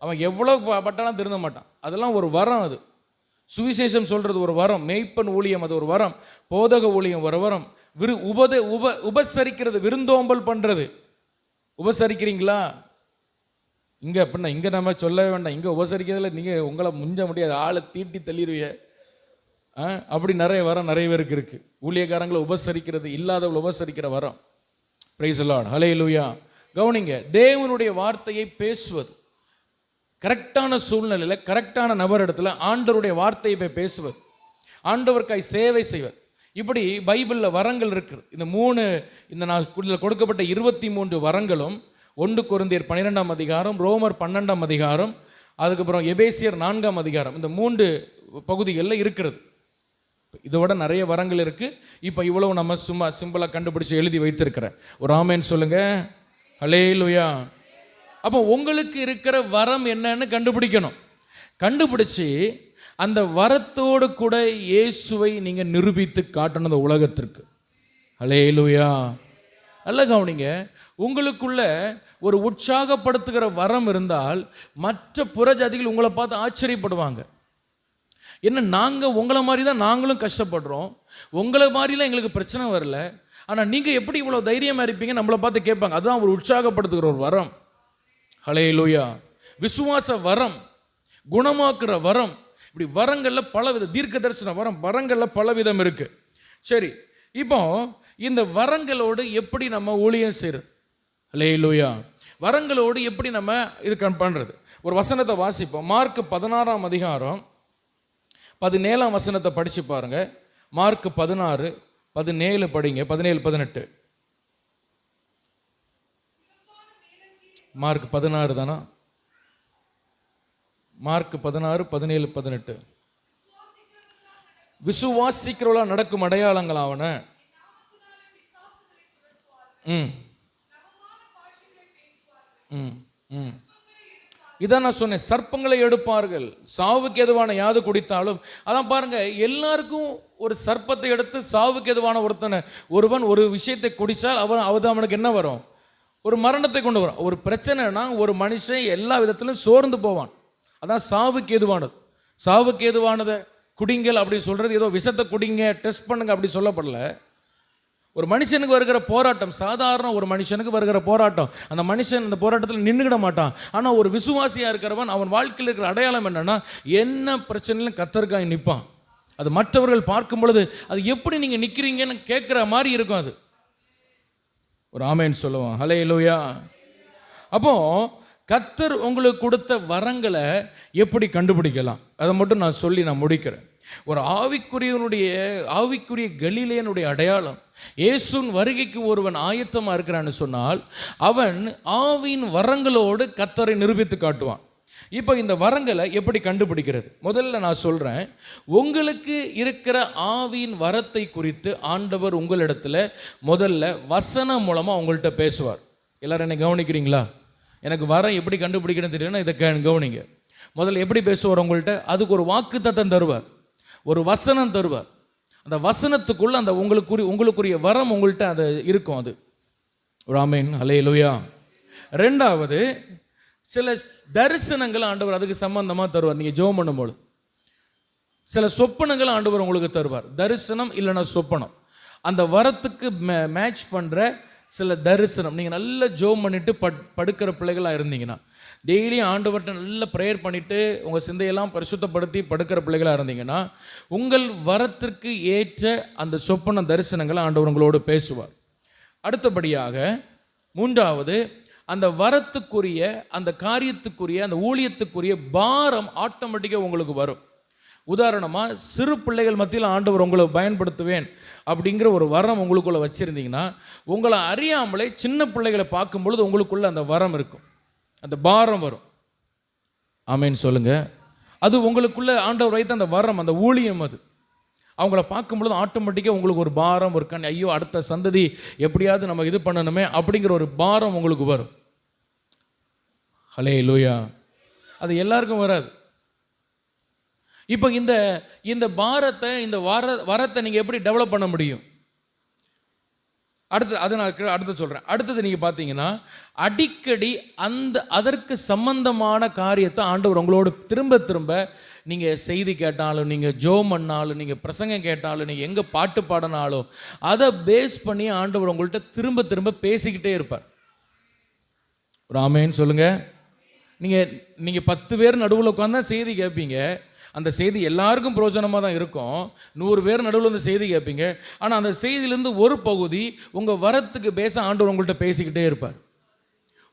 அவன் எவ்வளவு பட்டாலும் திருந்த மாட்டான். அதெல்லாம் ஒரு வரம். அது சுவிசேஷம் சொல்றது ஒரு வரம், மேய்ப்பன் ஊழியம் அது ஒரு வரம், போதக ஊழியம் ஒரு வரம், உபசரிக்கிறது, விருந்தோம்பல் பண்றது. உபசரிக்கிறீங்களா? இங்க அப்படின்னா இங்க நம்ம சொல்லவே வேண்டாம், இங்க உபசரிக்கிறதுல நீங்க உங்களை முஞ்ச முடியாது, ஆளை தீட்டி தள்ளிடுவீங்க. அப்படி நிறைய வரம் நிறைய பேருக்கு இருக்கு. ஊழியக்காரங்களை உபசரிக்கிறது, இல்லாதவங்களை உபசரிக்கிற வரம். பிரைஸ் தி லார்ட், ஹல்லேலூயா. கவனிங்க, தேவனுடைய வார்த்தையை பேசுவது, கரெக்டான சூழ்நிலையில் கரெக்டான நபர் இடத்துல ஆண்டவருடைய வார்த்தையை போய் பேசுவது, ஆண்டவருக்காய் சேவை செய்வது. இப்படி பைபிளில் வரங்கள் இருக்குது. இந்த நாள் கொடுக்கப்பட்ட 23 வரங்களும் 1 கொரிந்தியர் 12ஆம் அதிகாரம், ரோமர் 12ஆம் அதிகாரம், அதுக்கப்புறம் எபேசியர் 4ஆம் அதிகாரம், இந்த 3 பகுதிகளில் இருக்கிறது. இதோட நிறைய வரங்கள் இருக்குது. இப்போ இவ்வளவு நம்ம சும்மா சிம்பிளாக கண்டுபிடிச்சு எழுதி வைத்திருக்கிறேன். ஒரு ஆமேன் சொல்லுங்க, ஹல்லேலூயா. அப்போ உங்களுக்கு இருக்கிற வரம் என்னன்னு கண்டுபிடிக்கணும். கண்டுபிடிச்சு அந்த வரத்தோடு கூட இயேசுவை நீங்க நிரூபித்து காட்டணும் இந்த உலகத்திற்கு. ஹல்லேலூயா. நல்ல கவனிங்க, உங்களுக்குள்ள ஒரு உற்சாகப்படுத்துகிற வரம் இருந்தால் மற்ற புறஜாதிகள் உங்களை பார்த்து ஆச்சரியப்படுவாங்க. என்ன, நாங்கள் உங்களை மாதிரி தான் நாங்களும் கஷ்டப்படுறோம், உங்களை மாதிரிலாம் எங்களுக்கு பிரச்சனை வரல, ஆனால் நீங்கள் எப்படி இவ்வளோ தைரியமாக இருப்பீங்க நம்மளை பார்த்து கேட்பாங்க. அதுதான் ஒரு உற்சாகப்படுத்துகிற ஒரு வரம். ஹல்லேலூயா. விசுவாச வரம், குணமாக்குற வரம், இப்படி வரங்கள்ல பலவித, தீர்க்க தரிசன வரங்கள்ல பலவிதம் இருக்கு. சரி, இப்போ இந்த வரங்களோடு எப்படி நம்ம ஊழியம் செய்யறது? ஹல்லேலூயா. வரங்களோடு எப்படி நம்ம இது பண்றது? ஒரு வசனத்தை வாசிப்போம். மார்க் 16ஆம் அதிகாரம் 17ஆம் வசனத்தை படிச்சு பாருங்க. மார்க் 16:17 படிங்க. 17-18. மார்க் 16 தானா? மார்க் 16:17-18. விசுவாசிக்கிறவளா நடக்கும் அடையாளங்கள் ஆவன. இதான் நான் சொன்னேன், சர்ப்பங்களை எடுப்பார்கள், சாவுக்கு எதுவான யாது குடித்தாலும். அதான் பாருங்க, எல்லாருக்கும் ஒரு சர்ப்பத்தை எடுத்து சாவுக்கு எதுவான ஒருவன் ஒரு விஷயத்தை குடித்தால் அவனுக்கு என்ன வரும்? ஒரு மரணத்தை கொண்டு வரும். ஒரு பிரச்சனைனா ஒரு மனுஷன் எல்லா விதத்திலும் சோர்ந்து போவான். அதான் சாவுக்கு எதுவானது. சாவுக்கு எதுவானதை குடிங்கள் அப்படி சொல்றது ஏதோ விஷத்தை குடிங்க, டெஸ்ட் பண்ணுங்க அப்படி சொல்லப்படல. ஒரு மனுஷனுக்கு வருகிற போராட்டம், சாதாரண ஒரு மனுஷனுக்கு வருகிற போராட்டம், அந்த மனுஷன் அந்த போராட்டத்தில் நின்றுக்கிட மாட்டான். ஆனால் ஒரு விசுவாசியாக இருக்கிறவன், அவன் வாழ்க்கையில் இருக்கிற அடையாளம் என்னன்னா, என்ன பிரச்சனையிலும் கத்தருக்காய் நிற்பான். அது மற்றவர்கள் பார்க்கும் பொழுது அது எப்படி நீங்கள் நிற்கிறீங்கன்னு கேட்குற மாதிரி இருக்கும். அது ஒரு ஆமேன்னு சொல்லுவான். ஹல்லேலூயா. அப்போ கர்த்தர் உங்களுக்கு கொடுத்த வரங்களை எப்படி கண்டுபிடிக்கலாம், அதை மட்டும் நான் சொல்லி நான் முடிக்கிறேன். ஒரு ஆவிக்குரிய கலிலேயனுடைய அடையாளம், இயேசுவின் வருகைக்கு ஒருவன் ஆயத்தமாக இருக்கிறான்னு சொன்னால் அவன் ஆவியின் வரங்களோடு கர்த்தரை நிரூபித்து காட்டுவான். இப்போ இந்த வரங்களை எப்படி கண்டுபிடிக்கிறது? முதல்ல நான் சொல்கிறேன், உங்களுக்கு இருக்கிற ஆவியின் வரத்தை குறித்து ஆண்டவர் உங்களிடத்தில் முதல்ல வசனம் மூலமாக உங்கள்கிட்ட பேசுவார். எல்லாரும் என்னை கவனிக்கிறீங்களா? எனக்கு வரம் எப்படி கண்டுபிடிக்கணும்னு தெரியும்னா இதை கவனிங்க. முதல்ல எப்படி பேசுவார் உங்கள்கிட்ட? அதுக்கு ஒரு வாக்குத்தத்தம் தருவார், ஒரு வசனம் தருவார். அந்த வசனத்துக்குள்ள அந்த உங்களுக்குரிய வரம் உங்கள்கிட்ட அது இருக்கும். அது ஒரு ஆமேன், ஹல்லேலூயா. ரெண்டாவது, சில தரிசனங்கள் ஆண்டவர் அதுக்கு சம்பந்தமாக தருவார். நீங்கள் ஜெபம் பண்ணும்போது சில சொப்பனங்கள் ஆண்டவர் உங்களுக்கு தருவார். தரிசனம் இல்லைன்னா சொப்பனம், அந்த வரத்துக்கு மேட்ச் பண்ணுற சில தரிசனம். நீங்கள் நல்லா ஜெபம் பண்ணிட்டு படுக்கிற பிள்ளைகளாக இருந்தீங்கன்னா, டெய்லியும் ஆண்டவர்கிட்ட நல்ல ப்ரேயர் பண்ணிவிட்டு உங்கள் சிந்தையெல்லாம் பரிசுத்தப்படுத்தி படுக்கிற பிள்ளைகளாக இருந்தீங்கன்னா, உங்கள் வரத்திற்கு ஏற்ற அந்த சொப்பன தரிசனங்களை ஆண்டவர் உங்களோடு பேசுவார். அடுத்தபடியாக மூன்றாவது, அந்த வரத்துக்குரிய, அந்த காரியத்துக்குரிய, அந்த ஊழியத்துக்குரிய பாரம் ஆட்டோமேட்டிக்காக உங்களுக்கு வரும். உதாரணமாக, சிறு பிள்ளைகள் மத்தியில் ஆண்டவர் உங்களை பயன்படுத்துவேன் அப்படிங்கிற ஒரு வரம் உங்களுக்குள்ளே வச்சுருந்தீங்கன்னா, உங்களை அறியாமலே சின்ன பிள்ளைகளை பார்க்கும் பொழுது உங்களுக்குள்ள அந்த வரம் இருக்கும், அந்த பாரம் வரும். ஆமேன்னு சொல்லுங்க. அது உங்களுக்குள்ள ஆண்டவர் வைத்த அந்த வரம், அந்த ஊழியம். அது அவங்கள பார்க்கும் பொழுது ஆட்டோமேட்டிக்காக உங்களுக்கு ஒரு பாரம், ஒரு கண், ஐயோ அடுத்த சந்ததி எப்படியாவது நம்ம இது பண்ணணுமே அப்படிங்கிற ஒரு பாரம் உங்களுக்கு வரும். ஹல்லேலூயா. அது எல்லாருக்கும் வராது. இப்போ இந்த பாரத்தை, இந்த வரத்தை நீங்கள் எப்படி டெவலப் பண்ண முடியும்? அடுத்து சொல்கிறேன். அடுத்தது நீங்கள் பார்த்தீங்கன்னா, அடிக்கடி அதற்கு சம்பந்தமான காரியத்தை ஆண்டவர் உங்களோட திரும்ப திரும்ப, நீங்கள் செய்தி கேட்டாலும், நீங்கள் ஜோம் பண்ணாலும், நீங்கள் பிரசங்கம் கேட்டாலும், நீங்கள் எங்கே பாட்டு பாடினாலும், அதை பேஸ் பண்ணி ஆண்டவர் உங்கள்கிட்ட திரும்ப திரும்ப பேசிக்கிட்டே இருப்பார். ஒரு ஆமேன்னு சொல்லுங்கள். நீங்கள் 10 பேர் நடுவில் உட்காந்து தான் செய்தி கேட்பீங்க. அந்த செய்தி எல்லாருக்கும் பிரயோஜனமாக தான் இருக்கும். 100 பேர் நடுவில் வந்து செய்தி கேட்பீங்க. ஆனால் அந்த செய்தியிலேருந்து ஒரு பகுதி உங்கள் வரத்துக்கு பேச ஆண்டவர் உங்கள்கிட்ட பேசிக்கிட்டே இருப்பார்.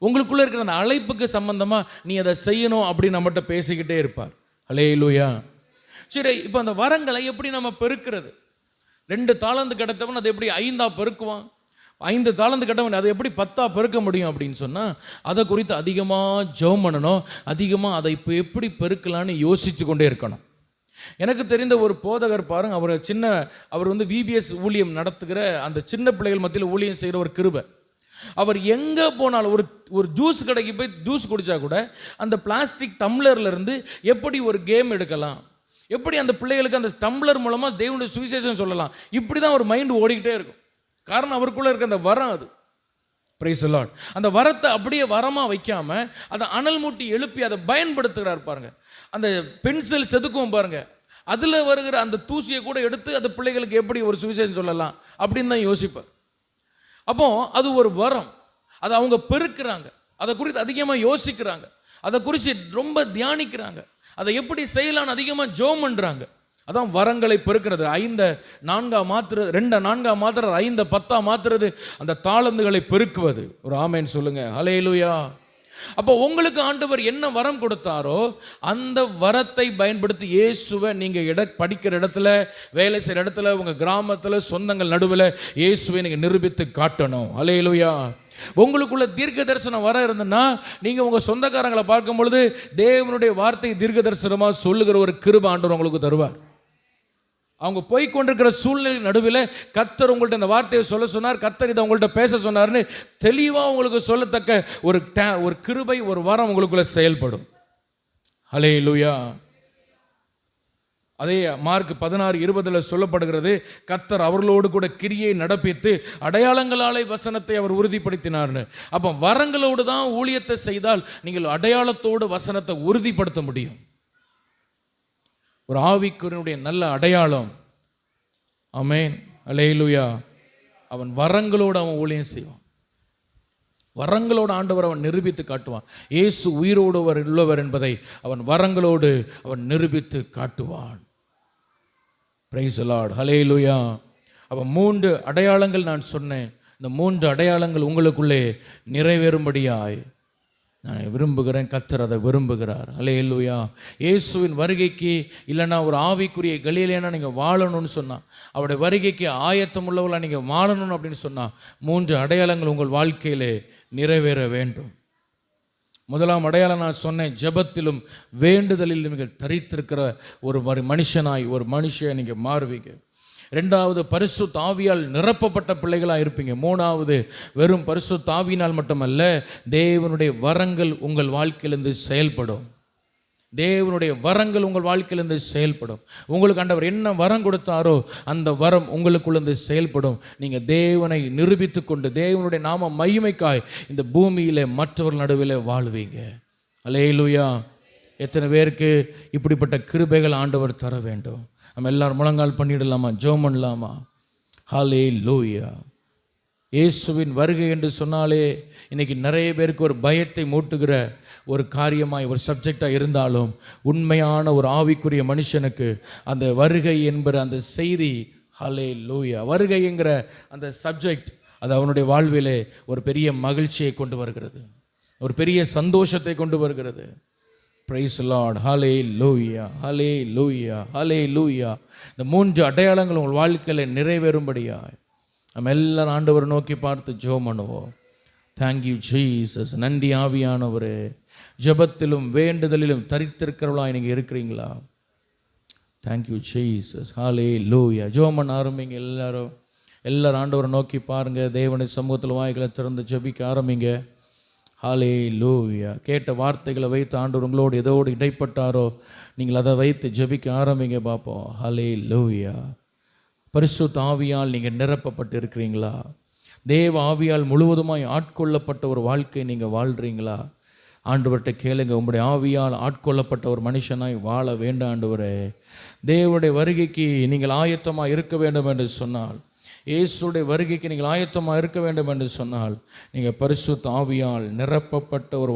உங்களுக்குள்ளே இருக்கிற அந்த அழைப்புக்கு சம்பந்தமாக நீ அதை செய்யணும் அப்படின்னு நம்மகிட்ட பேசிக்கிட்டே இருப்பார். அல்லேலூயா. சரி, இப்போ அந்த வரங்களை எப்படி நம்ம பெருக்கிறது? 2 தாலந்து கிடைத்தவன் அதை எப்படி 5ஆ பெருக்குவான்? 5 தாலந்து கட்டவன் அதை எப்படி 10ஆ பெருக்க முடியும் அப்படின்னு சொன்னால், அதை குறித்து அதிகமாக ஜெபம் பண்ணணும். அதிகமாக அதை இப்போ எப்படி பெருக்கலான்னு யோசித்து கொண்டே இருக்கணும். எனக்கு தெரிந்த ஒரு போதகர் பாருங்க, அவர் வந்து VBS ஊழியம் நடத்துகிற அந்த சின்ன பிள்ளைகள் மத்தியில் ஊழியம் செய்கிற ஒரு கிருபை. அவர் எங்கே போனாலும் ஒரு ஜூஸ் கடைக்கு போய் ஜூஸ் குடித்தா கூட அந்த பிளாஸ்டிக் டம்ளர்லேருந்து எப்படி ஒரு கேம் எடுக்கலாம், எப்படி அந்த பிள்ளைகளுக்கு அந்த டம்ளர் மூலமாக தேவனுடைய சுவிசேஷம் சொல்லலாம், இப்படி தான் ஒரு மைண்டு ஓடிக்கிட்டே இருக்கும். காரணம் அவருக்குள்ளே இருக்க அந்த வரம். அது பிரைஸ் தி லார்ட். அந்த வரத்தை அப்படியே வரமாக வைக்காம அதை அனல் மூட்டி எழுப்பி அதை பயன்படுத்துகிறார் பாருங்க. அந்த பென்சில் செதுக்குவோம் பாருங்க, அதில் வருகிற அந்த தூசியை கூட எடுத்து அந்த பிள்ளைகளுக்கு எப்படி ஒரு சுவிசேஷம் சொல்லலாம் அப்படின்னு தான் யோசிப்பார். அப்போ அது ஒரு வரம். அதை அவங்க பெருக்கிறாங்க, அதை குறித்து அதிகமாக யோசிக்கிறாங்க, அதை குறித்து ரொம்ப தியானிக்கிறாங்க, அதை எப்படி செய்யலான்னு அதிகமாக ஜெபம் பண்ணுறாங்க. அதான் வரங்களை பெருக்கிறது. 5 4ஆ மாற்றுறது, 2 4ஆ மாற்றுறது, 5 10ஆ மாற்றுறது, அந்த தாளந்துகளை பெருக்குவது. ஒரு ஆமேன் சொல்லுங்க. ஹல்லேலூயா. அப்போ உங்களுக்கு ஆண்டவர் என்ன வரம் கொடுத்தாரோ அந்த வரத்தை பயன்படுத்தி இயேசுவை நீங்கள் படிக்கிற இடத்துல, வேலை செய்கிற இடத்துல, உங்கள் கிராமத்தில், சொந்தங்கள் நடுவில் இயேசுவை நீங்கள் நிரூபித்து காட்டணும். ஹல்லேலூயா. உங்களுக்குள்ள தீர்க்க தரிசனம் வர இருந்ததுன்னா, நீங்கள் உங்கள் சொந்தக்காரங்களை பார்க்கும் பொழுது தேவனுடைய வார்த்தை தீர்க்க தரிசனமாக சொல்லுகிற ஒரு கிருபை ஆண்டவர் உங்களுக்கு தருவார். அவங்க போய் கொண்டிருக்கிற சூழ்நிலை நடுவில் கர்த்தர் உங்கள்கிட்ட இந்த வார்த்தையை சொல்ல சொன்னார், கர்த்தர் இதை உங்கள்கிட்ட பேச சொன்னார்னு தெளிவாக உங்களுக்கு சொல்லத்தக்க ஒரு கிருபை, ஒரு வரம் உங்களுக்குள்ள செயல்படும். ஹல்லேலூயா. அதே மார்க் 16:20 சொல்லப்படுகிறது, கர்த்தர் அவர்களோடு கூட கிரியை நடப்பித்து அடையாளங்களாலே வசனத்தை அவர் உறுதிப்படுத்தினார்னு. அப்போ வரங்களோடு தான் ஊழியத்தை செய்தால் நீங்கள் அடையாளத்தோடு வசனத்தை உறுதிப்படுத்த முடியும். ஒரு ஆவிக்குரியனுடைய நல்ல அடையாளம். ஆமென். அல்லேலூயா. அவன் வரங்களோடு அவன் ஊழியம் செய்வான். வரங்களோடு ஆண்டவர் அவன் நிரூபித்து காட்டுவான். இயேசு உயிரோடு உள்ளவர் என்பதை அவன் வரங்களோடு அவன் நிரூபித்து காட்டுவான். Praise the lord. ஹல்லேலூயா. அவன் 3 அடையாளங்கள் நான் சொன்னேன். இந்த 3 அடையாளங்கள் உங்களுக்குள்ளே நிறைவேறும்படியாய் நான் விரும்புகிறேன். கர்த்தர் அதை விரும்புகிறார். அல்லேலூயா. இயேசுவின் வருகைக்கு இல்லைன்னா ஒரு ஆவிக்குரிய கலிலேயனா நீங்கள் வாழணும்னு சொன்னால், அவருடைய வருகைக்கு ஆயத்தம் உள்ளவர்களாக நீங்கள் வாழணும் அப்படின்னு சொன்னால் 3 அடையாளங்கள் உங்கள் வாழ்க்கையிலே நிறைவேற வேண்டும். முதலாம் அடையாளம் நான் சொன்னேன், ஜெபத்திலும் வேண்டுதலில் நீங்கள் தரித்திருக்கிற ஒரு மனுஷனாய், ஒரு மனுஷன் நீங்கள் மாறுவீங்க. 2வது பரிசுத்த ஆவியால் நிரப்பப்பட்ட பிள்ளைகளாக இருப்பீங்க. 3வது வெறும் பரிசுத்த ஆவியினால் மட்டுமல்ல, தேவனுடைய வரங்கள் உங்கள் வாழ்க்கையிலிருந்து செயல்படும். தேவனுடைய வரங்கள் உங்கள் வாழ்க்கையிலிருந்து செயல்படும். உங்களுக்கு ஆண்டவர் என்ன வரம் கொடுத்தாரோ அந்த வரம் உங்களுக்குள்ளேருந்து செயல்படும். நீங்கள் தேவனை நிரூபித்து கொண்டு தேவனுடைய நாம மகிமைக்காய் இந்த பூமியிலே மற்றவர்கள் நடுவில் வாழ்வீங்க. அல்லேலூயா. எத்தனை பேருக்கு இப்படிப்பட்ட கிருபைகள் ஆண்டவர் தர வேண்டும்? நம்ம எல்லாரும் முழங்கால் பண்ணிடலாமா? ஜெபம் பண்ணலாமா? ஹல்லேலூயா. இயேசுவின் வருகை என்று சொன்னாலே இன்னைக்கு நிறைய பேருக்கு ஒரு பயத்தை மூட்டுகிற ஒரு காரியமாய், ஒரு சப்ஜெக்டாக இருந்தாலும், உண்மையான ஒரு ஆவிக்குரிய மனுஷனுக்கு அந்த வருகை என்கிற அந்த செய்தி, ஹல்லேலூயா, வருகைங்கிற அந்த சப்ஜெக்ட், அது அவனுடைய வாழ்விலே ஒரு பெரிய மகிழ்ச்சியை கொண்டு வருகிறது, ஒரு பெரிய சந்தோஷத்தை கொண்டு வருகிறது. Praise the lord. Hallelujah, hallelujah, hallelujah. இந்த 3 அடையாளங்கள் உங்கள் வாழ்க்கையில் நிறைவேறும்படியாய் நம்ம எல்லாரும் ஆண்டவரை நோக்கி பார்த்து ஜெபம் பண்ணுவோம். Thank you Jesus. நன்றி ஆவியானவரே. ஜெபத்திலும் வேண்டுதலிலும் தரித்திருக்கிறவர்களாக நீங்கள் இருக்கிறீங்களா? Thank you Jesus. ஹல்லேலூயா. ஜெபம் பண்ண ஆரம்பிங்க. எல்லாரும் ஆண்டவரை நோக்கி பாருங்கள். தேவனுடைய சமூகத்தில் வாய்களை திறந்து ஜெபிக்க ஆரம்பிங்க. ஹல்லேலூயா. கேட்ட வார்த்தைகளை வைத்து ஆண்டவர் உங்களோடு எதோடு இடைப்பட்டாரோ நீங்கள் அதை வைத்து ஜெபிக்க ஆரம்பிங்க பார்ப்போம். ஹல்லேலூயா. பரிசுத்த ஆவியால் நீங்கள் நிரப்பப்பட்டு இருக்கிறீங்களா? தேவ ஆவியால் முழுவதுமாய் ஆட்கொள்ளப்பட்ட ஒரு வாழ்க்கை நீங்கள் வாழ்கிறீங்களா? ஆண்டவர்கிட்ட கேளுங்க. உங்களுடைய ஆவியால் ஆட்கொள்ளப்பட்ட ஒரு மனுஷனாய் வாழ வேண்டாம் ஆண்டவரே. தேவனுடைய வருகைக்கு நீங்கள் ஆயத்தமாக இருக்க வேண்டும் என்று சொன்னால், இயேசுடைய வருகைக்கு நீங்கள் ஆயத்தமாக இருக்க வேண்டும் என்று சொன்னால், நீங்கள் பரிசுத்த ஆவியால் நிரப்பப்பட்ட ஒரு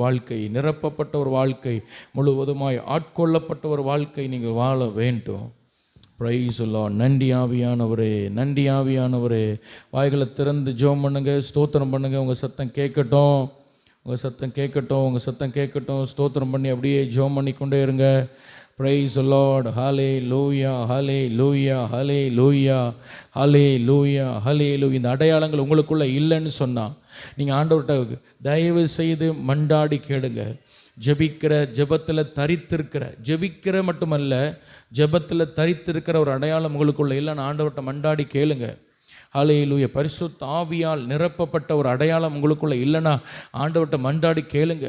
வாழ்க்கை, முழுவதுமாய் ஆட்கொள்ளப்பட்ட ஒரு வாழ்க்கை நீங்கள் வாழ வேண்டும். Price the Lord. நன்றி ஆவியானவரே, நன்றி ஆவியானவரே. வாய்களை திறந்து ஜெபம் பண்ணுங்க, ஸ்தோத்திரம் பண்ணுங்க. உங்கள் சத்தம் கேட்கட்டும், உங்கள் சத்தம் கேட்கட்டும், உங்கள் சத்தம் கேட்கட்டும். ஸ்தோத்திரம் பண்ணி அப்படியே ஜெபம் பண்ணிக்கொண்டே இருங்க. Praise the lord. Hallelujah, hallelujah, hallelujah, hallelujah, hallelujah. இந்த அடையாளங்கள் உங்களுக்குள்ளே இல்லைன்னு சொன்னால் நீங்கள் ஆண்டவர்கிட்ட தயவு செய்து மண்டாடி கேளுங்க. ஜெபத்தில் தரித்திருக்கிற, ஜெபிக்கிற மட்டுமல்ல, ஜெபத்தில் தரித்திருக்கிற ஒரு அடையாளம் உங்களுக்குள்ளே இல்லைன்னு ஆண்டவர்கிட்ட மண்டாடி கேளுங்க. ஹல்லேலூயா. பரிசுத்த ஆவியால் நிரப்பப்பட்ட ஒரு அடையாளம் உங்களுக்குள்ளே இல்லைன்னா ஆண்டவர்கிட்ட மண்டாடி கேளுங்க.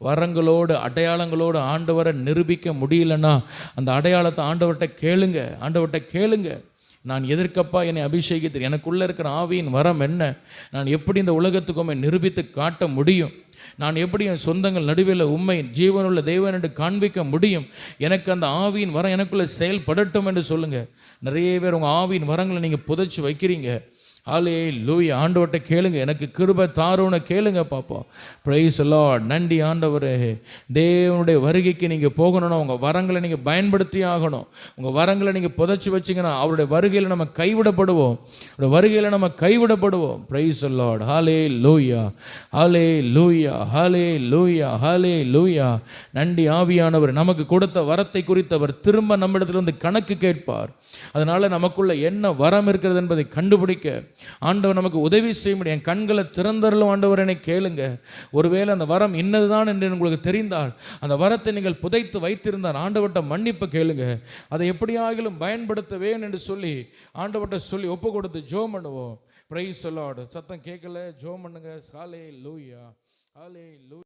வரங்களோடு அடையாளங்களோடு ஆண்டவரை நிரூபிக்க முடியலன்னா அந்த அடையாளத்தை ஆண்டவர்கிட்ட கேளுங்க. நான் எதற்கப்பா என்னை அபிஷேகித்து, எனக்குள்ளே இருக்கிற ஆவியின் வரம் என்ன? நான் எப்படி இந்த உலகத்துக்குமே நிரூபித்து காட்ட முடியும்? நான் எப்படி என் சொந்தங்கள் நடுவில் உண்மை ஜீவனுள்ள தேவன் என்று காண்பிக்க முடியும்? எனக்கு அந்த ஆவியின் வரம் எனக்குள்ளே செயல்படட்டும் என்று சொல்லுங்கள். நிறைய பேர் உங்கள் ஆவியின் வரங்களை நீங்கள் புதைச்சி வைக்கிறீங்க. ஹல்லேலூயா. ஆண்டவர்கிட்ட கேளுங்க, எனக்கு கிருபை தாருன்னு கேளுங்க பார்ப்போம். Price the Lord. நன்றி ஆண்டவரே. தேவனுடைய வருகைக்கு நீங்கள் போகணும்னா உங்கள் வரங்களை நீங்கள் பயன்படுத்தி ஆகணும். உங்கள் வரங்களை நீங்கள் புதைச்சி வச்சிங்கன்னா அவருடைய வருகையில் நம்ம கைவிடப்படுவோம். Price the lord. Hallelujah, hallelujah, hallelujah, ஹல்லேலூயா. நன்றி ஆவியானவர். நமக்கு கொடுத்த வரத்தை குறித்து அவர் திரும்ப நம்மிடத்திலிருந்து கணக்கு கேட்பார். அதனால் நமக்குள்ள என்ன வரம் இருக்கிறது என்பதை கண்டுபிடிக்க ஆண்டவர் நமக்கு உதவி செய்ய முடியும். என் கண்களை திறந்தருளும் ஆண்டவர் என்னை கேளுங்க. ஒருவேளை அந்த வரம் இன்னதுதான் என்று உங்களுக்கு தெரிந்தால், அந்த வரத்தை நீங்கள் புதைத்து வைத்திருந்தால் ஆண்டவர்கிட்ட மன்னிப்பு கேளுங்க. அதை எப்படியாகிலும் பயன்படுத்துவேன் என்று சொல்லி ஆண்டவர்கிட்ட சொல்லி ஒப்பு கொடுத்து ஜெபம் பண்ணுவோம். Price the Lord. சத்தம் கேட்கல, ஜெபம் பண்ணுங்க. ஹல்லேலூயா, ஹல்லேலூயா.